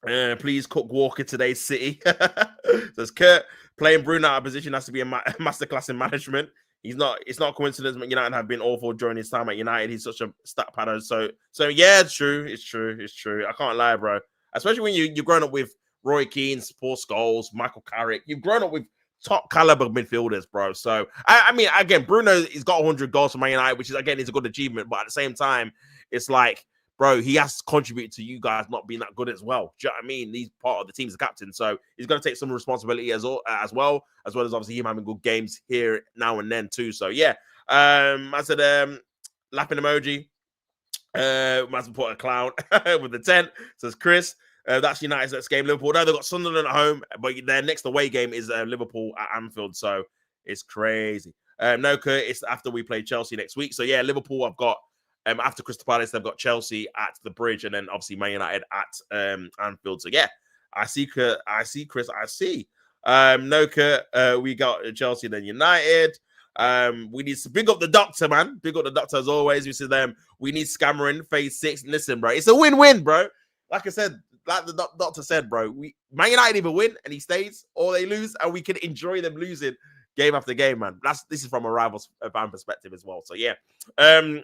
Please cook Walker today's City. Says Kurt, playing Bruno out of position has to be a masterclass in management. It's not a coincidence that United have been awful during his time at United. He's such a stat pattern. So yeah, it's true. I can't lie, bro. Especially when you've grown up with Roy Keane, Paul Scholes, Michael Carrick. You've grown up with top caliber midfielders, bro. So I mean, again, Bruno, he's got 100 goals for Man United, which is again is a good achievement. But at the same time, it's like, bro, he has contributed to you guys not being that good as well. Do you know what I mean? He's part of the team's captain, so he's going to take some responsibility as well as obviously him having good games here now and then too. So yeah, I said laughing emoji. Must put a clown with the 10. Says Chris. That's United's next game. Liverpool. No, they've got Sunderland at home, but their next away game is Liverpool at Anfield. So it's crazy. No, Kurt, it's after we play Chelsea next week. So yeah, Liverpool, I've got after Crystal Palace, they've got Chelsea at the Bridge, and then obviously Man United at Anfield. So yeah, I see Kurt, I see Chris, I see. No, Kurt, we got Chelsea, then United. We need to big up the doctor, man. Big up the doctor as always. We said we need Scammering phase 6. Listen, bro, it's a win-win, bro. Like I said, like the doctor said, bro, Man United either win and he stays, or they lose, and we can enjoy them losing game after game, man. This is from a rival's fan perspective as well. So yeah,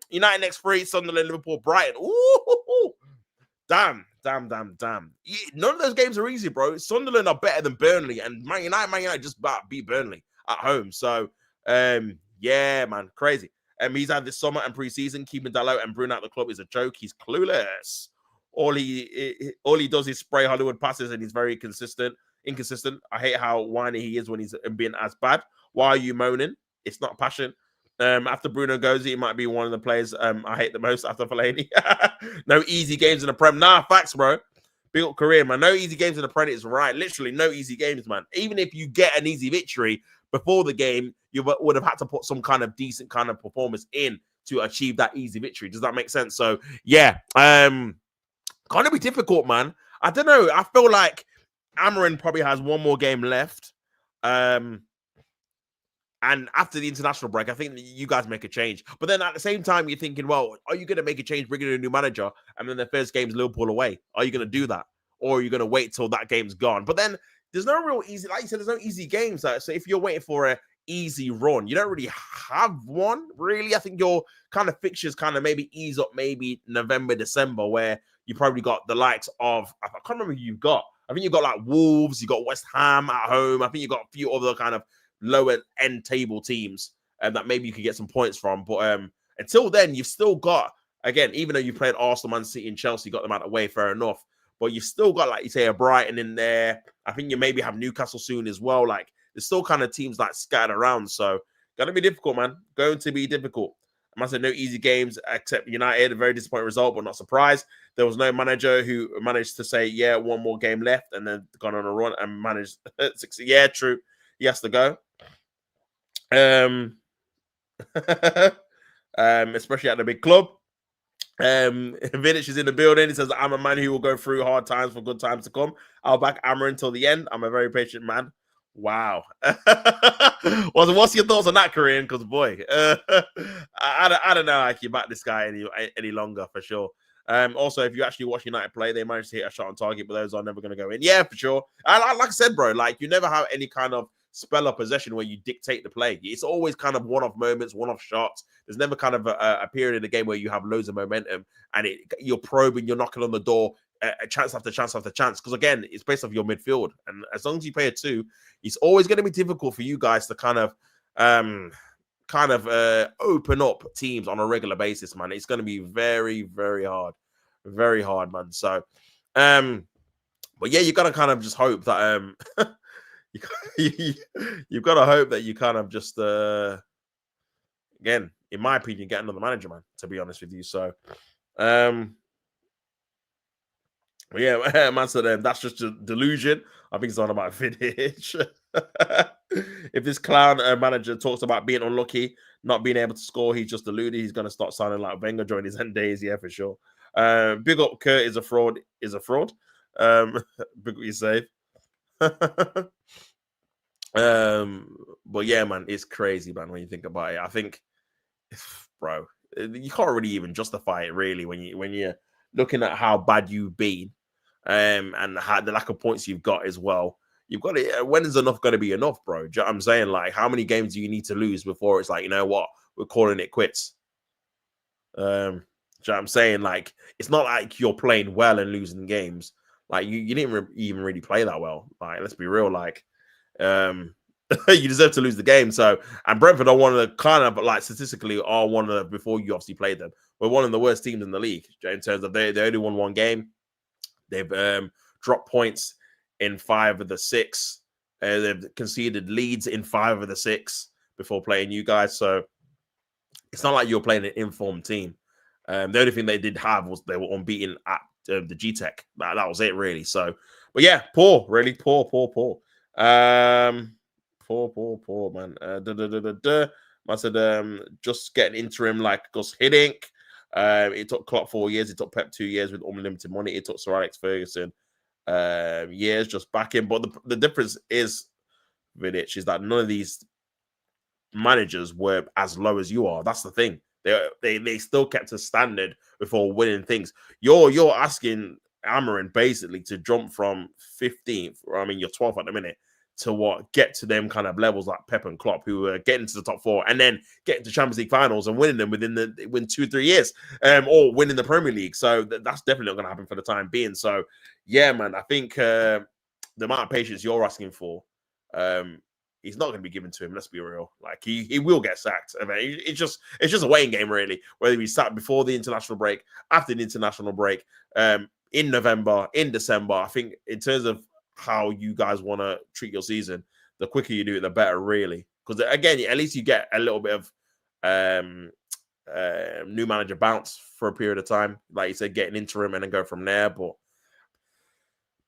United next 3: Sunderland, Liverpool, Brighton. Ooh, damn. None of those games are easy, bro. Sunderland are better than Burnley, and Man United just about beat Burnley at home. So yeah, man, crazy. He's had this summer and preseason keeping Dalot and Bruno out the club is a joke. He's clueless. All he does is spray Hollywood passes, and he's very inconsistent. I hate how whiny he is when he's being as bad. Why are you moaning? It's not passion. After Bruno goes, he might be one of the players I hate the most after Fellaini. No easy games in the Prem. Nah, facts, bro. Big up career, man. No easy games in the Prem is right. Literally, no easy games, man. Even if you get an easy victory before the game, you would have had to put some kind of decent kind of performance in to achieve that easy victory. Does that make sense? So, yeah. Gonna be difficult, man. I don't know. I feel like Amarin probably has one more game left. And after the international break, I think you guys make a change. But then at the same time, you're thinking, well, are you going to make a change, bringing in a new manager, and then the first game's Liverpool away? Are you going to do that? Or are you going to wait till that game's gone? But then there's no real easy, like you said, there's no easy games. So if you're waiting for an easy run, you don't really have one, really. I think your kind of fixtures kind of maybe ease up maybe November, December, where you probably got the likes of, I can't remember who you've got. I think you've got like Wolves, you got West Ham at home. I think you've got a few other kind of lower end table teams that maybe you could get some points from. But until then, you've still got, again, even though you played Arsenal, Man City, and Chelsea, got them out of the way, fair enough. But you've still got, like you say, a Brighton in there. I think you maybe have Newcastle soon as well. Like, there's still kind of teams like scattered around. So, gonna be difficult, man. Going to be difficult. I must say, no easy games except United. A very disappointing result, but not surprised. There was no manager who managed to say, yeah, one more game left, and then gone on a run and managed 60. Yeah, true. He has to go. Especially at the big club. Vidic is in the building. He says, I'm a man who will go through hard times for good times to come. I'll back Amarin until the end. I'm a very patient man. Wow. What's your thoughts on that, Korean? Because boy, I don't know how I can back this guy any longer for sure. Also, if you actually watch United play, they managed to hit a shot on target, but those are never going to go in. Yeah, for sure. Like I said, bro, like you never have any kind of spell of possession where you dictate the play. It's always kind of one-off moments, one-off shots. There's never kind of a period in the game where you have loads of momentum and you're probing, you're knocking on the door, a chance after chance after chance. Because again, it's based off your midfield, and as long as you play a 2, it's always going to be difficult for you guys to kind of open up teams on a regular basis, man. It's going to be very, very hard, man. So, but yeah, you got to kind of just hope that you've got to hope that you kind of just again, in my opinion, get another manager, man, to be honest with you. So yeah, man said that's just a delusion. I think it's on about Vidic. If this clown manager talks about being unlucky, not being able to score, he's just deluded. He's going to start sounding like Wenger during his end days. Yeah, for sure. Big up Kurt is a fraud. Is a fraud. Big up you save. But yeah, man, it's crazy, man, when you think about it. I think, bro, you can't really even justify it really when you're looking at how bad you've been, and how the lack of points you've got as well. You've got it. When is enough going to be enough, bro? Do you know what I'm saying? Like, how many games do you need to lose before it's like, you know what, we're calling it quits? Do you know what I'm saying? Like, it's not like you're playing well and losing games. Like, you didn't even really play that well. Like, let's be real. Like, you deserve to lose the game. So, and Brentford are one of the kind of like statistically are one of the, before you obviously played them, we're one of the worst teams in the league in terms of they only won one game. They've dropped points in 5 of the 6. They've conceded leads in 5 of the 6 before playing you guys. So it's not like you're playing an informed team. The only thing they did have was they were unbeaten at the GTEC. That was it, really. So, but yeah, poor, really poor. Poor, man. I said, just get an interim like Gus Hiddink. It took Klopp 4 years. It took Pep 2 years with unlimited money. It took Sir Alex Ferguson years just back in. But the difference is, Vidic, is that none of these managers were as low as you are. That's the thing. They still kept a standard before winning things. You're asking Amarin basically to jump from 15th, or I mean you're 12th at the minute, to get to them kind of levels like Pep and Klopp, who are getting to the top 4 and then getting to Champions League finals and winning them within 2-3 years, or winning the Premier League. So that's definitely not going to happen for the time being. So yeah, man, I think the amount of patience you're asking for, he's not going to be given to him. Let's be real. Like he will get sacked. I mean, it's just a waiting game, really. Whether he's sacked before the international break, after the international break, in November, in December. I think in terms of how you guys want to treat your season, the quicker you do it, the better, really. Because again, at least you get a little bit of new manager bounce for a period of time. Like you said, get an interim and then go from there. But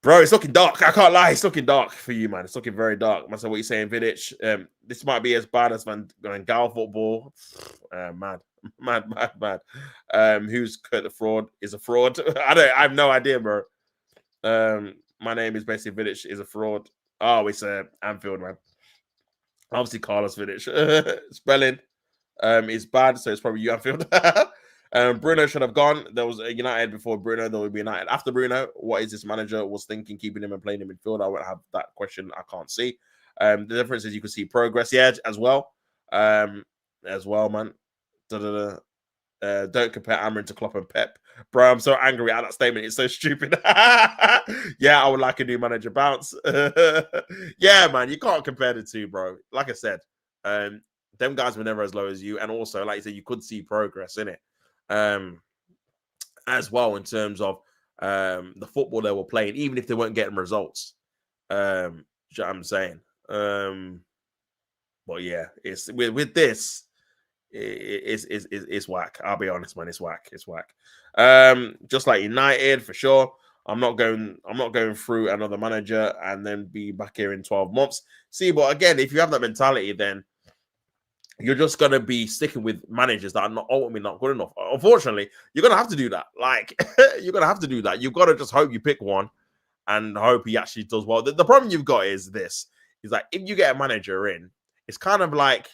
bro, it's looking dark. I can't lie. It's looking dark for you, man. It's looking very dark. That's what you're saying, Vidic. This might be as bad as Van Gaal football. Mad. Who's Kurt the fraud? Is a fraud. I have no idea, bro. My name is basically Vidic is a fraud. Oh, it's Anfield, man. Obviously, Carlos Vidic. Spelling is bad, so it's probably you, Anfield. Bruno should have gone. There was a United before Bruno. There would be United after Bruno. What is this manager was thinking, keeping him and playing him in midfield? I won't have that question. I can't see. The difference is you can see progress, yeah, as well. Man. Don't compare Amarin to Klopp and Pep. Bro, I'm so angry at that statement. It's so stupid. Yeah, I would like a new manager bounce. Yeah, man, you can't compare the two, bro. Like I said, them guys were never as low as you. And also, like you said, you could see progress in it. As well, in terms of the football they were playing, even if they weren't getting results. You know what I'm saying? But yeah, it's with this, it's whack. I'll be honest, man. It's whack. It's whack. Just like United, for sure. I'm not going through another manager and then be back here in 12 months. See, but again, if you have that mentality, then you're just going to be sticking with managers that are ultimately not good enough. Unfortunately, you're going to have to do that. Like, you're going to have to do that. You've got to just hope you pick one and hope he actually does well. The problem you've got is this. Is like, if you get a manager in, it's kind of like,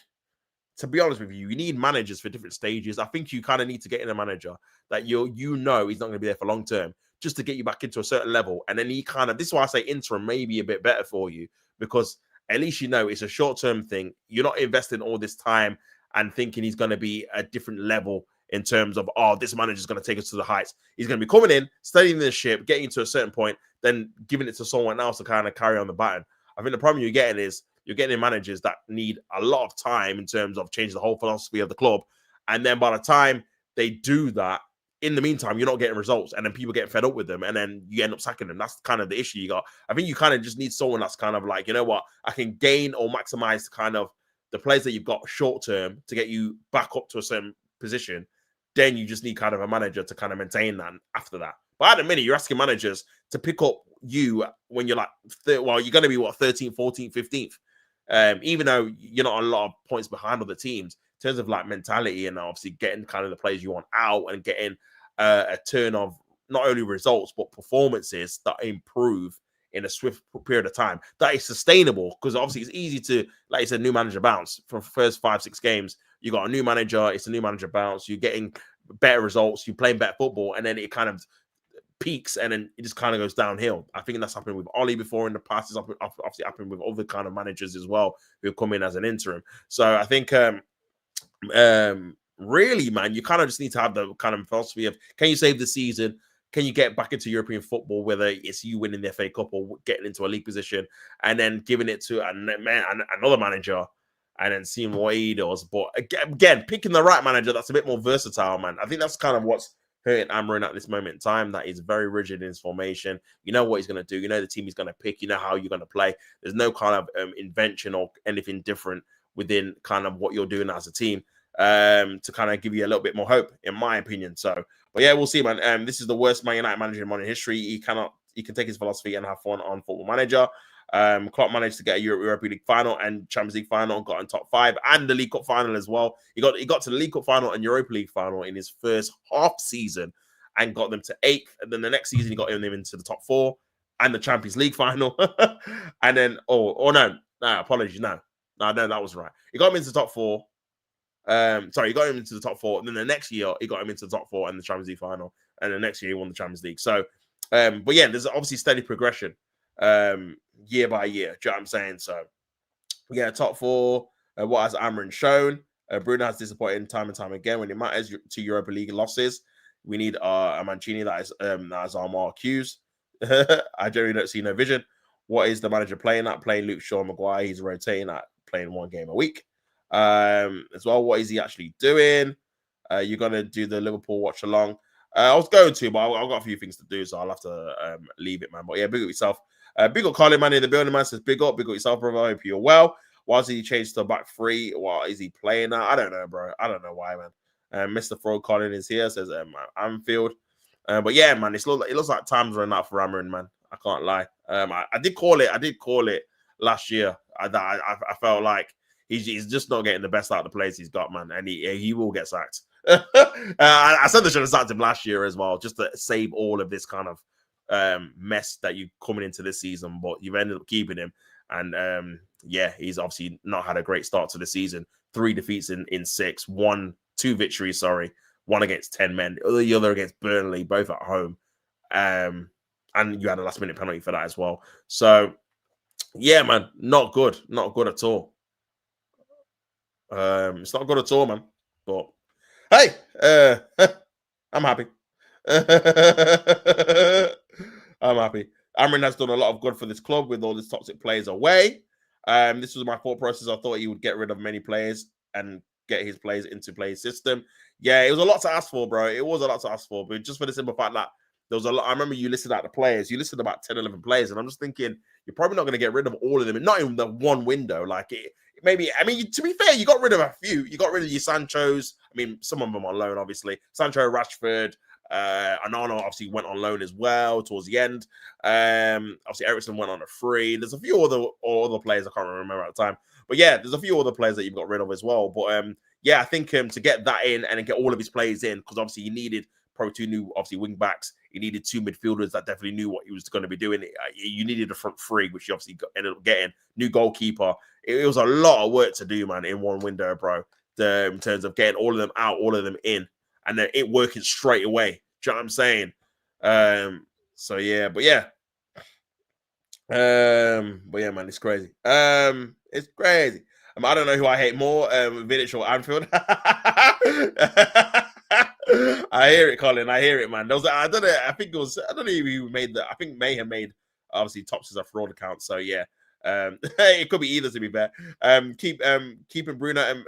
to be honest with you, you need managers for different stages. I think you kind of need to get in a manager that you know he's not going to be there for long term, just to get you back into a certain level. And then this is why I say interim may be a bit better for you, because at least you know it's a short-term thing. You're not investing all this time and thinking he's going to be a different level in terms of, oh, this manager's going to take us to the heights. He's going to be coming in, studying the ship, getting to a certain point, then giving it to someone else to kind of carry on the baton. I think the problem you're getting is you're getting managers that need a lot of time in terms of changing the whole philosophy of the club. And then by the time they do that, in the meantime, you're not getting results, and then people get fed up with them, and then you end up sacking them. That's kind of the issue you got. I think you kind of just need someone that's kind of like, you know what, I can gain or maximize kind of the players that you've got short term to get you back up to a certain position. Then you just need kind of a manager to kind of maintain that after that. But at the minute, you're asking managers to pick up you when you're like, you're going to be 13th, 14th, 15th. even though you're not a lot of points behind other teams in terms of like mentality and obviously getting kind of the players you want out and getting a turn of not only results but performances that improve in a swift period of time that is sustainable, because obviously it's easy to, like you said, new manager bounce for first 5-6 games. You got a new manager, it's a new manager bounce, you're getting better results, you're playing better football, and then it kind of peaks and then it just kind of goes downhill. I think that's happened with Ollie before in the past. It's obviously happened with other kind of managers as well who have come in as an interim. So I think really, man, you kind of just need to have the kind of philosophy of, can you save the season? Can you get back into European football, whether it's you winning the FA Cup or getting into a league position, and then giving it to another manager and then seeing what he does. But again, picking the right manager that's a bit more versatile, man. I think that's kind of what's hurting Amarin at this moment in time, that he's very rigid in his formation. You know what he's going to do. You know the team he's going to pick. You know how you're going to play. There's no kind of invention or anything different within kind of what you're doing as a team to kind of give you a little bit more hope, in my opinion. So, but yeah, we'll see, man. This is the worst Man United manager in modern history. He can take his philosophy and have fun on Football Manager. Klopp managed to get a Europa League final and Champions League final, got in top 5 and the League Cup final as well. He got to the League Cup final and Europa League final in his first half season and got them to 8th. And then the next season, he got them into the top 4 and the Champions League final. And then, no, apologies, no, that was right. He got him into the top 4. He got him into the top 4, and then the next year he got him into the top 4 and the Champions League final, and the next year he won the Champions League. So, but yeah, there's obviously steady progression, year by year. Do you know what I'm saying? So, yeah, top 4. What has Amarin shown? Bruno has disappointed time and time again when it matters to Europa League losses. We need a Mancini that is our more cues. I generally don't see no vision. What is the manager playing at? Playing Luke Shaw, Maguire. He's rotating at playing 1 game a week. As well, what is he actually doing? You're gonna do the Liverpool watch along. I was going to, but I've got a few things to do, so I'll have to leave it, man. But yeah, big up yourself. Big up Colin, man, in the building, man. Says big up yourself, brother. I hope you're well. Why is he changed to back 3? What is he playing now? I don't know, bro. I don't know why, man. Mr. Fro Colin is here. Says Anfield. But yeah, man, it looks like time's running out for Amarin, man. I can't lie. I did call it last year. I felt like he's just not getting the best out of the players he's got, man, and he will get sacked. I said they should have sacked him last year as well, just to save all of this kind of mess that you coming into this season. But you've ended up keeping him, and yeah, he's obviously not had a great start to the season. 3 defeats in 6, 2 victories. Sorry, 1 against 10 men, the other against Burnley, both at home, and you had a last minute penalty for that as well. So yeah, man, not good at all. It's not good at all, man. But hey, I'm happy. I'm happy. Amarin has done a lot of good for this club with all his toxic players away. This was my thought process. I thought he would get rid of many players and get his players into play system. Yeah, it was a lot to ask for, bro. It was a lot to ask for, but just for the simple fact that there was a lot. I remember you listed out the players. You listed about 10, 11 players, and I'm just thinking you're probably not going to get rid of all of them, and not in the one window. Like maybe, I mean, to be fair, you got rid of a few. You got rid of your Sanchos. I mean, some of them on loan, obviously. Sancho, Rashford, Anano obviously went on loan as well towards the end. Obviously, Ericsson went on a free. There's a few other players I can't remember at the time. But yeah, there's a few other players that you've got rid of as well. But yeah, I think to get that in and get all of his players in, because obviously you needed probably 2 new, obviously, wing backs. You needed 2 midfielders that definitely knew what he was going to be doing. You needed a front 3, which you obviously ended up getting. New goalkeeper. It was a lot of work to do, man, in one window, bro. In terms of getting all of them out, all of them in, and then it working straight away. Do you know what I'm saying? So yeah, but yeah. But yeah, man, it's crazy. It's crazy. I don't know who I hate more, Vidic or Anfield. I hear it, Colin. I hear it, man. I don't know. I don't know if he made that. I think Mayhem made obviously Tops as a fraud account. So yeah, it could be either. To be fair, keeping Bruno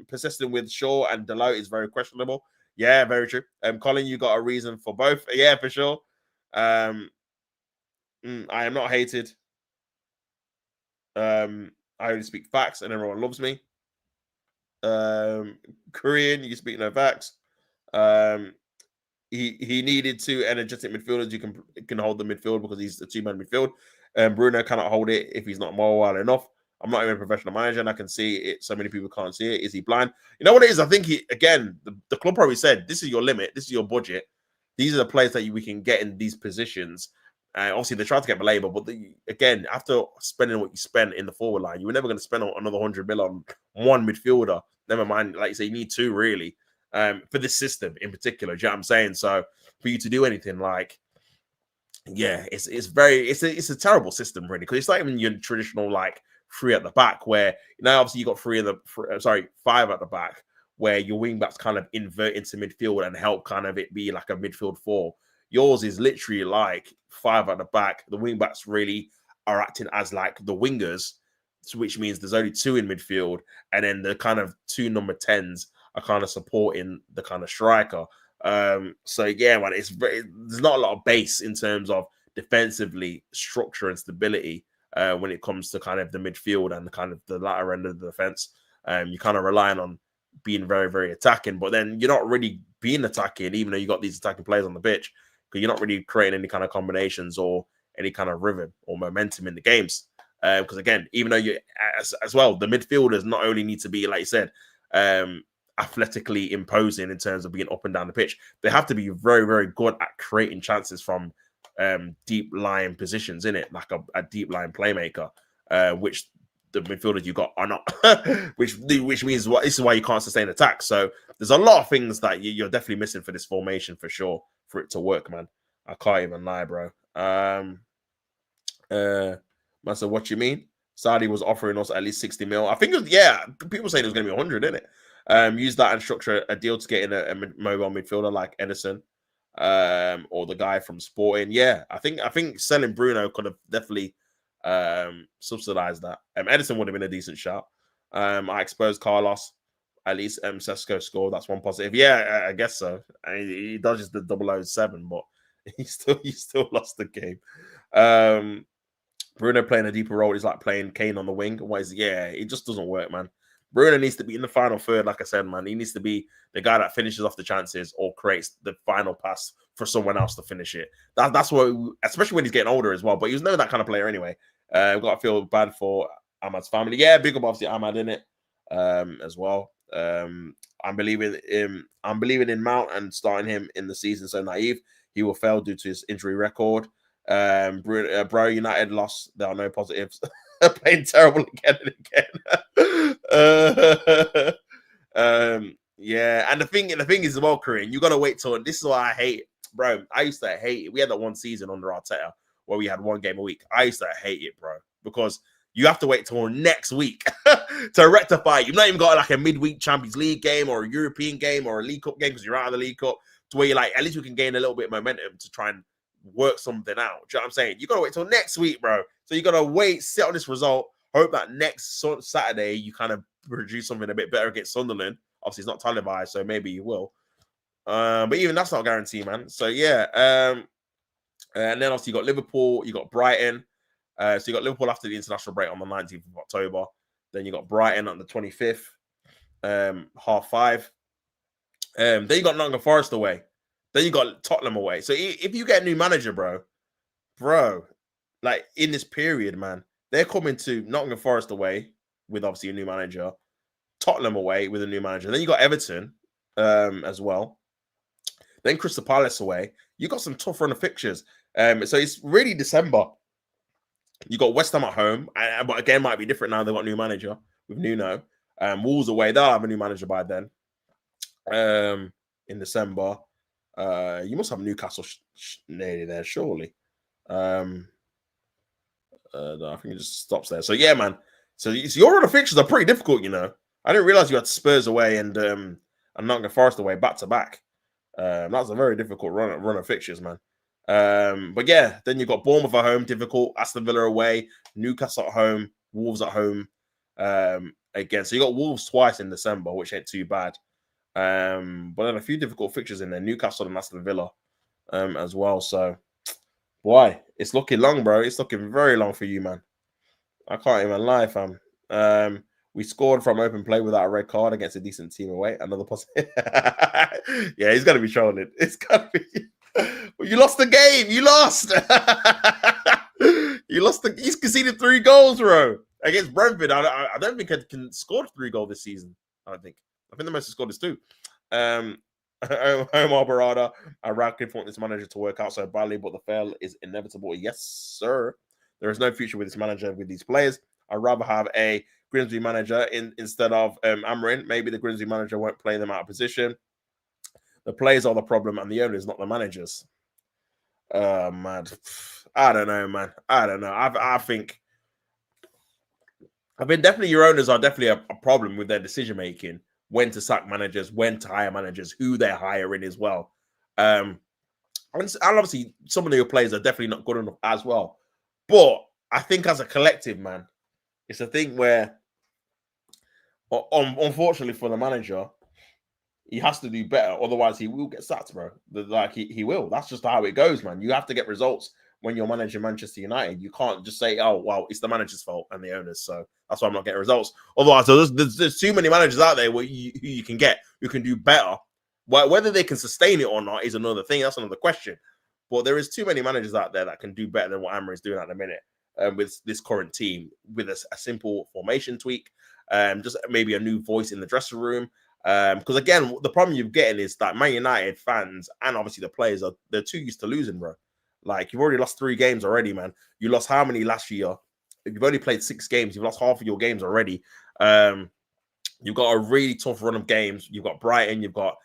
persisting with Shaw and Dalot is very questionable. Yeah, very true. Colin, you got a reason for both. Yeah, for sure. I am not hated. I only speak facts, and everyone loves me. Korean, you speak no facts. He needed 2 energetic midfielders who can hold the midfield because he's a 2-man midfield. Bruno cannot hold it if he's not mobile enough. I'm not even a professional manager, and I can see it. So many people can't see it. Is he blind? You know what it is? I think the club probably said, this is your limit. This is your budget. These are the players that we can get in these positions. Obviously, they tried to get Maleba, but again, after spending what you spent in the forward line, you were never going to spend another 100 mil on one midfielder. Never mind, like you say, you need two really for this system in particular. Do you know what I'm saying? So for you to do anything like, yeah, it's a terrible system really, because it's not even your traditional like three at the back where obviously you got five at the back where your wing backs kind of invert into midfield and help kind of it be like a midfield four. Yours is literally like five at the back. The wing backs really are acting as like the wingers, which means there's only two in midfield, and then the kind of two number 10s are kind of supporting the kind of striker. So yeah, man, there's not a lot of base in terms of defensively structure and stability when it comes to kind of the midfield and kind of the latter end of the defense. You're kind of relying on being very, very attacking, but then you're not really being attacking, even though you got these attacking players on the pitch, because you're not really creating any kind of combinations or any kind of rhythm or momentum in the games. Because again, even though you as well, the midfielders not only need to be, like you said, athletically imposing in terms of being up and down the pitch, they have to be very, very good at creating chances from deep lying positions in it, like a deep lying playmaker, which the midfielders you got are not, which means this is why you can't sustain attack. So there's a lot of things that you're definitely missing for this formation for sure for it to work, man. I can't even lie, bro. Man said, what you mean? Saudi was offering us at least 60 mil. I think it was, yeah, people saying it was going to be 100, isn't it? Use that and structure a deal to get in a mobile midfielder like Edison or the guy from Sporting. Yeah, I think selling Bruno could have definitely subsidized that. Edison would have been a decent shot. I exposed Carlos. At least Sesko scored. That's one positive. Yeah, I guess so. I mean, he dodges the 007, but he still lost the game. Bruno playing a deeper role is like playing Kane on the wing. It just doesn't work, man. Bruno needs to be in the final third, like I said, man. He needs to be the guy that finishes off the chances or creates the final pass for someone else to finish it. That's what, especially when he's getting older as well. But he was never that kind of player anyway. I've got to feel bad for Ahmad's family. Yeah, big up obviously Ahmad in it as well. I'm believing in Mount and starting him in the season. So naive, he will fail due to his injury record. Bro, United lost. There are no positives. Playing terrible again and again. Yeah, and the thing is as well, Korean, you gotta wait till, and this is why I hate it, bro. I used to hate it. We had that one season under Arteta where we had one game a week. I used to hate it, bro, because you have to wait till next week to rectify. You've not even got like a midweek Champions League game or a European game or a League Cup game because you're out of the League Cup, to where you're like, at least we can gain a little bit of momentum to try and work something out. Do you know what I'm saying? You got to wait till next week, bro. So you got to wait, sit on this result, hope that next Saturday you kind of produce something a bit better against Sunderland. Obviously, it's not televised, so maybe you will. But even that's not a guarantee, man. So, yeah. And then, obviously, you got Liverpool, you got Brighton. So, you got Liverpool after the international break on the 19th of October. Then you got Brighton on the 25th, 5:30. Then you got Nottingham Forest away. Then you got Tottenham away. So if you get a new manager, bro, like in this period, man, they're coming to Nottingham Forest away with obviously a new manager, Tottenham away with a new manager. Then you got Everton as well. Then Crystal Palace away. You got some tough run of fixtures. So it's really December. You got West Ham at home, but again, might be different now. They've got a new manager with Nuno. Wolves away. They'll have a new manager by then. In December. You must have Newcastle nearly there, surely. No, I think it just stops there. So yeah, man. So your run of fixtures are pretty difficult, you know. I didn't realize you had Spurs away and Nottingham Forest away back to back. That's a very difficult run of fixtures, man. But yeah, then you've got Bournemouth at home, difficult. Aston Villa away, Newcastle at home, Wolves at home. Again, so you got Wolves twice in December, which ain't too bad. But then a few difficult fixtures in there, Newcastle and Aston Villa as well. So, boy, it's looking long, bro. It's looking very long for you, man. I can't even lie, fam. We scored from open play without a red card against a decent team away. Another positive. Yeah, he's got to be trolling. It's got to be. Well, you lost the game. You lost. You lost. He's conceded 3 goals, bro. against Brentford. I don't think I can score 3 goals this season. I think the most scored is 2. Omar Barada, I Radcliffe want this manager to work out so badly, but the fail is inevitable. Yes, sir. There is no future with this manager with these players. I'd rather have a Grimsby manager instead of Amarin. Maybe the Grimsby manager won't play them out of position. The players are the problem, and the owners, not the managers. Man, I don't know, man. I don't know. I think definitely your owners are definitely a problem with their decision making. When to sack managers, when to hire managers, who they're hiring as well. And obviously, some of your players are definitely not good enough as well. But I think as a collective, man, it's a thing where, unfortunately for the manager, he has to do better. Otherwise, he will get sacked, bro. Like he will. That's just how it goes, man. You have to get results when you're managing Manchester United. You can't just say, "Oh, well, it's the manager's fault and the owners." So that's why I'm not getting results. Otherwise, so there's too many managers out there where you can get who can do better. Whether they can sustain it or not is another thing. That's another question. But there is too many managers out there that can do better than what Amber is doing at the minute with this current team, with a simple formation tweak, just maybe a new voice in the dressing room. Because again, the problem you're getting is that Man United fans and obviously the players they're too used to losing, bro. Like you've already lost 3 games already, man. You lost how many last year? You've only played 6 games. You've lost half of your games already. You've got a really tough run of games. You've got Brighton. You've got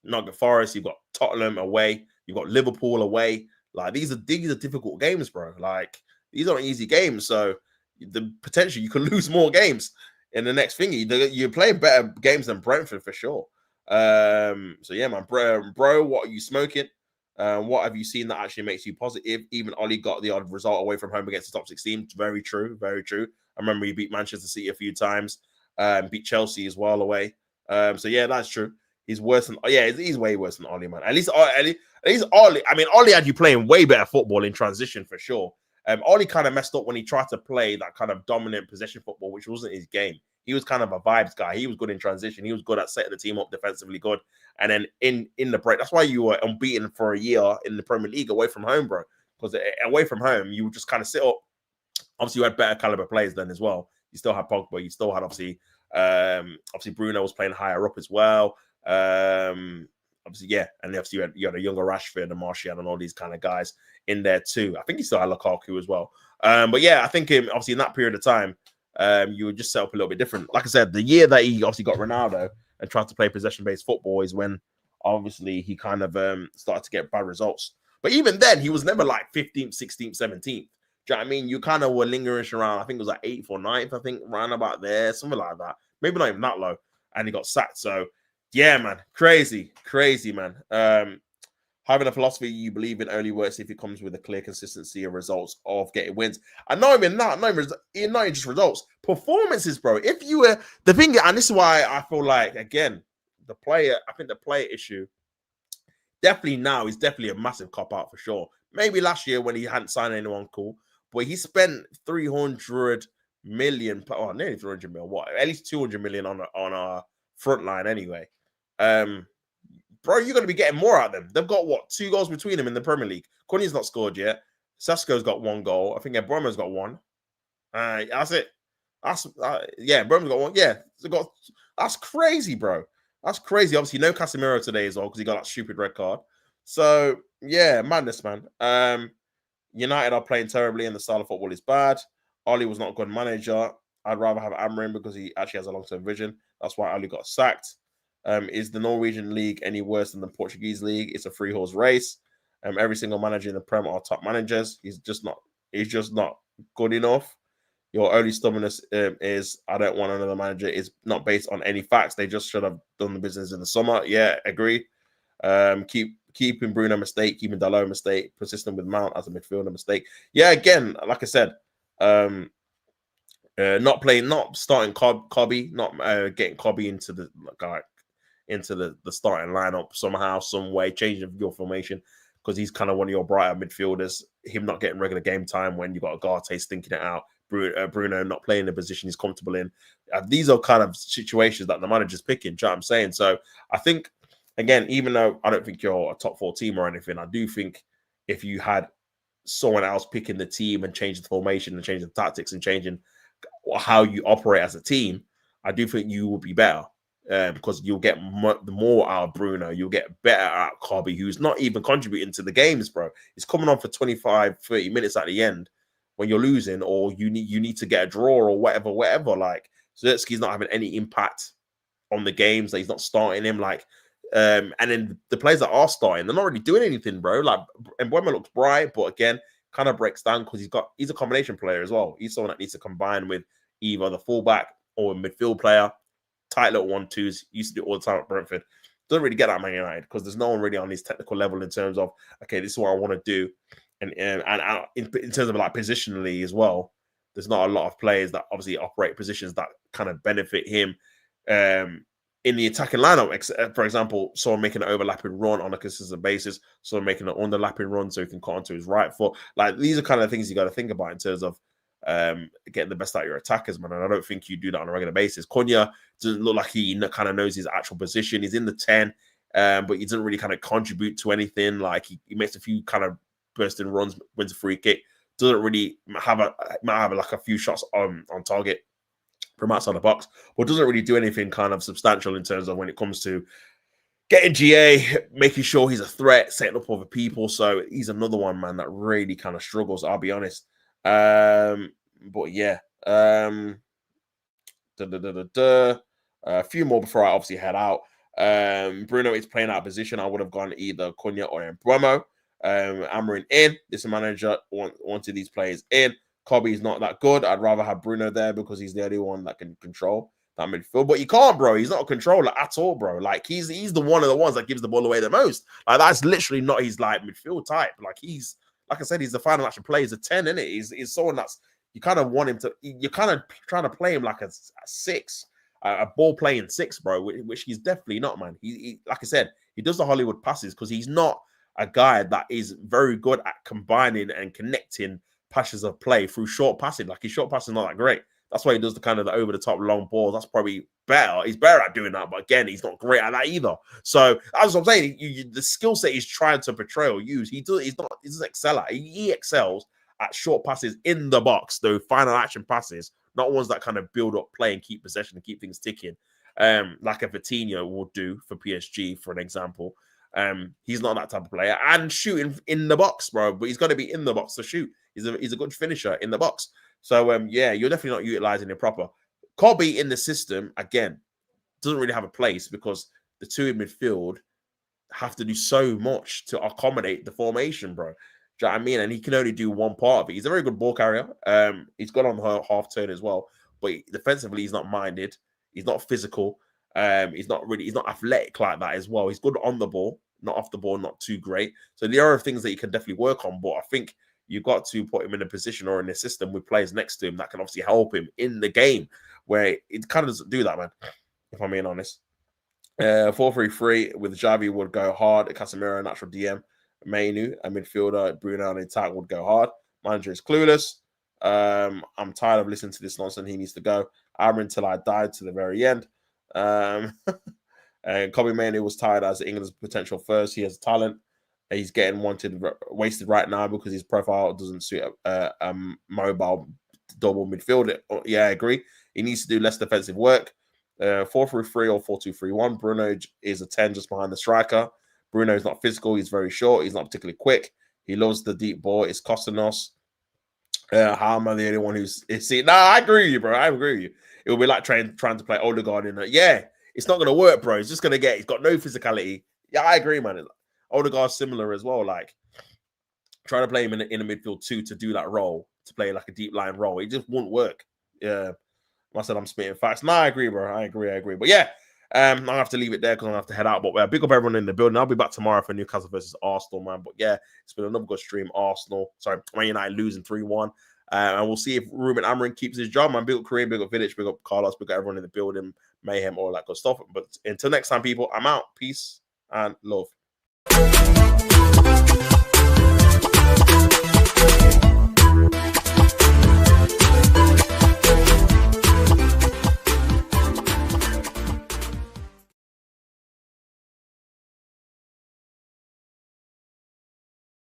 Nottingham Forest. You've got Tottenham away. You've got Liverpool away. Like these are difficult games, bro. Like these aren't easy games. So the potential you can lose more games in the next thingy. You're playing better games than Brentford for sure. So yeah, man, bro, what are you smoking? What have you seen that actually makes you positive? Even Ollie got the odd result away from home against the top 16. Very true, very true. I remember he beat Manchester City a few times, beat Chelsea as well away. So yeah, that's true. He's worse than he's way worse than Ollie, man. At least Ollie. I mean, Ollie had you playing way better football in transition for sure. Ollie kind of messed up when he tried to play that kind of dominant possession football, which wasn't his game. He was kind of a vibes guy. He was good in transition. He was good at setting the team up defensively good. And then in the break, that's why you were unbeaten for a year in the Premier League away from home, bro. Because away from home, you would just kind of sit up. Obviously, you had better caliber players then as well. You still had Pogba. You still had obviously Bruno was playing higher up as well. Obviously, yeah, and obviously you had a younger Rashford and Martial and all these kind of guys in there too. I think he still had Lukaku as well. But yeah, I think obviously in that period of time, you would just set up a little bit different. Like I said, the year that he obviously got Ronaldo and tried to play possession-based football is when obviously he kind of started to get bad results. But even then, he was never like 15th, 16th, 17th. Do you know what I mean? You kind of were lingering around, I think it was like 8th or 9th, I think, around about there, something like that. Maybe not even that low. And he got sacked. So, yeah, man. Crazy, man. Having a philosophy you believe in only works if it comes with a clear consistency of results of getting wins. And not even just results, performances, bro. If you were the thing, and this is why I feel like again, the player issue definitely now is definitely a massive cop out for sure. Maybe last year when he hadn't signed anyone cool, but he spent 300 million, nearly 300 million, at least 200 million on our front line anyway. Bro, you're going to be getting more out of them. They've got, 2 goals between them in the Premier League. Cunha's not scored yet. Sesko's got 1 goal. I think Broma's got 1. That's it. Broma's got 1. Yeah, that's crazy, bro. That's crazy. Obviously, no Casemiro today as well because he got that stupid red card. So, yeah, madness, man. United are playing terribly and the style of football is bad. Ollie was not a good manager. I'd rather have Amarin because he actually has a long-term vision. That's why Ollie got sacked. Is the Norwegian league any worse than the Portuguese league? It's a 3-horse race. Every single manager in the Prem are top managers. He's just not good enough. Your only stubbornness is I don't want another manager is not based on any facts. They just should have done the business in the summer. Yeah, agree. Keeping Bruno a mistake, keeping Dalot a mistake, persistent with Mount as a midfielder mistake. Yeah, again, like I said, not starting Cobby, not getting Cobby into the starting lineup somehow, some way, changing your formation because he's kind of one of your brighter midfielders. Him not getting regular game time when you got Ugarte stinking it out, Bruno not playing the position he's comfortable in. These are kind of situations that the manager's picking. Do you know what I'm saying? So I think, again, even though I don't think you're a top 4 team or anything, I do think if you had someone else picking the team and changing the formation and changing the tactics and changing how you operate as a team, I do think you will be better. Because you'll get more out of Bruno. You'll get better out of Kobe, who's not even contributing to the games, bro. He's coming on for 25, 30 minutes at the end when you're losing, or you need to get a draw or whatever. Like, Zertsky's not having any impact on the games. That he's not starting him. Like, and then the players that are starting, they're not really doing anything, bro. Like, Mbeumo looks bright, but again, kind of breaks down because he's a combination player as well. He's someone that needs to combine with either the fullback or a midfield player. Tight little 1-2s. Used to do it all the time at Brentford. Doesn't really get that Man United because there's no one really on his technical level in terms of, okay, this is what I want to do. And in terms of like positionally as well, there's not a lot of players that obviously operate positions that kind of benefit him in the attacking lineup. For example, someone making an overlapping run on a consistent basis, someone making an underlapping run so he can cut onto his right foot. Like, these are kind of things you got to think about in terms of getting the best out of your attackers, man. And I don't think you do that on a regular basis. Konya doesn't look like he kind of knows his actual position. He's in the 10, but he doesn't really kind of contribute to anything. Like, he makes a few kind of bursting runs, wins a free kick. Doesn't really might have like a few shots on target from outside the box, but doesn't really do anything kind of substantial in terms of when it comes to getting GA, making sure he's a threat, setting up other people. So he's another one, man, that really kind of struggles, I'll be honest. But yeah, a few more before I obviously head out. Bruno is playing out of position. I would have gone either Konya or Mbeumo. Amorim in. This manager wanted these players in. Kobe is not that good. I'd rather have Bruno there because he's the only one that can control that midfield. But he can't, bro. He's not a controller at all, bro. Like, he's the one of the ones that gives the ball away the most. Like, that's literally not his like midfield type. Like, like I said, he's the final action player. He's a 10, isn't it? He's someone that's, you kind of want him to, you're kind of trying to play him like a 6, a ball playing 6, bro, which he's definitely not, man. He like I said, he does the Hollywood passes because he's not a guy that is very good at combining and connecting passes of play through short passing. Like, his short passing is not that great. That's why he does the kind of the over-the-top long balls. That's probably better. He's better at doing that, but again, he's not great at that either. So that's what I'm saying. The skill set he's trying to portray or use, he doesn't excel at. He excels at short passes in the box, though, final action passes, not ones that kind of build up play and keep possession and keep things ticking, like a Vitinho would do for PSG, for an example. He's not that type of player. And shooting in the box, bro, but he's got to be in the box to shoot. He's a good finisher in the box. So, yeah, you're definitely not utilizing it proper. Kobe in the system, again, doesn't really have a place because the two in midfield have to do so much to accommodate the formation, bro. Do you know what I mean? And he can only do one part of it. He's a very good ball carrier. He's got on her half turn as well. But defensively, he's not minded. He's not physical. He's not athletic like that as well. He's good on the ball, not off the ball, not too great. So there are things that you can definitely work on. But I think you've got to put him in a position or in a system with players next to him that can obviously help him in the game, where it kind of doesn't do that, man, if I'm being honest. 4-3-3 with Xavi would go hard. Casemiro, natural DM. Mainu, a midfielder. Bruno on attack would go hard. Manager is clueless. I'm tired of listening to this nonsense. He needs to go. Amorim till I died to the very end. And Kobe Mainu was tired as England's potential first. He has talent. He's getting wasted right now because his profile doesn't suit a mobile double midfielder. Yeah, I agree. He needs to do less defensive work. 4-3-3 or 4-2-3-1. Bruno is a 10 just behind the striker. Bruno is not physical. He's very short. He's not particularly quick. He loves the deep ball. It's costing us. How am I the only one who's see? No, I agree with you, bro. I agree with you. It will be like trying to play Odegaard in it. Yeah, it's not going to work, bro. He's got no physicality. Yeah, I agree, man. Odegaard's similar as well. Like, trying to play him in the midfield too to do that role, to play like a deep line role. It just won't work. Yeah. I said I'm spitting facts. No, I agree, bro. I agree. But yeah, I'm going to have to leave it there because I'm going to have to head out. But big up everyone in the building. I'll be back tomorrow for Newcastle versus Arsenal, man. But yeah, it's been another good stream. Man United losing 3-1. And we'll see if Ruben Amorim keeps his job, man. Big up Kareem, big up Vidic, big up Carlos, big up everyone in the building, Mayhem, all that good stuff. But until next time, people, I'm out. Peace and love.